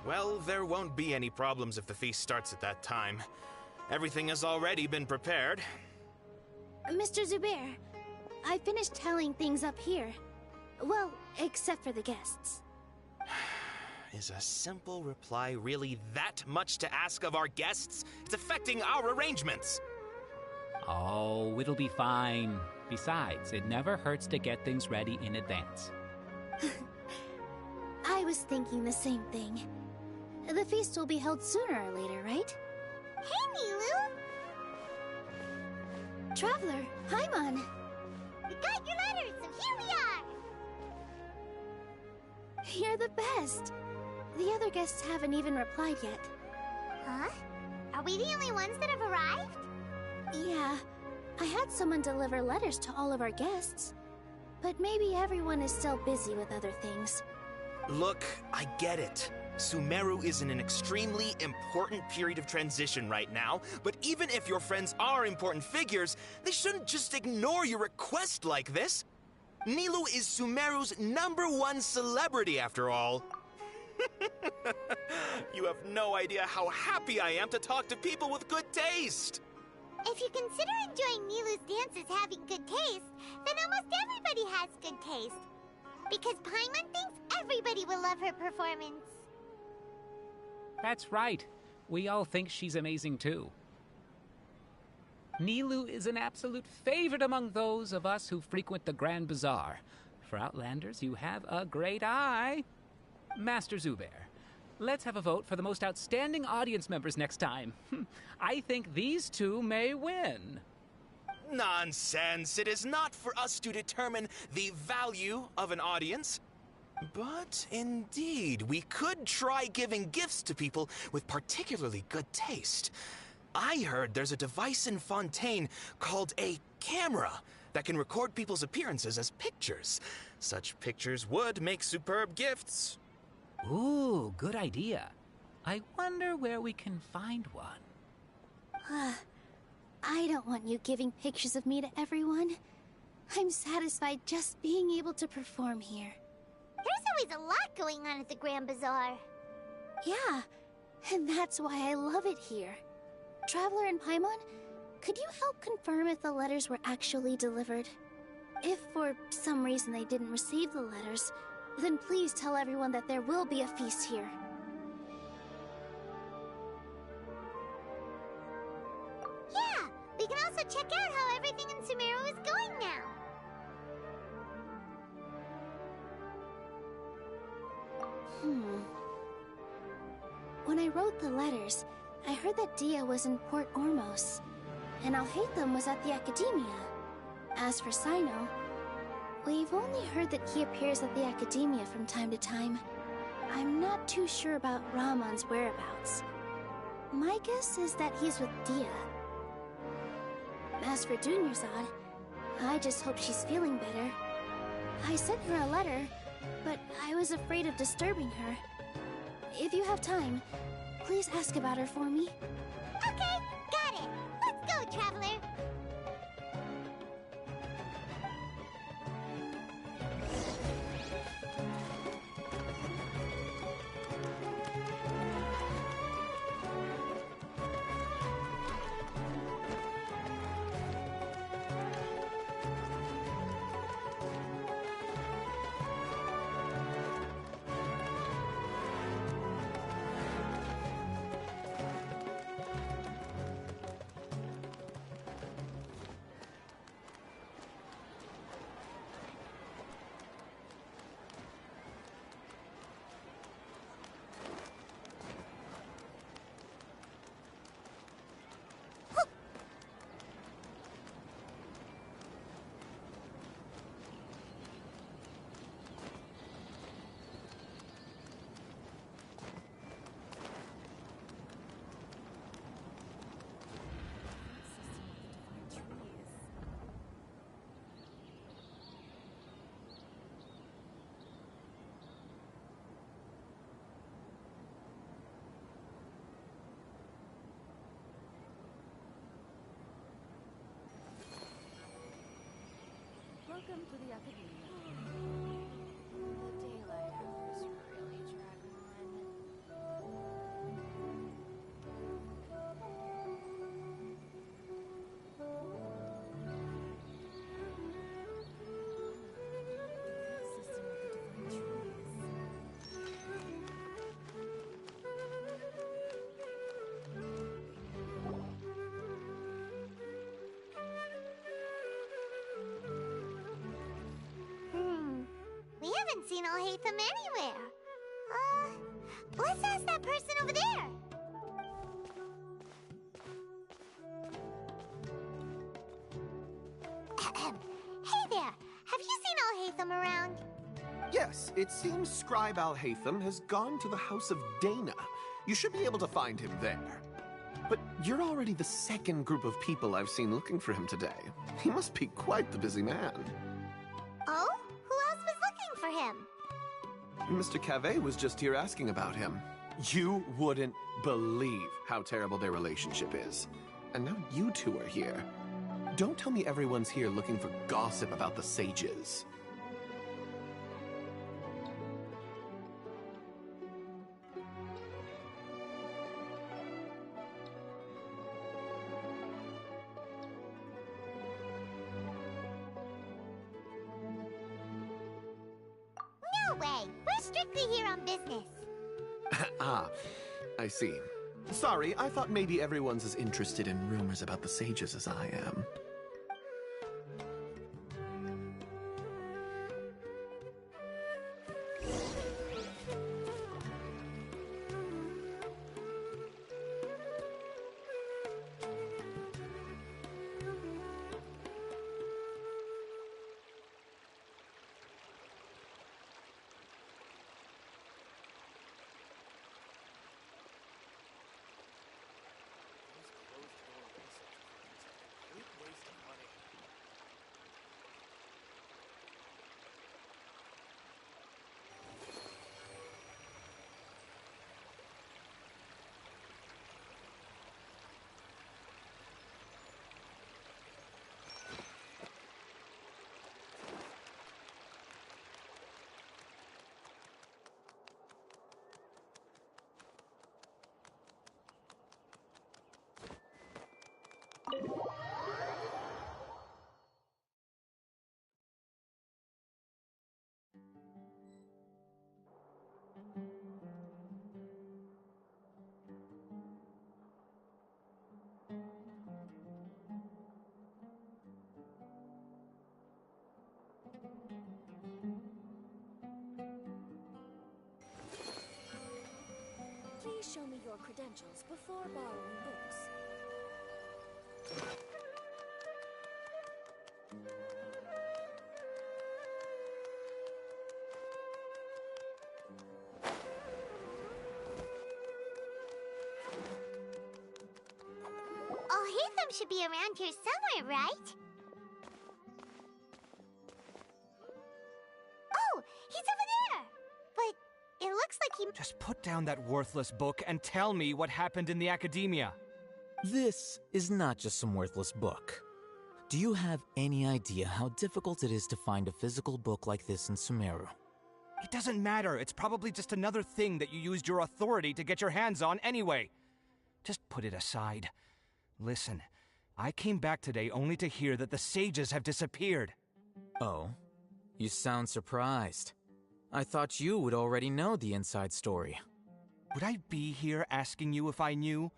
Well, there won't be any problems if the feast starts at that time. Everything has already been prepared. Mr. Zubair, I finished telling things up here. Well, except for the guests. Is a simple reply really that much to ask of our guests? It's affecting our arrangements. Oh, it'll be fine. Besides, it never hurts to get things ready in advance. I was thinking the same thing. The feast will be held sooner or later, right? Hey, Nilu! Traveler, Paimon! We got your letters, and here we are! You're the best! The other guests haven't even replied yet. Huh? Are we the only ones that have arrived? Yeah, I had someone deliver letters to all of our guests. But maybe everyone is still busy with other things. Look, I get it. Sumeru is in an extremely important period of transition right now, but even if your friends are important figures, they shouldn't just ignore your request like this. Nilu is Sumeru's #1 celebrity, after all. You have no idea how happy I am to talk to people with good taste. If you consider enjoying Nilu's dances having good taste, then almost everybody has good taste. Because Paimon thinks everybody will love her performance. That's right. We all think she's amazing too. Nilu is an absolute favorite among those of us who frequent the Grand Bazaar. For Outlanders, you have a great eye. Master Zubair, let's have a vote for the most outstanding audience members next time. I think these two may win. Nonsense! It is not for us to determine the value of an audience. But indeed, we could try giving gifts to people with particularly good taste. I heard there's a device in Fontaine called a camera that can record people's appearances as pictures. Such pictures would make superb gifts. Ooh, good idea. I wonder where we can find one. I don't want you giving pictures of me to everyone. I'm satisfied just being able to perform here. There's always a lot going on at the Grand Bazaar. Yeah, and that's why I love it here. Traveler and Paimon, could you help confirm if the letters were actually delivered? If for some reason they didn't receive the letters, then please tell everyone that there will be a feast here. Yeah, we can also check out how everything in Sumeru is going now. When I wrote the letters, I heard that Dia was in Port Ormos, and Alhaitham was at the Academia. As for Sino, we've only heard that he appears at the Academia from time to time. I'm not too sure about Ramon's whereabouts. My guess is that he's with Dia. As for Dunyarzad, I just hope she's feeling better. I sent her a letter, but I was afraid of disturbing her. If you have time, please ask about her for me. Okay, got it. Let's go, Traveler. Welcome to the Academia. The daylight hours really drag on. System of the divine trees. We haven't seen Alhaitham anywhere. Let's ask that person over there. Hey there, have you seen Alhaitham around? Yes, it seems Scribe Alhaitham has gone to the House of Dana. You should be able to find him there. But you're already the second group of people I've seen looking for him today. He must be quite the busy man. Oh? Who else was looking for him? Mr. Cave was just here asking about him. You wouldn't believe how terrible their relationship is. And now you two are here. Don't tell me everyone's here looking for gossip about the sages. No way. We're strictly here on business. Ah, I see. Sorry, I thought maybe everyone's as interested in rumors about the sages as I am. Complete waste Please show me your credentials before borrowing books. Alhaitham should be around here somewhere, right? Oh, he's over there! But it looks like he... Just put down that worthless book and tell me what happened in the academia. This is not just some worthless book. Do you have any idea how difficult it is to find a physical book like this in Sumeru? It doesn't matter. It's probably just another thing that you used your authority to get your hands on anyway. Just put it aside. Listen, I came back today only to hear that the sages have disappeared. Oh? You sound surprised. I thought you would already know the inside story. Would I be here asking you if I knew?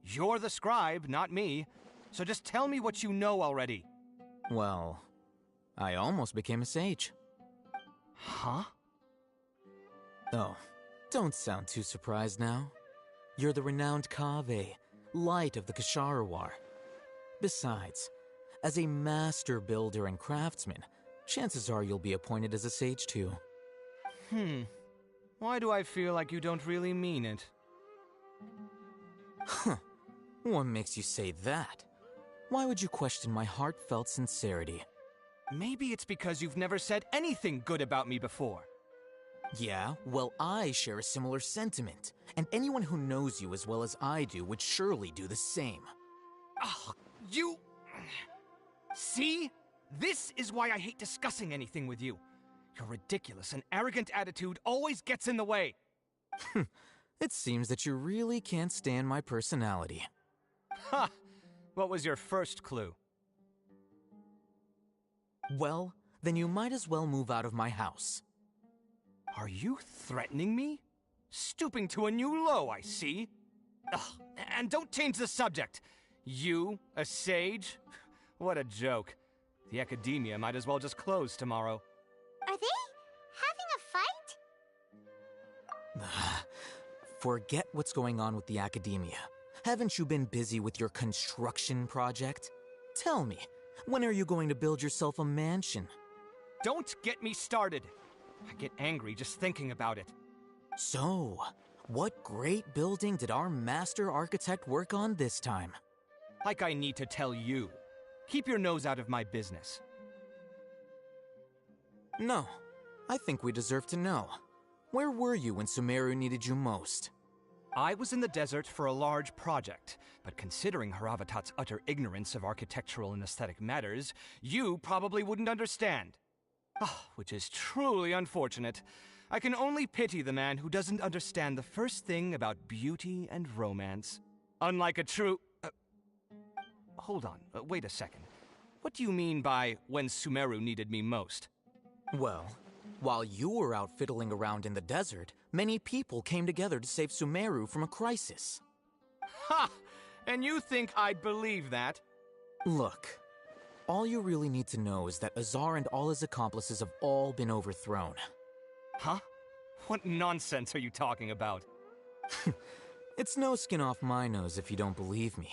You're the scribe, not me. So just tell me what you know already. Well, I almost became a sage. Huh? Oh, don't sound too surprised now. You're the renowned Kaveh, light of the Ksharawar. Besides, as a master builder and craftsman, chances are you'll be appointed as a sage too. Why do I feel like you don't really mean it? Huh. What makes you say that? Why would you question my heartfelt sincerity? Maybe it's because you've never said anything good about me before. Yeah, well, I share a similar sentiment, and anyone who knows you as well as I do would surely do the same. Oh, you... See? This is why I hate discussing anything with you. Your ridiculous and arrogant attitude always gets in the way. It seems that you really can't stand my personality. Ha! What was your first clue? Well, then you might as well move out of my house. Are you threatening me? Stooping to a new low, I see. Ugh, and don't change the subject. You, a sage? What a joke. The academia might as well just close tomorrow. Are they having a fight? Forget what's going on with the academia. Haven't you been busy with your construction project? Tell me, when are you going to build yourself a mansion? Don't get me started. I get angry just thinking about it. So, what great building did our master architect work on this time? Like I need to tell you. Keep your nose out of my business. No, I think we deserve to know. Where were you when Sumeru needed you most? I was in the desert for a large project, but considering Haravatat's utter ignorance of architectural and aesthetic matters, you probably wouldn't understand. Which is truly unfortunate. I can only pity the man who doesn't understand the first thing about beauty and romance. Unlike a true... Hold on, wait a second. What do you mean by when Sumeru needed me most? Well, while you were out fiddling around in the desert, many people came together to save Sumeru from a crisis. Ha! And you think I'd believe that? Look, all you really need to know is that Azar and all his accomplices have all been overthrown. Huh? What nonsense are you talking about? It's no skin off my nose if you don't believe me.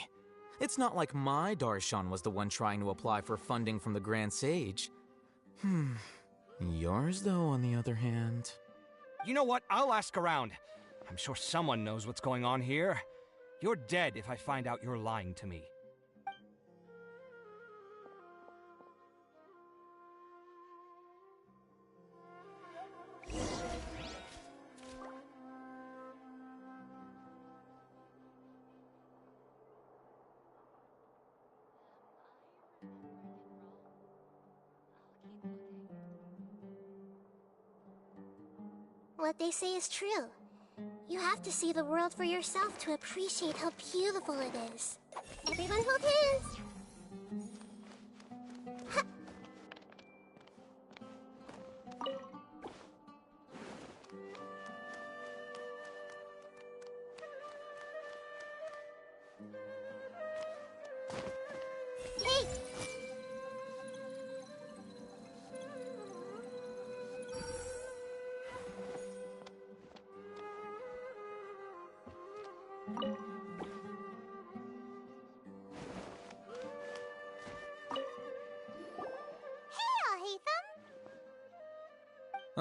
It's not like my Darshan was the one trying to apply for funding from the Grand Sage. Yours, though, on the other hand... You know what? I'll ask around. I'm sure someone knows what's going on here. You're dead if I find out you're lying to me. What they say is true. You have to see the world for yourself to appreciate how beautiful it is. Everyone hold hands! Ha! Hey!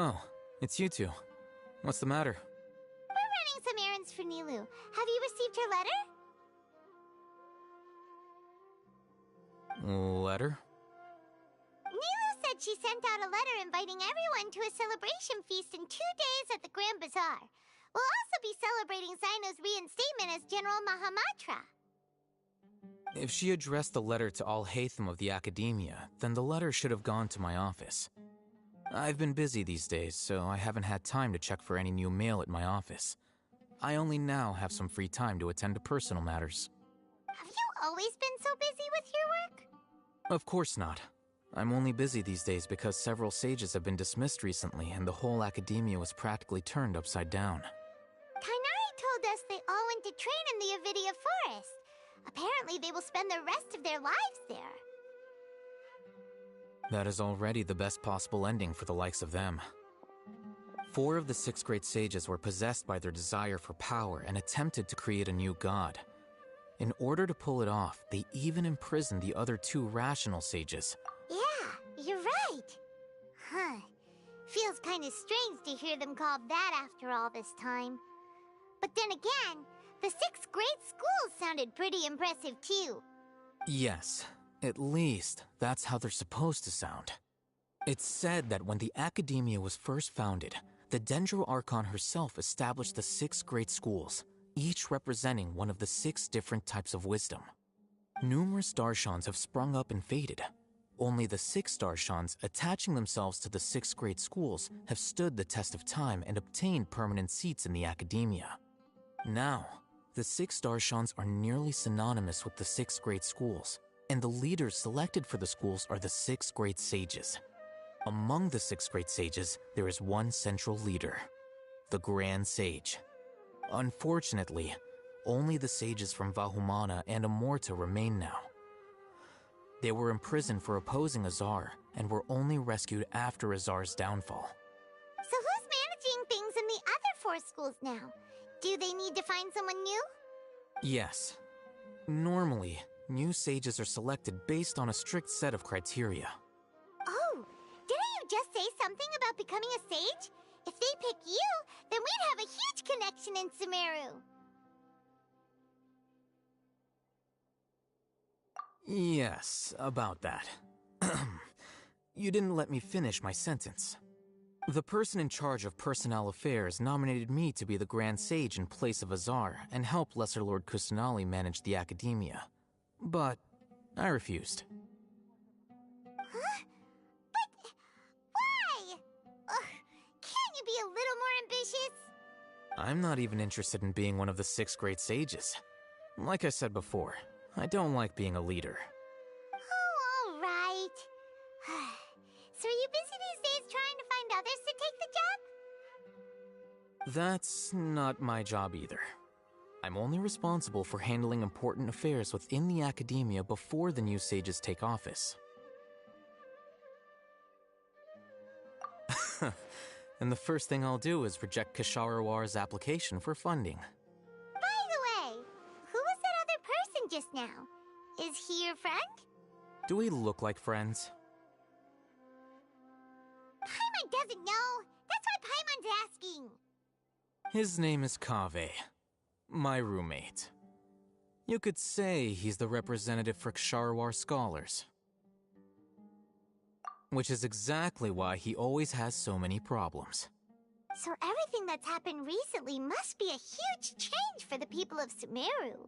Oh, it's you two. What's the matter? We're running some errands for Nilu. Have you received her letter? Letter? Nilu said she sent out a letter inviting everyone to a celebration feast in 2 days at the Grand Bazaar. We'll also be celebrating Zino's reinstatement as General Mahamatra. If she addressed the letter to Al-Haytham of the Academia, then the letter should have gone to my office. I've been busy these days, so I haven't had time to check for any new mail at my office. I only now have some free time to attend to personal matters. Have you always been so busy with your work? Of course not. I'm only busy these days because several sages have been dismissed recently and the whole Academia was practically turned upside down. Kainari told us they all went to train in the Avidia Forest. Apparently they will spend the rest of their lives there. That is already the best possible ending for the likes of them. 4 of the 6 great sages were possessed by their desire for power and attempted to create a new god. In order to pull it off, they even imprisoned the other 2 rational sages. Yeah, you're right. Huh. Feels kind of strange to hear them called that after all this time. But then again, the 6 great schools sounded pretty impressive too. Yes, at least that's how they're supposed to sound. It's said that when the Academia was first founded, the Sumeru Archon herself established the 6 great schools, each representing one of the 6 different types of wisdom. Numerous Darshans have sprung up and faded. Only the 6 Darshans attaching themselves to the 6 great schools have stood the test of time and obtained permanent seats in the Academia. Now, the 6 Darshans are nearly synonymous with the 6 great schools, and the leaders selected for the schools are the 6 great sages. Among the 6 great sages, there is one central leader, the Grand Sage. Unfortunately, only the sages from Vahumana and Amorta remain now. They were imprisoned for opposing Azar, and were only rescued after Azar's downfall. So who's managing things in the other 4 schools now? Do they need to find someone new? Yes. Normally, new sages are selected based on a strict set of criteria. Oh, didn't you just say something about becoming a sage? If they pick you, then we'd have a huge connection in Sumeru. Yes, about that. You didn't let me finish my sentence. The person in charge of personnel affairs nominated me to be the Grand Sage in place of Azar and help Lesser Lord Kusanali manage the Academia. But I refused. Huh? But why? Can't you be a little more ambitious? I'm not even interested in being one of the 6 great sages. Like I said before, I don't like being a leader. Oh, all right. So are you busy these days trying to find others to take the job? That's not my job either. I'm only responsible for handling important affairs within the Academia before the new sages take office. And the first thing I'll do is reject Kasharawar's application for funding. By the way, who was that other person just now? Is he your friend? Do we look like friends? Paimon doesn't know. That's why Paimon's asking. His name is Kaveh, my roommate. You could say he's the representative for Ksharawar scholars. Which is exactly why he always has so many problems. So everything that's happened recently must be a huge change for the people of Sumeru.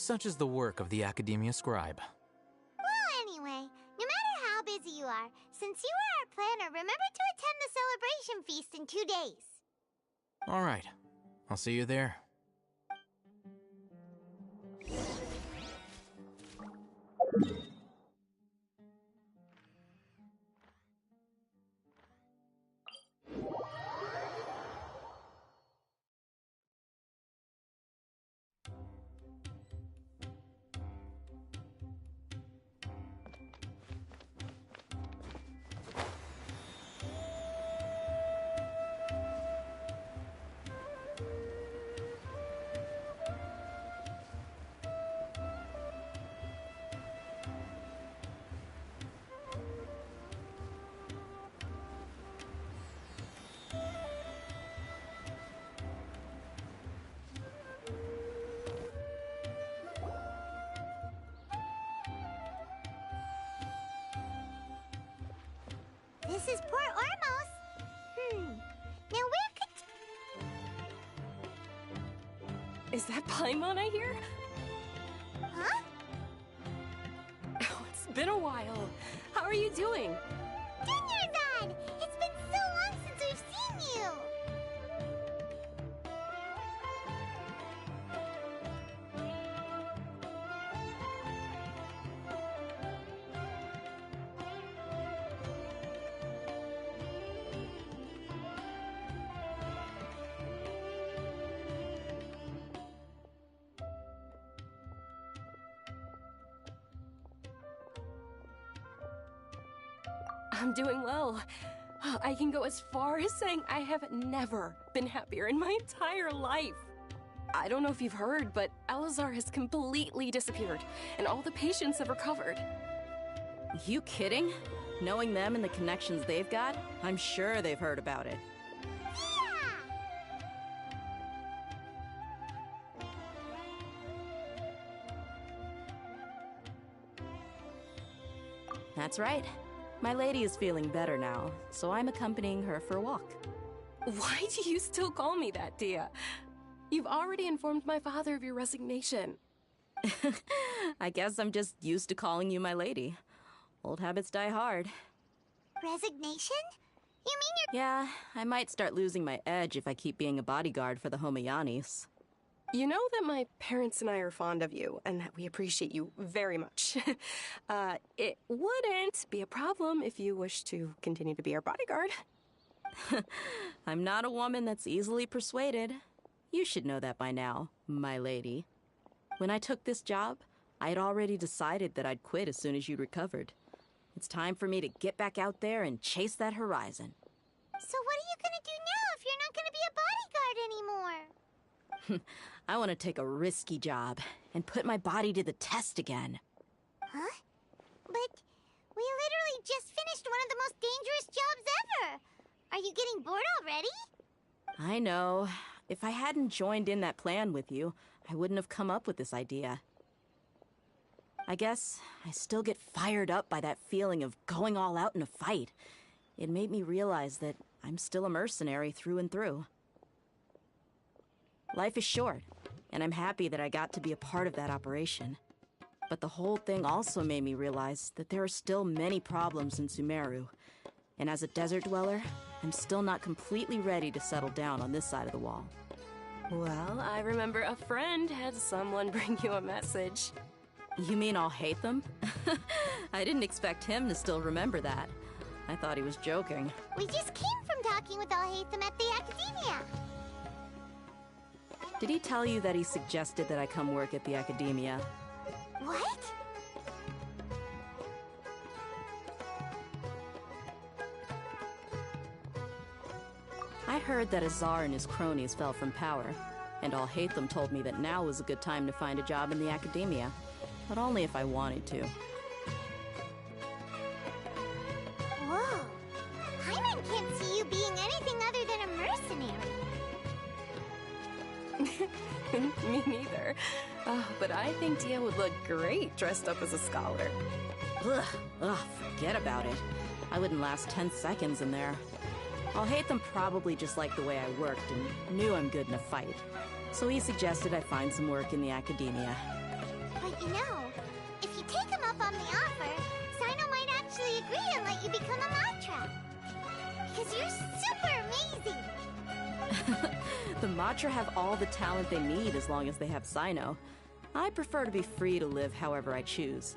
Such is the work of the Academia Scribe. Well, anyway, no matter how busy you are, since you are our planner, remember to attend the celebration feast in 2 days. All right. I'll see you there. This is Port Ormos. Now where could... Is that Paimon I hear? Huh? Oh, it's been a while. How are you doing? Dunyarzad! It's been so long since we've seen you! I'm doing well. I can go as far as saying I have never been happier in my entire life. I don't know if you've heard, but Elazar has completely disappeared, and all the patients have recovered. You kidding? Knowing them and the connections they've got, I'm sure they've heard about it. That's right. My lady is feeling better now, so I'm accompanying her for a walk. Why do you still call me that, Dia? You've already informed my father of your resignation. I guess I'm just used to calling you my lady. Old habits die hard. Resignation? You mean you're... Yeah, I might start losing my edge if I keep being a bodyguard for the Homayanis. You know that my parents and I are fond of you, and that we appreciate you very much. It wouldn't be a problem if you wish to continue to be our bodyguard. I'm not a woman that's easily persuaded. You should know that by now, my lady. When I took this job, I had already decided that I'd quit as soon as you'd recovered. It's time for me to get back out there and chase that horizon. So what are you gonna do now if you're not gonna be a bodyguard anymore? I want to take a risky job and put my body to the test again. Huh? But we literally just finished one of the most dangerous jobs ever. Are you getting bored already? I know. If I hadn't joined in that plan with you, I wouldn't have come up with this idea. I guess I still get fired up by that feeling of going all out in a fight. It made me realize that I'm still a mercenary through and through. Life is short, and I'm happy that I got to be a part of that operation. But the whole thing also made me realize that there are still many problems in Sumeru. And as a desert dweller, I'm still not completely ready to settle down on this side of the wall. Well, I remember a friend had someone bring you a message. You mean I'll hate them? I didn't expect him to still remember that. I thought he was joking. We just came from talking with Alhaitham at the Academia. Did he tell you that he suggested that I come work at the Academia? What? I heard that Azar and his cronies fell from power, and Alhaitham told me that now was a good time to find a job in the Academia, but only if I wanted to. Whoa. Paimon can't see you being anything other than a mercenary. Me neither. But I think Dia would look great dressed up as a scholar. Ugh, forget about it. I wouldn't last 10 seconds in there. Alhaitham probably just liked the way I worked and knew I'm good in a fight. So he suggested I find some work in the Academia. You know, if you take him up on the offer, Sino might actually agree and let you become a Matra. Because you're super amazing! The Matra have all the talent they need as long as they have Sino. I prefer to be free to live however I choose.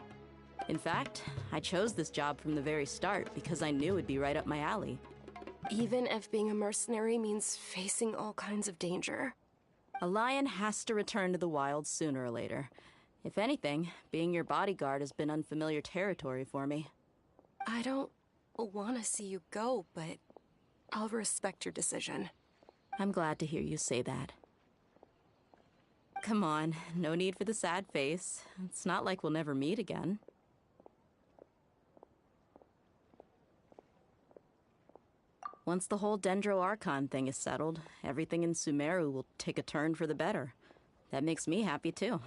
In fact, I chose this job from the very start because I knew it'd be right up my alley. Even if being a mercenary means facing all kinds of danger. A lion has to return to the wild sooner or later. If anything, being your bodyguard has been unfamiliar territory for me. I don't want to see you go, but I'll respect your decision. I'm glad to hear you say that. Come on, no need for the sad face. It's not like we'll never meet again. Once the whole Dendro Archon thing is settled, everything in Sumeru will take a turn for the better. That makes me happy too.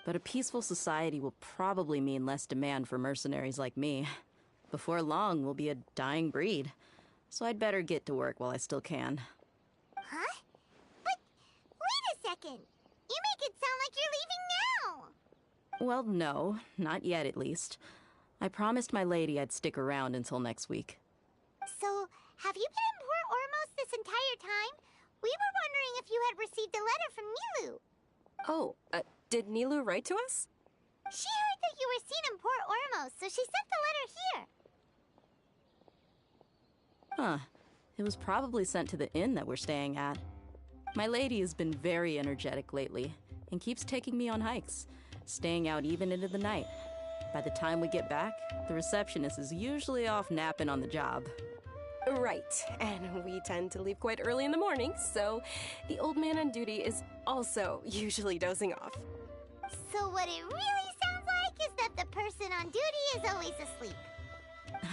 But a peaceful society will probably mean less demand for mercenaries like me. Before long, we'll be a dying breed. So I'd better get to work while I still can. Huh? But, wait a second! You make it sound like you're leaving now! Well, no, not yet at least. I promised my lady I'd stick around until next week. So, have you been in Port Ormos this entire time? We were wondering if you had received a letter from Nilu. Oh, did Nilu write to us? She heard that you were seen in Port Ormos, so she sent the letter here. Huh. It was probably sent to the inn that we're staying at. My lady has been very energetic lately, and keeps taking me on hikes, staying out even into the night. By the time we get back, the receptionist is usually off napping on the job. Right, and we tend to leave quite early in the morning, so the old man on duty is also usually dozing off. So what it really sounds like is that the person on duty is always asleep.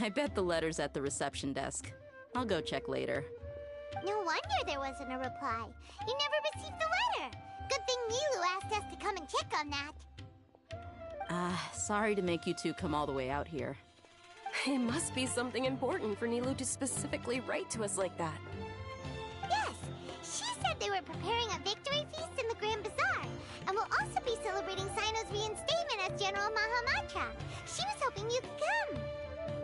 I bet the letter's at the reception desk. I'll go check later. No wonder there wasn't a reply. You never received the letter. Good thing Nilu asked us to come and check on that. Sorry to make you two come all the way out here. It must be something important for Nilu to specifically write to us like that. Yes, she said they were preparing a victory feast in the Grand Bazaar, and will also be celebrating Sino's reinstatement as General Mahamatra. She was hoping you could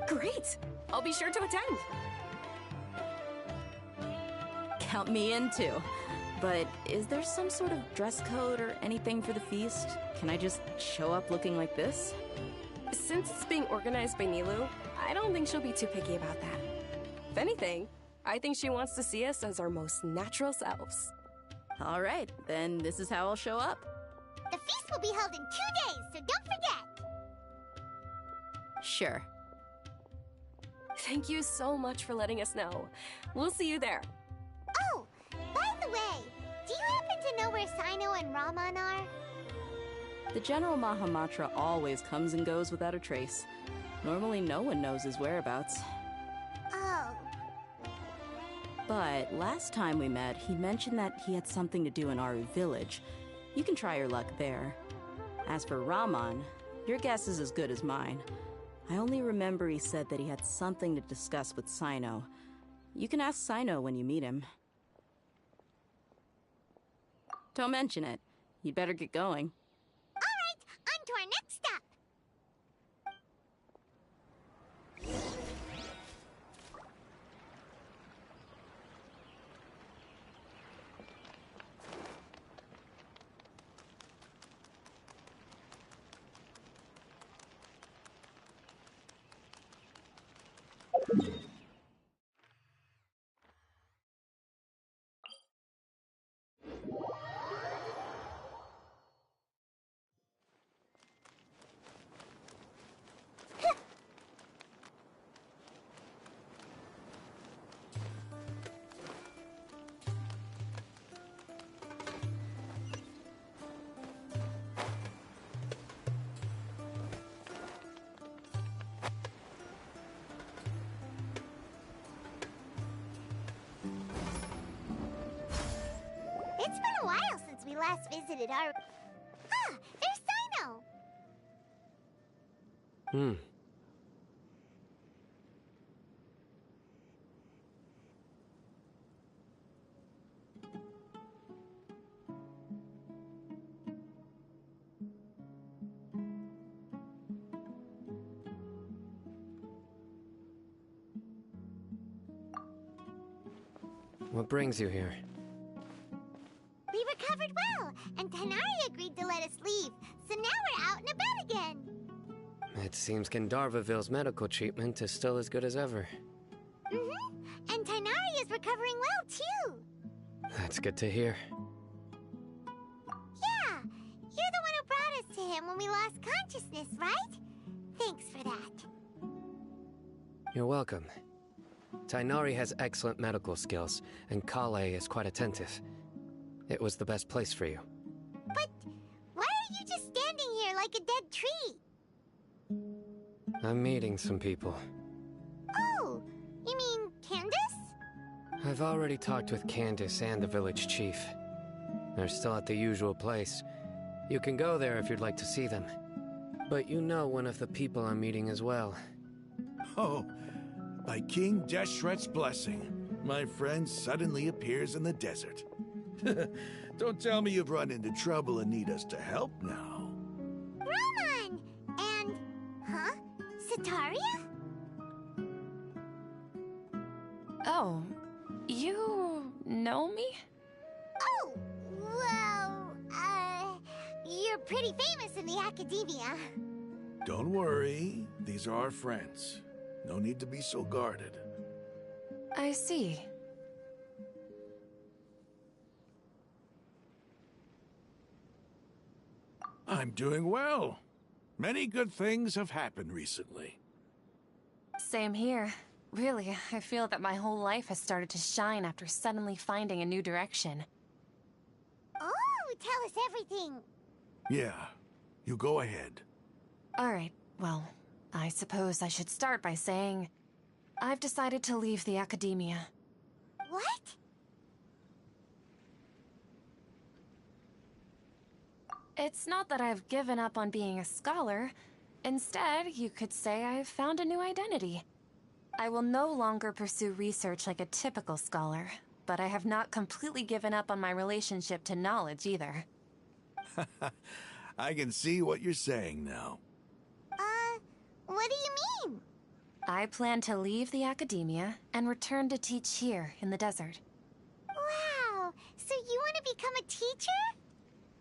come. Great! I'll be sure to attend. Count me in too. But is there some sort of dress code or anything for the feast? Can I just show up looking like this? Since it's being organized by Nilu, I don't think she'll be too picky about that. If anything, I think she wants to see us as our most natural selves. All right, then this is how I'll show up. The feast will be held in 2 days, so don't forget! Sure. Thank you so much for letting us know. We'll see you there. Oh, by the way, do you happen to know where Sino and Raman are? The General Mahamatra always comes and goes without a trace. Normally no one knows his whereabouts. Oh. But last time we met, he mentioned that he had something to do in Aru village. You can try your luck there. As for Raman, your guess is as good as mine. I only remember he said that he had something to discuss with Sino. You can ask Sino when you meet him. Don't mention it. You'd better get going. On to our next stop! It's been a while since we last visited our... Ah, there's Sino! What brings you here? We recovered well, and Tainari agreed to let us leave, so now we're out and about again. It seems Gandharvaville's medical treatment is still as good as ever. Mm-hmm. And Tainari is recovering well, too. That's good to hear. Yeah, you're the one who brought us to him when we lost consciousness, right? Thanks for that. You're welcome. Tainari has excellent medical skills, and Kale is quite attentive. It was the best place for you. But why are you just standing here like a dead tree? I'm meeting some people. Oh, you mean Candace? I've already talked with Candace and the village chief. They're still at the usual place. You can go there if you'd like to see them. But you know one of the people I'm meeting as well. Oh, by King Deshret's blessing, my friend suddenly appears in the desert. Don't tell me you've run into trouble and need us to help now. Roman! And... huh? Sataria? Oh, you know me? Oh, well, you're pretty famous in the academia. Don't worry, these are our friends. No need to be so guarded. I see. I'm doing well. Many good things have happened recently. Same here. Really, I feel that my whole life has started to shine after suddenly finding a new direction. Oh, tell us everything. Yeah, you go ahead. Alright, well, I suppose I should start by saying I've decided to leave the academia. What? It's not that I've given up on being a scholar. Instead, you could say I've found a new identity. I will no longer pursue research like a typical scholar, but I have not completely given up on my relationship to knowledge either. I can see what you're saying now. What do you mean? I plan to leave the academia and return to teach here in the desert. Wow, so you want to become a teacher?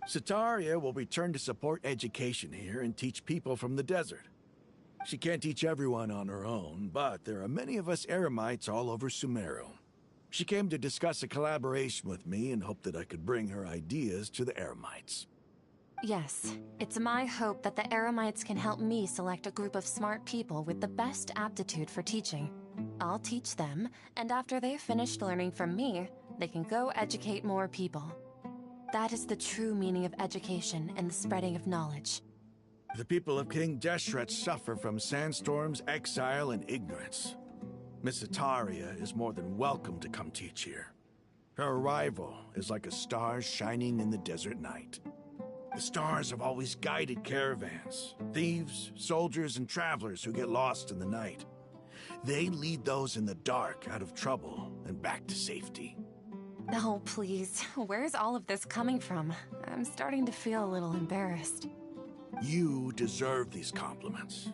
Sataria will return to support education here and teach people from the desert. She can't teach everyone on her own, but there are many of us Eremites all over Sumeru. She came to discuss a collaboration with me and hoped that I could bring her ideas to the Eremites. Yes, it's my hope that the Eremites can help me select a group of smart people with the best aptitude for teaching. I'll teach them, and after they've finished learning from me, they can go educate more people. That is the true meaning of education and the spreading of knowledge. The people of King Deshret suffer from sandstorms, exile, and ignorance. Miss Ataria is more than welcome to come teach here. Her arrival is like a star shining in the desert night. The stars have always guided caravans, thieves, soldiers, and travelers who get lost in the night. They lead those in the dark out of trouble and back to safety. Oh, please. Where's all of this coming from? I'm starting to feel a little embarrassed. You deserve these compliments.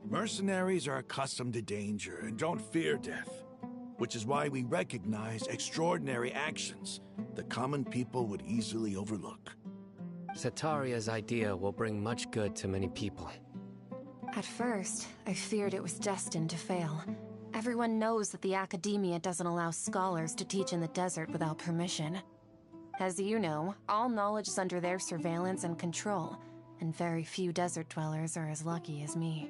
Mercenaries are accustomed to danger and don't fear death, which is why we recognize extraordinary actions that common people would easily overlook. Sataria's idea will bring much good to many people. At first, I feared it was destined to fail. Everyone knows that the academia doesn't allow scholars to teach in the desert without permission. As you know, all knowledge is under their surveillance and control, and very few desert dwellers are as lucky as me.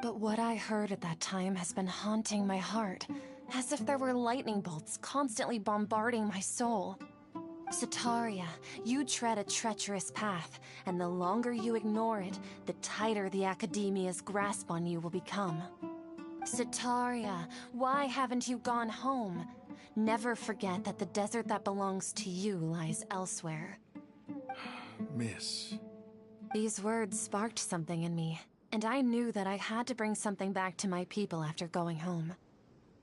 But what I heard at that time has been haunting my heart, as if there were lightning bolts constantly bombarding my soul. Sataria, you tread a treacherous path, and the longer you ignore it, the tighter the academia's grasp on you will become. Sataria, why haven't you gone home? Never forget that the desert that belongs to you lies elsewhere. Miss. These words sparked something in me, and I knew that I had to bring something back to my people after going home.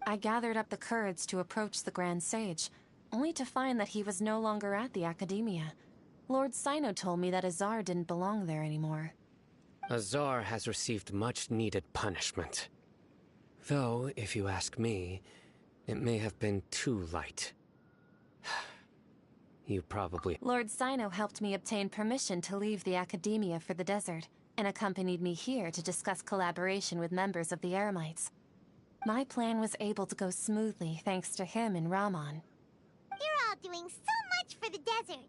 I gathered up the courage to approach the Grand Sage, only to find that he was no longer at the academia. Lord Sino told me that Azar didn't belong there anymore. Azar has received much-needed punishment. Though, if you ask me, it may have been too light. You probably... Lord Sino helped me obtain permission to leave the Academia for the desert, and accompanied me here to discuss collaboration with members of the Eremites. My plan was able to go smoothly thanks to him and Rahman. You're all doing so much for the desert!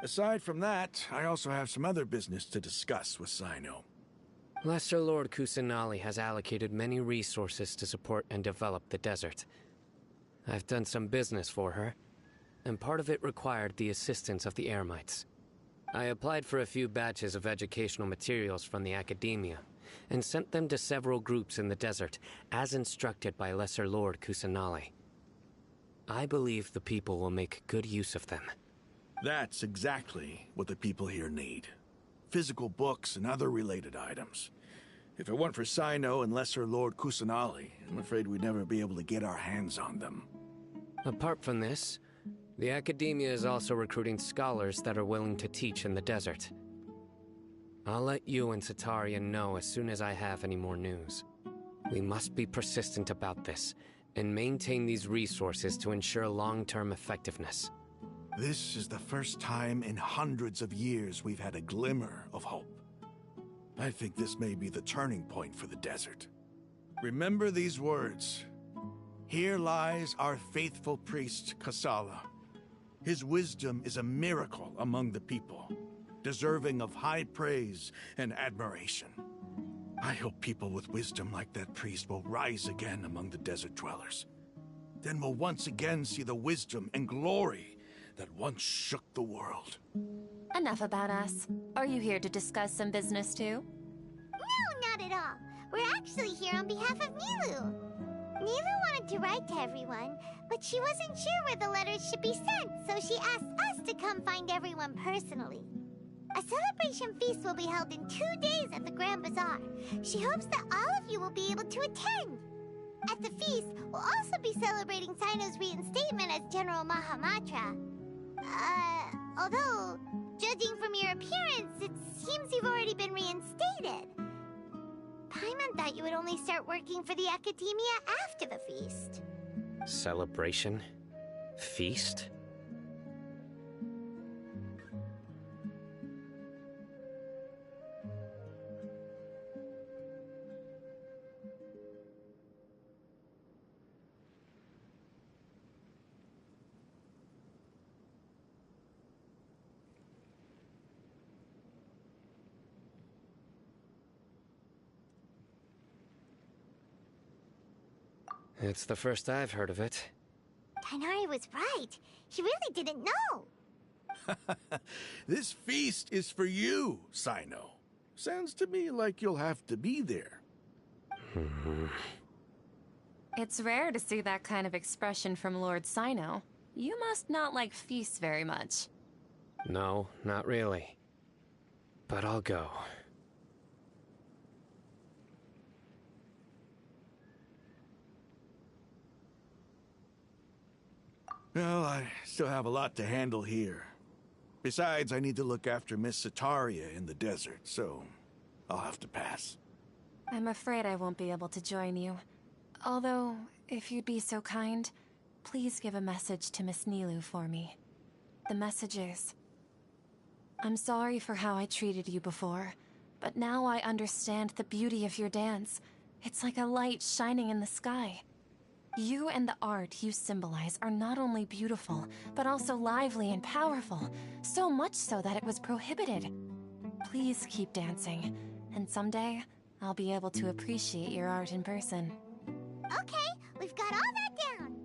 Aside from that, I also have some other business to discuss with Sino. Lesser Lord Kusanali has allocated many resources to support and develop the desert. I've done some business for her, and part of it required the assistance of the Eremites. I applied for a few batches of educational materials from the Academia, and sent them to several groups in the desert, as instructed by Lesser Lord Kusanali. I believe the people will make good use of them. That's exactly what the people here need. Physical books and other related items. If it weren't for Sino and Lesser Lord Kusanali, I'm afraid we'd never be able to get our hands on them. Apart from this, the Academia is also recruiting scholars that are willing to teach in the desert. I'll let you and Satarian know as soon as I have any more news. We must be persistent about this, and maintain these resources to ensure long-term effectiveness. This is the first time in hundreds of years we've had a glimmer of hope. I think this may be the turning point for the desert. Remember these words. Here lies our faithful priest, Kasala. His wisdom is a miracle among the people, deserving of high praise and admiration. I hope people with wisdom like that priest will rise again among the desert dwellers. Then we'll once again see the wisdom and glory that once shook the world. Enough about us. Are you here to discuss some business too? No, not at all. We're actually here on behalf of Nilu. Nilu wanted to write to everyone, but she wasn't sure where the letters should be sent, so she asked us to come find everyone personally. A celebration feast will be held in 2 days at the Grand Bazaar. She hopes that all of you will be able to attend. At the feast, we'll also be celebrating Sino's reinstatement as General Mahamatra. Although, judging from your appearance, it seems you've already been reinstated. Paimon thought you would only start working for the Academia after the feast. Celebration? Feast? It's the first I've heard of it. Tighnari was right. He really didn't know. This feast is for you, Sino. Sounds to me like you'll have to be there. It's rare to see that kind of expression from Lord Sino. You must not like feasts very much. No, not really. But I'll go. Well, I still have a lot to handle here. Besides, I need to look after Miss Sataria in the desert, so I'll have to pass. I'm afraid I won't be able to join you. Although, if you'd be so kind, please give a message to Miss Nilu for me. The message is, I'm sorry for how I treated you before, but now I understand the beauty of your dance. It's like a light shining in the sky. You and the art you symbolize are not only beautiful, but also lively and powerful, so much so that it was prohibited. Please keep dancing, and someday, I'll be able to appreciate your art in person. Okay, we've got all that down.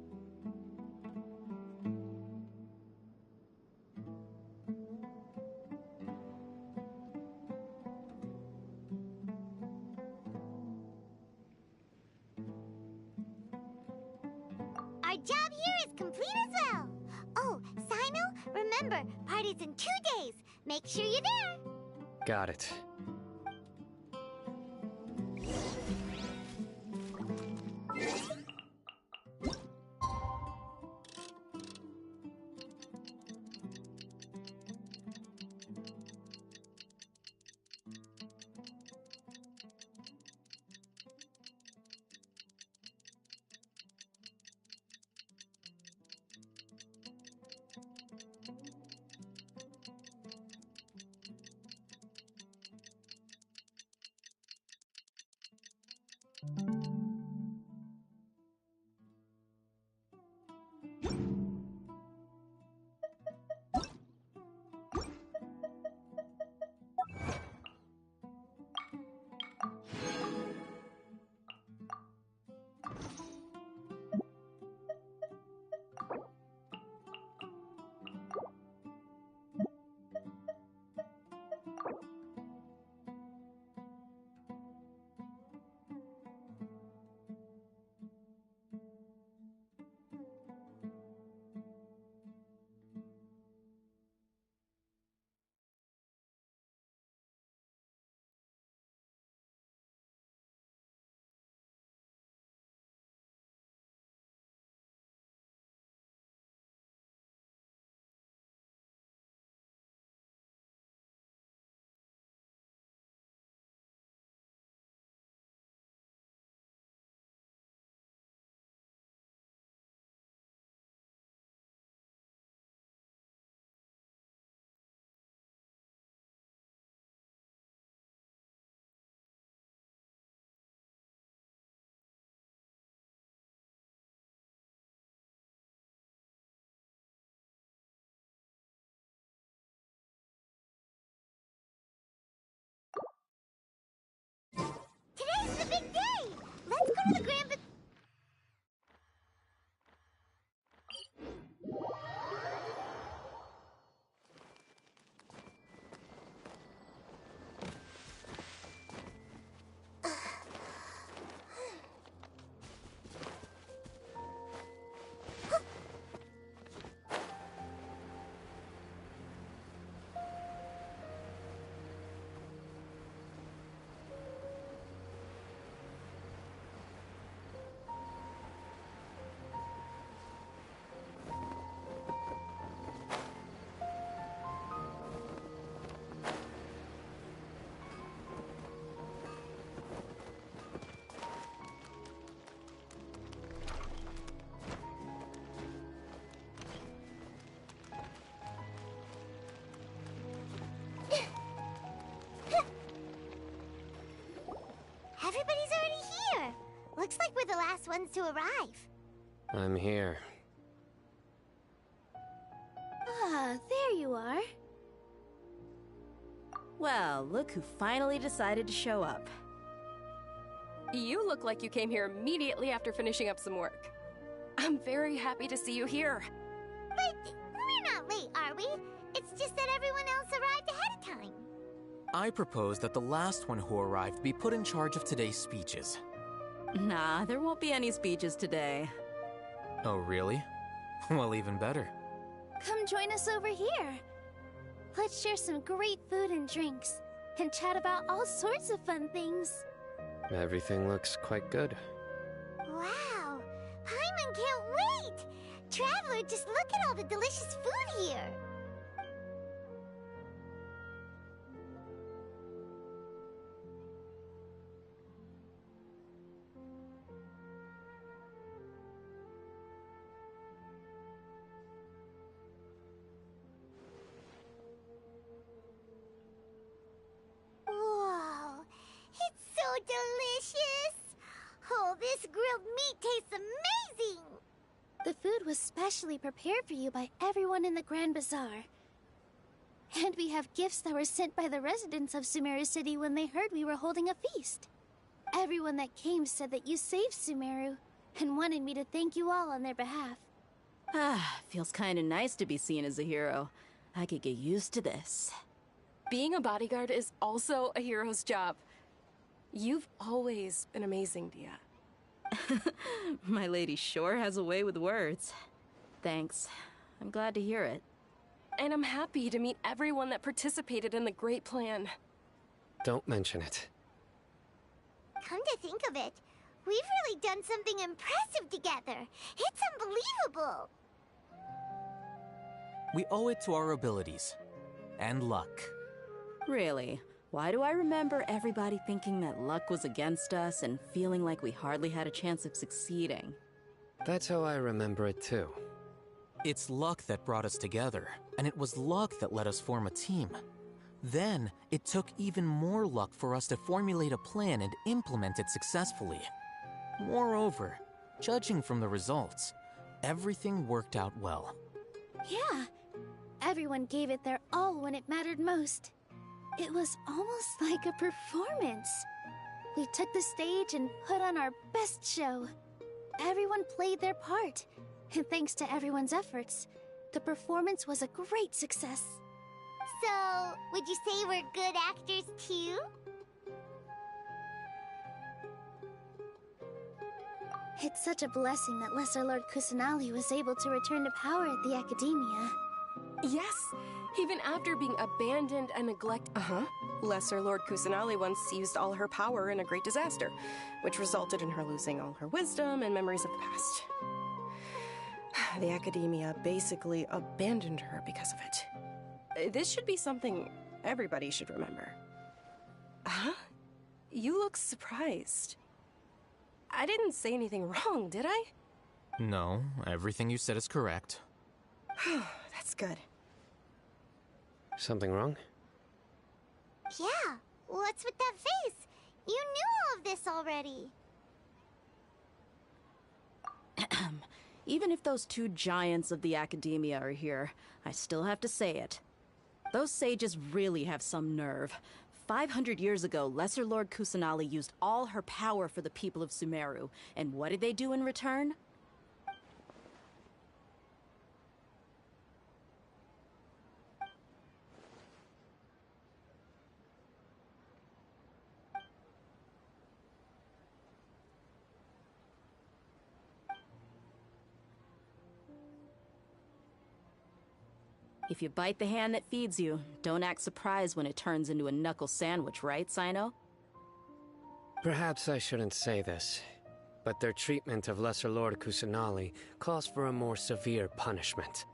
Our job here is complete as well. Oh, Sino, remember, party's in 2 days. Make sure you're there. Got it. big day! Let's go to the Grand... Everybody's already here! Looks like we're the last ones to arrive. I'm here. Ah, there you are. Well, look who finally decided to show up. You look like you came here immediately after finishing up some work. I'm very happy to see you here. But we're not late, are we? It's just that everyone else arrived ahead of time. I propose that the last one who arrived be put in charge of today's speeches. Nah, there won't be any speeches today. Oh, really? Well, even better. Come join us over here. Let's share some great food and drinks, and chat about all sorts of fun things. Everything looks quite good. Wow! Paimon can't wait! Traveler, just look at all the delicious food here! Whoa! It's so delicious! Oh, this grilled meat tastes amazing! The food was specially prepared for you by everyone in the Grand Bazaar. And we have gifts that were sent by the residents of Sumeru City when they heard we were holding a feast. Everyone that came said that you saved Sumeru, and wanted me to thank you all on their behalf. Ah, feels kinda nice to be seen as a hero. I could get used to this. Being a bodyguard is also a hero's job. You've always been amazing, Dia. My lady sure has a way with words. Thanks. I'm glad to hear it. And I'm happy to meet everyone that participated in the great plan. Don't mention it. Come to think of it, we've really done something impressive together. It's unbelievable. We owe it to our abilities. And luck. Really? Why do I remember everybody thinking that luck was against us and feeling like we hardly had a chance of succeeding? That's how I remember it too. It's luck that brought us together, and it was luck that let us form a team. Then, it took even more luck for us to formulate a plan and implement it successfully. Moreover, judging from the results, everything worked out well. Yeah, everyone gave it their all when it mattered most. It was almost like a performance. We took the stage and put on our best show. Everyone played their part, and thanks to everyone's efforts, the performance was a great success. So, would you say we're good actors too? It's such a blessing that Lesser Lord Kusanali was able to return to power at the Academia. Yes, even after being abandoned and neglected. Lesser Lord Kusanali once used all her power in a great disaster, which resulted in her losing all her wisdom and memories of the past. The Academia basically abandoned her because of it. This should be something everybody should remember. Huh? You look surprised. I didn't say anything wrong, did I? No, everything you said is correct. That's good. Something wrong? Yeah, what's with that face? You knew all of this already. Even if those two giants of the Academia are here, I still have to say it. Those sages really have some nerve. 500 years ago, Lesser Lord Kusanali used all her power for the people of Sumeru. And what did they do in return? If you bite the hand that feeds you, don't act surprised when it turns into a knuckle sandwich, right, Sino? Perhaps I shouldn't say this, but their treatment of Lesser Lord Kusanali calls for a more severe punishment.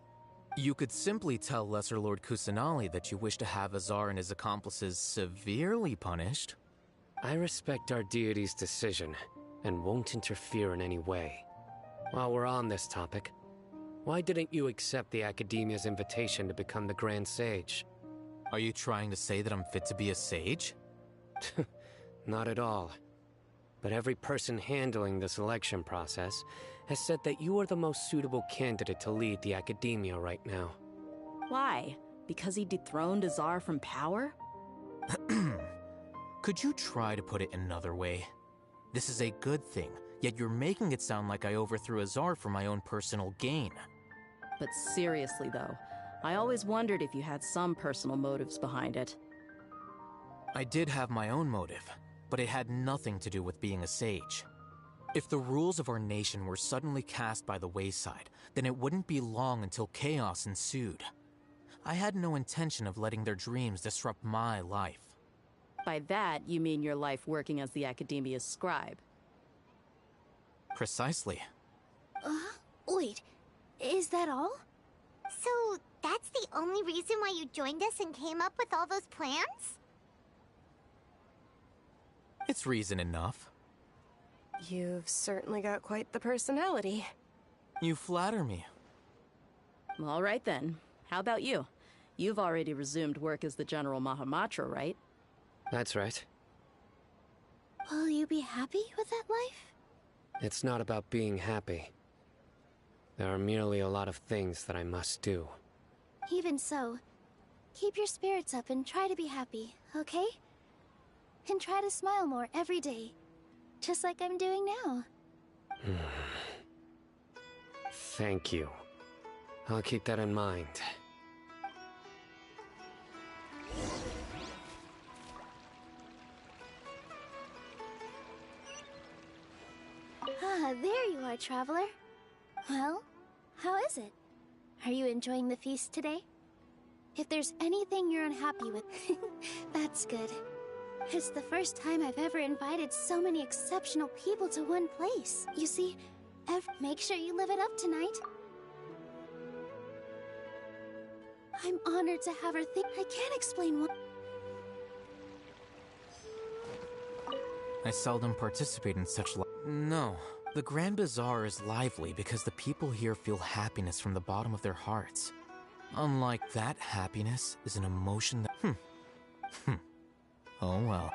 You could simply tell Lesser Lord Kusanali that you wish to have Azar and his accomplices severely punished. I respect our deity's decision, and won't interfere in any way. While we're on this topic, why didn't you accept the Academia's invitation to become the Grand Sage? Are you trying to say that I'm fit to be a sage? Not at all. But every person handling the selection process has said that you are the most suitable candidate to lead the Academia right now. Why? Because he dethroned Azar from power? Could you try to put it another way? This is a good thing, yet you're making it sound like I overthrew Azar for my own personal gain. But seriously, though, I always wondered if you had some personal motives behind it. I did have my own motive, but it had nothing to do with being a sage. If the rules of our nation were suddenly cast by the wayside, then it wouldn't be long until chaos ensued. I had no intention of letting their dreams disrupt my life. By that, you mean your life working as the Academia's scribe? Precisely. Wait, is that all? So, that's the only reason why you joined us and came up with all those plans? It's reason enough. You've certainly got quite the personality. You flatter me. All right then. How about you? You've already resumed work as the General Mahamatra, right? That's right. Will you be happy with that life? It's not about being happy. There are merely a lot of things that I must do. Even so, keep your spirits up and try to be happy, okay? And try to smile more every day, just like I'm doing now. Thank you. I'll keep that in mind. Ah, there you are, traveler. Well, how is it? Are you enjoying the feast today? If there's anything you're unhappy with, that's good. It's the first time I've ever invited so many exceptional people to one place. You see, make sure you live it up tonight. I'm honored to have her think. I can't explain what. I seldom participate in such No, the Grand Bazaar is lively because the people here feel happiness from the bottom of their hearts. Unlike that, happiness is an emotion that... Oh well.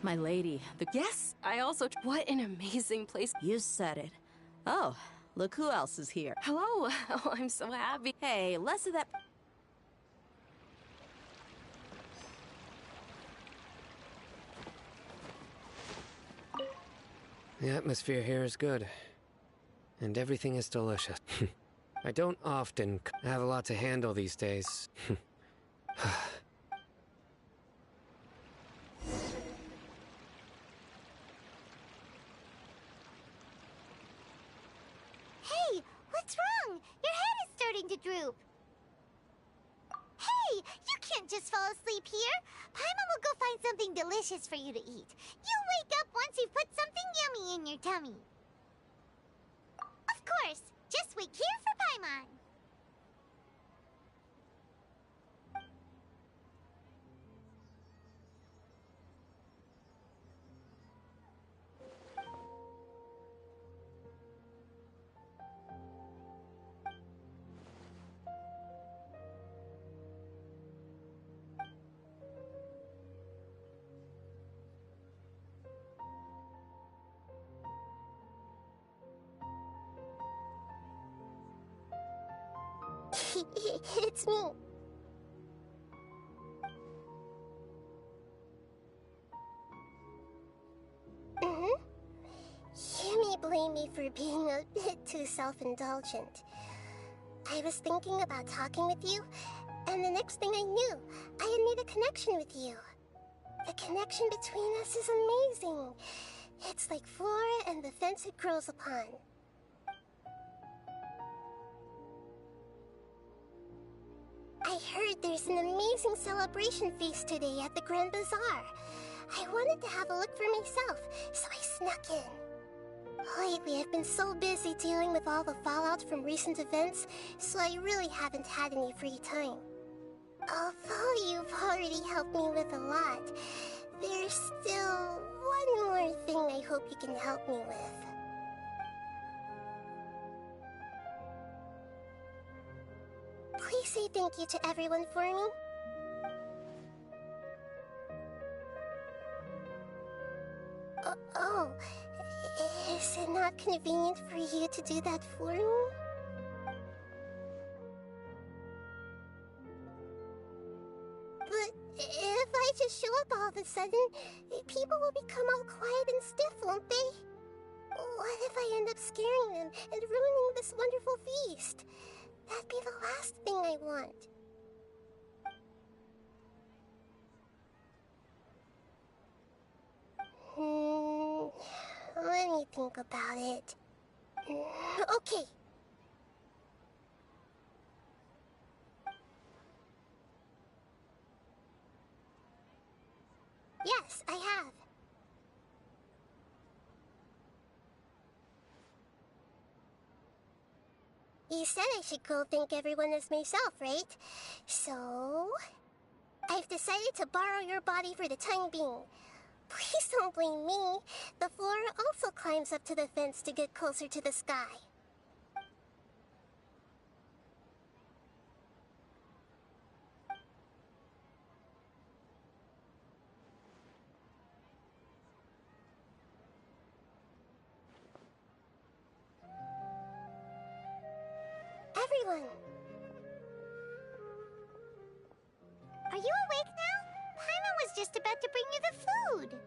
My lady, Yes, I also... What an amazing place. You said it. Oh, look who else is here. Hello. Oh, I'm so happy. Hey, less of that... The atmosphere here is good. And everything is delicious. I don't often have a lot to handle these days. Hey, what's wrong? Your head is starting to droop. Hey, you can't just fall asleep here. Paimon will go find something delicious for you to eat. You'll wake up once you've put something yummy in your tummy. Of course, just wait here for Paimon. It's me. You may blame me for being a bit too self-indulgent. I was thinking about talking with you, and the next thing I knew, I had made a connection with you. The connection between us is amazing. It's like flora and the fence it grows upon. I heard there's an amazing celebration feast today at the Grand Bazaar. I wanted to have a look for myself, so I snuck in. Lately, I've been so busy dealing with all the fallout from recent events, so I really haven't had any free time. Although you've already helped me with a lot, there's still one more thing I hope you can help me with. Please say thank you to everyone for me. Oh, is it not convenient for you to do that for me? But if I just show up all of a sudden, people will become all quiet and stiff, won't they? What if I end up scaring them and ruining this wonderful feast? That'd be the last thing I want. Let me think about it. Okay. Yes, I have. You said I should go thank everyone as myself, right? So, I've decided to borrow your body for the time being. Please don't blame me. The flora also climbs up to the fence to get closer to the sky. Everyone! Are you awake now? Paimon was just about to bring you the food.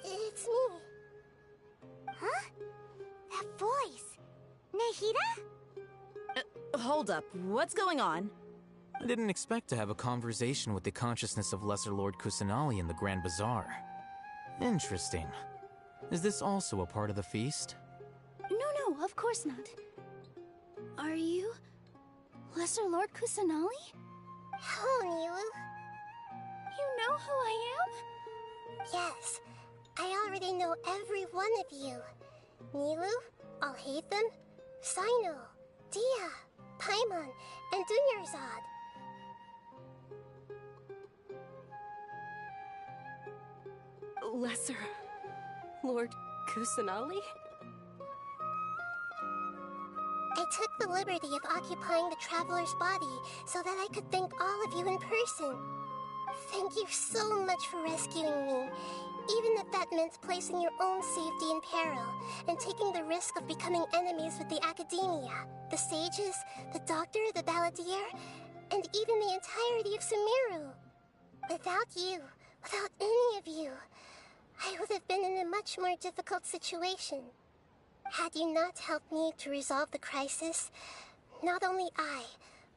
It's me. Huh? That voice. Nahida? Hold up. What's going on? I didn't expect to have a conversation with the consciousness of Lesser Lord Kusanali in the Grand Bazaar. Interesting. Is this also a part of the feast? No, of course not. Are you Lesser Lord Kusanali? Hello, Nilu. You know who I am? Yes, I already know every one of you. Nilu, Alhaitham, Sino, Dia, Paimon, and Dunyarzad. Lesser Lord Kusanali? I took the liberty of occupying the traveler's body so that I could thank all of you in person. Thank you so much for rescuing me, even if that meant placing your own safety in peril and taking the risk of becoming enemies with the academia, the sages, the doctor, the balladeer, and even the entirety of Sumeru. Without you, without any of you, I would have been in a much more difficult situation. Had you not helped me to resolve the crisis, not only I,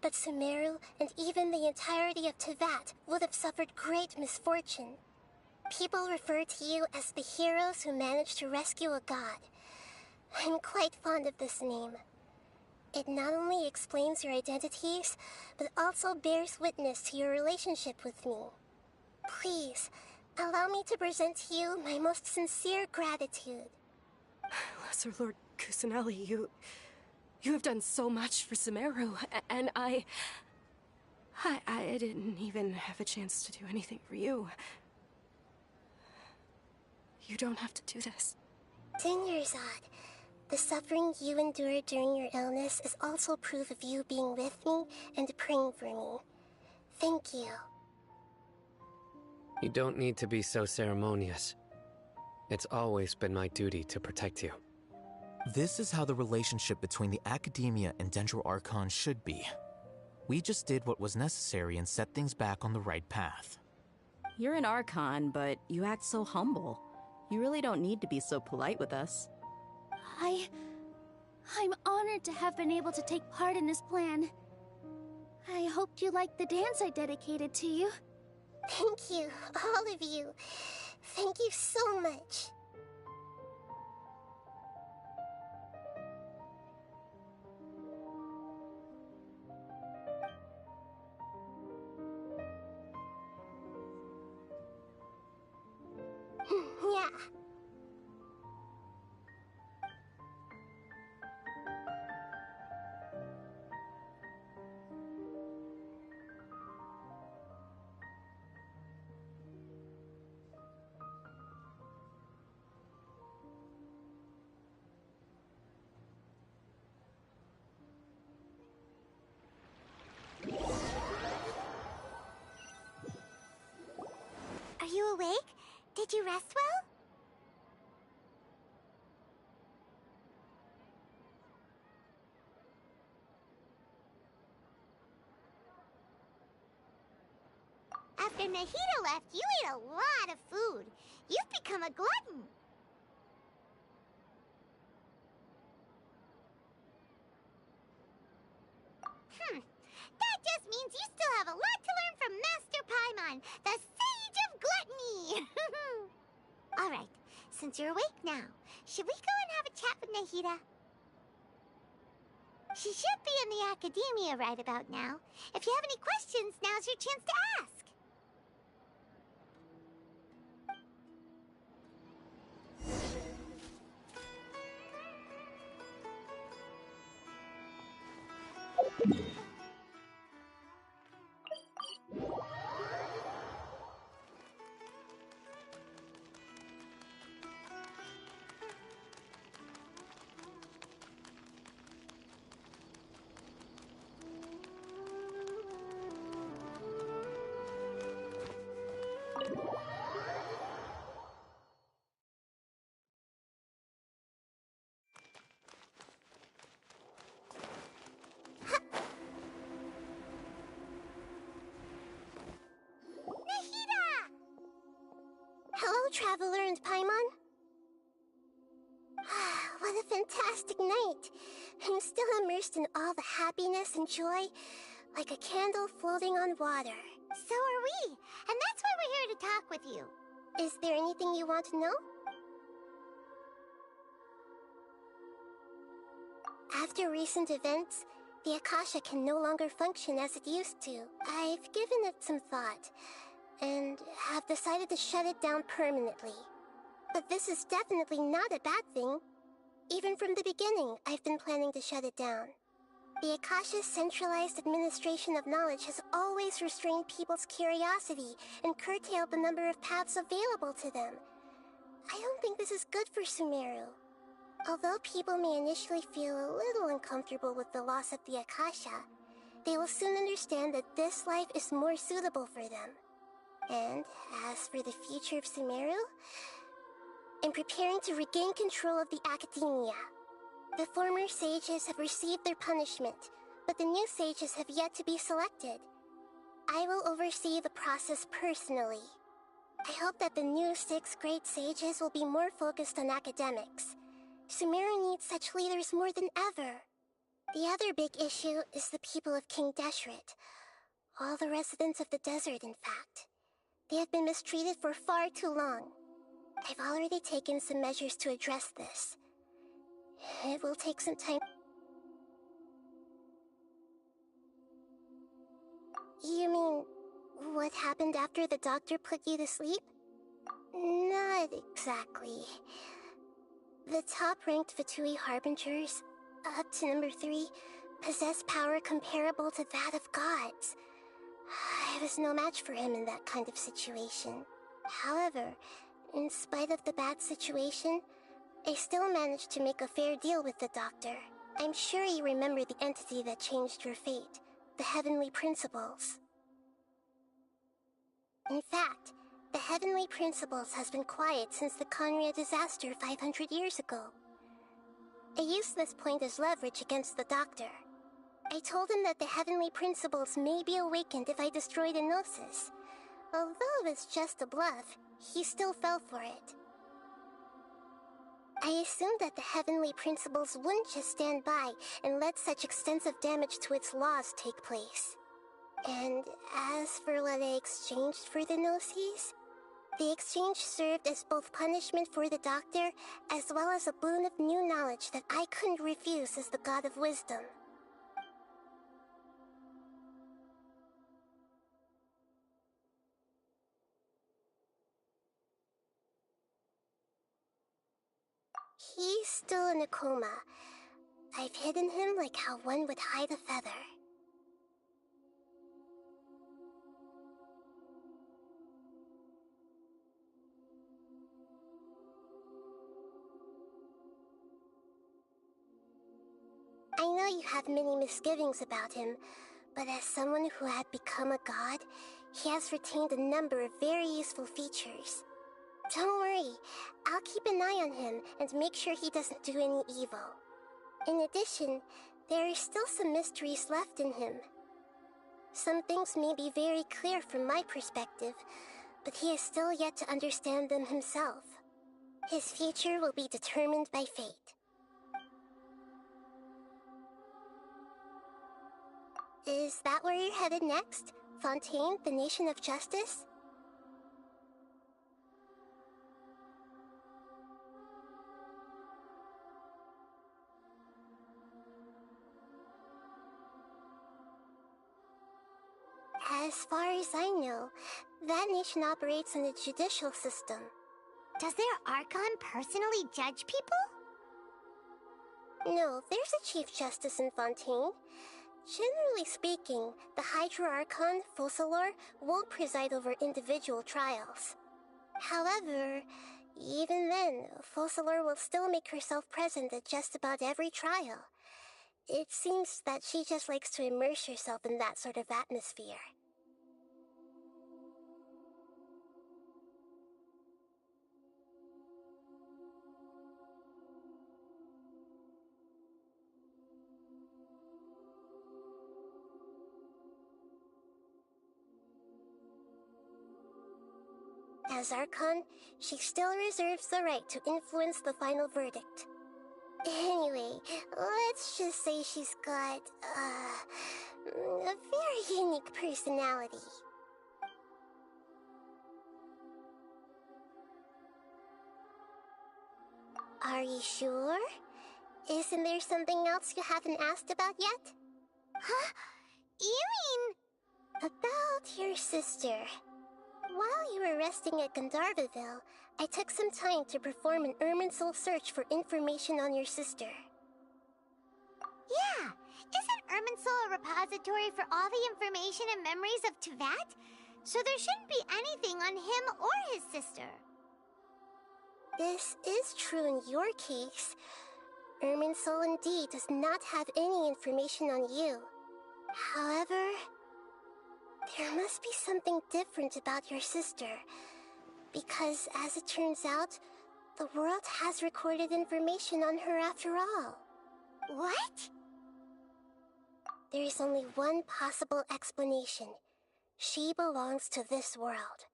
but Sumeru and even the entirety of Tevat would have suffered great misfortune. People refer to you as the heroes who managed to rescue a god. I'm quite fond of this name. It not only explains your identities, but also bears witness to your relationship with me. Please, allow me to present to you my most sincere gratitude. Lesser Lord Kusanali, you have done so much for Sumeru, and I didn't even have a chance to do anything for you. You don't have to do this. Dunyarzad, the suffering you endured during your illness is also proof of you being with me and praying for me. Thank you. You don't need to be so ceremonious. It's always been my duty to protect you. This is how the relationship between the Academia and Sumeru Archon should be. We just did what was necessary and set things back on the right path. You're an Archon, but you act so humble. You really don't need to be so polite with us. I'm honored to have been able to take part in this plan. I hoped you liked the dance I dedicated to you. Thank you, all of you. Thank you so much. Yeah. Are you awake? Did you rest well? After Nahida left, you ate a lot of food. You've become a glutton. That just means you still have a lot to learn from Master Paimon, the Sage of Gluttony! Alright, since you're awake now, should we go and have a chat with Nahida? She should be in the academia right about now. If you have any questions, now's your chance to ask. Hello, Traveler and Paimon. What a fantastic night. I'm still immersed in all the happiness and joy, like a candle floating on water. So are we, and that's why we're here to talk with you. Is there anything you want to know? After recent events, the Akasha can no longer function as it used to. I've given it some thought, and have decided to shut it down permanently. But this is definitely not a bad thing. Even from the beginning, I've been planning to shut it down. The Akasha's centralized administration of knowledge has always restrained people's curiosity and curtailed the number of paths available to them. I don't think this is good for Sumeru. Although people may initially feel a little uncomfortable with the loss of the Akasha, they will soon understand that this life is more suitable for them. And as for the future of Sumeru, I'm preparing to regain control of the academia. The former sages have received their punishment, but the new sages have yet to be selected. I will oversee the process personally. I hope that the new 6th grade sages will be more focused on academics. Sumeru needs such leaders more than ever. The other big issue is the people of King Deshret. All the residents of the desert, in fact. They have been mistreated for far too long. I've already taken some measures to address this. It will take some time. You mean, what happened after the doctor put you to sleep? Not exactly. The top-ranked Fatui Harbingers, up to number 3, possess power comparable to that of gods. I was no match for him in that kind of situation. However, in spite of the bad situation, I still managed to make a fair deal with the doctor. I'm sure you remember the entity that changed your fate, the Heavenly Principles. In fact, the Heavenly Principles has been quiet since the Conria disaster 500 years ago. I used this point as leverage against the doctor. I told him that the heavenly principles may be awakened if I destroy the Gnosis. Although it's just a bluff, he still fell for it. I assumed that the heavenly principles wouldn't just stand by and let such extensive damage to its laws take place. And as for what I exchanged for the Gnosis, the exchange served as both punishment for the doctor as well as a boon of new knowledge that I couldn't refuse as the god of wisdom. He's still in a coma. I've hidden him like how one would hide a feather. I know you have many misgivings about him, but as someone who had become a god, he has retained a number of very useful features. Don't worry, I'll keep an eye on him and make sure he doesn't do any evil. In addition, there are still some mysteries left in him. Some things may be very clear from my perspective, but he is still yet to understand them himself. His future will be determined by fate. Is that where you're headed next? Fontaine, the Nation of Justice? As far as I know, that nation operates in a judicial system. Does their Archon personally judge people? No, there's a Chief Justice in Fontaine. Generally speaking, the Hydra Archon, Focalor, won't preside over individual trials. However, even then, Focalor will still make herself present at just about every trial. It seems that she just likes to immerse herself in that sort of atmosphere. As Archon, she still reserves the right to influence the final verdict. Anyway, let's just say she's got, a very unique personality. Are you sure? Isn't there something else you haven't asked about yet? Huh? You mean... About your sister. While you were resting at Gandharvaville, I took some time to perform an Irminsul search for information on your sister. Yeah! Isn't Irminsul a repository for all the information and memories of Teyvat? So there shouldn't be anything on him or his sister. This is true in your case. Irminsul indeed does not have any information on you. However, there must be something different about your sister. Because, as it turns out, the world has recorded information on her after all. What? There is only one possible explanation. She belongs to this world.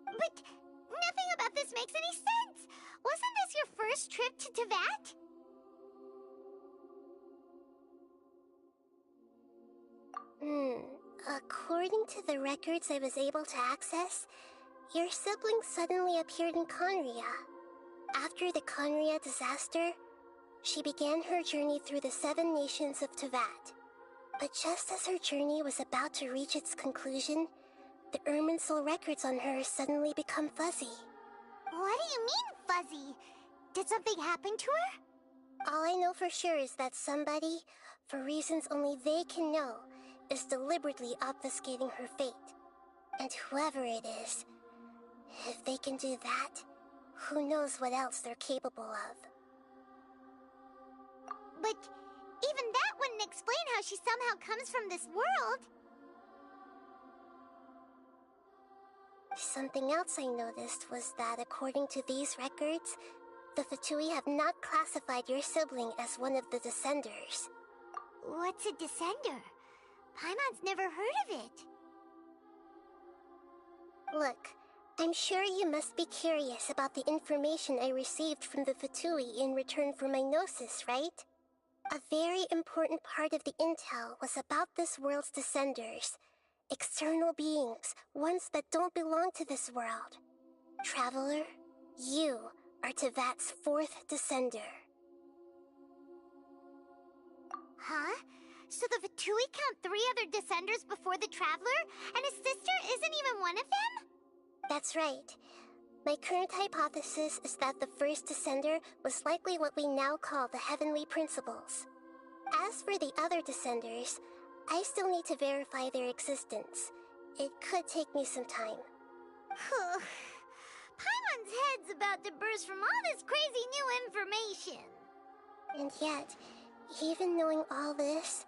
But nothing about this makes any sense! Wasn't this your first trip to Teyvat? According to the records I was able to access, your sibling suddenly appeared in Conria. After the Conria disaster, she began her journey through the 7 nations of Teyvat. But just as her journey was about to reach its conclusion, the Irminsul records on her suddenly become fuzzy. What do you mean, fuzzy? Did something happen to her? All I know for sure is that somebody, for reasons only they can know, is deliberately obfuscating her fate. And whoever it is, if they can do that, who knows what else they're capable of. But even that wouldn't explain how she somehow comes from this world. Something else I noticed was that according to these records, the Fatui have not classified your sibling as one of the Descenders. What's a Descender? Paimon's never heard of it. Look, I'm sure you must be curious about the information I received from the Fatui in return for my gnosis, right? A very important part of the intel was about this world's Descenders. External beings, ones that don't belong to this world. Traveler, you are Tevat's 4th Descender. Huh? So the Fatui count 3 other Descenders before the Traveler, and his sister isn't even one of them? That's right. My current hypothesis is that the first Descender was likely what we now call the Heavenly Principles. As for the other Descenders, I still need to verify their existence. It could take me some time. Paimon's head's about to burst from all this crazy new information. And yet, even knowing all this,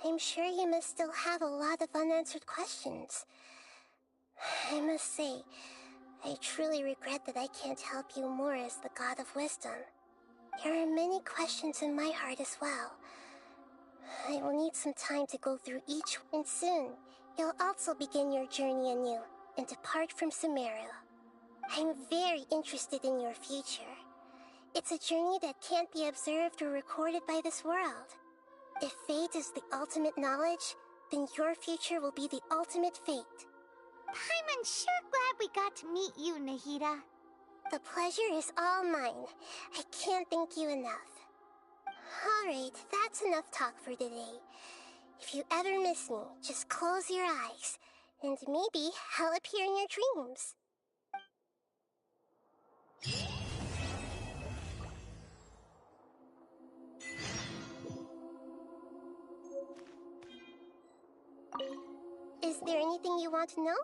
I'm sure you must still have a lot of unanswered questions. I must say, I truly regret that I can't help you more as the God of Wisdom. There are many questions in my heart as well. I will need some time to go through each, and soon, you'll also begin your journey anew and depart from Sumeru. I'm very interested in your future. It's a journey that can't be observed or recorded by this world. If fate is the ultimate knowledge, then your future will be the ultimate fate. Paimon's sure glad we got to meet you, Nahida. The pleasure is all mine. I can't thank you enough. Alright, that's enough talk for today. If you ever miss me, just close your eyes, and maybe I'll appear in your dreams. Is there anything you want to know?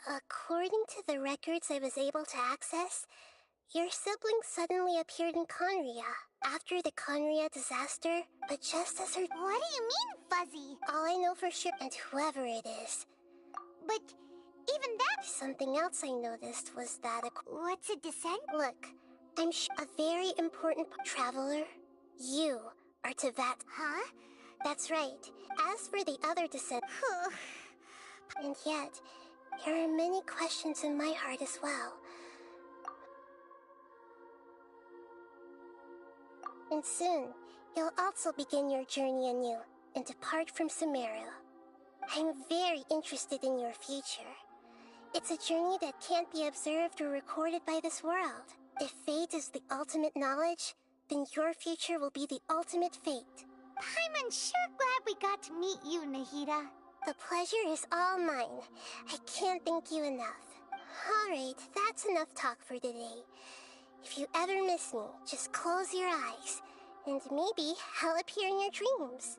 According to the records I was able to access, your sibling suddenly appeared in Conria after the Conria disaster, but just as her— What do you mean, Fuzzy? All I know for sure, and whoever it is. But even that— Something else I noticed was that What's a descent? Look, I'm a very important traveler. You are Tevat. Huh? That's right. As for the other descent— And yet, there are many questions in my heart as well. And soon, you'll also begin your journey anew and depart from Sumeru. I'm very interested in your future. It's a journey that can't be observed or recorded by this world. If fate is the ultimate knowledge, then your future will be the ultimate fate. Paimon's sure glad we got to meet you, Nahida. The pleasure is all mine. I can't thank you enough. Alright, that's enough talk for today. If you ever miss me, just close your eyes, and maybe I'll appear in your dreams.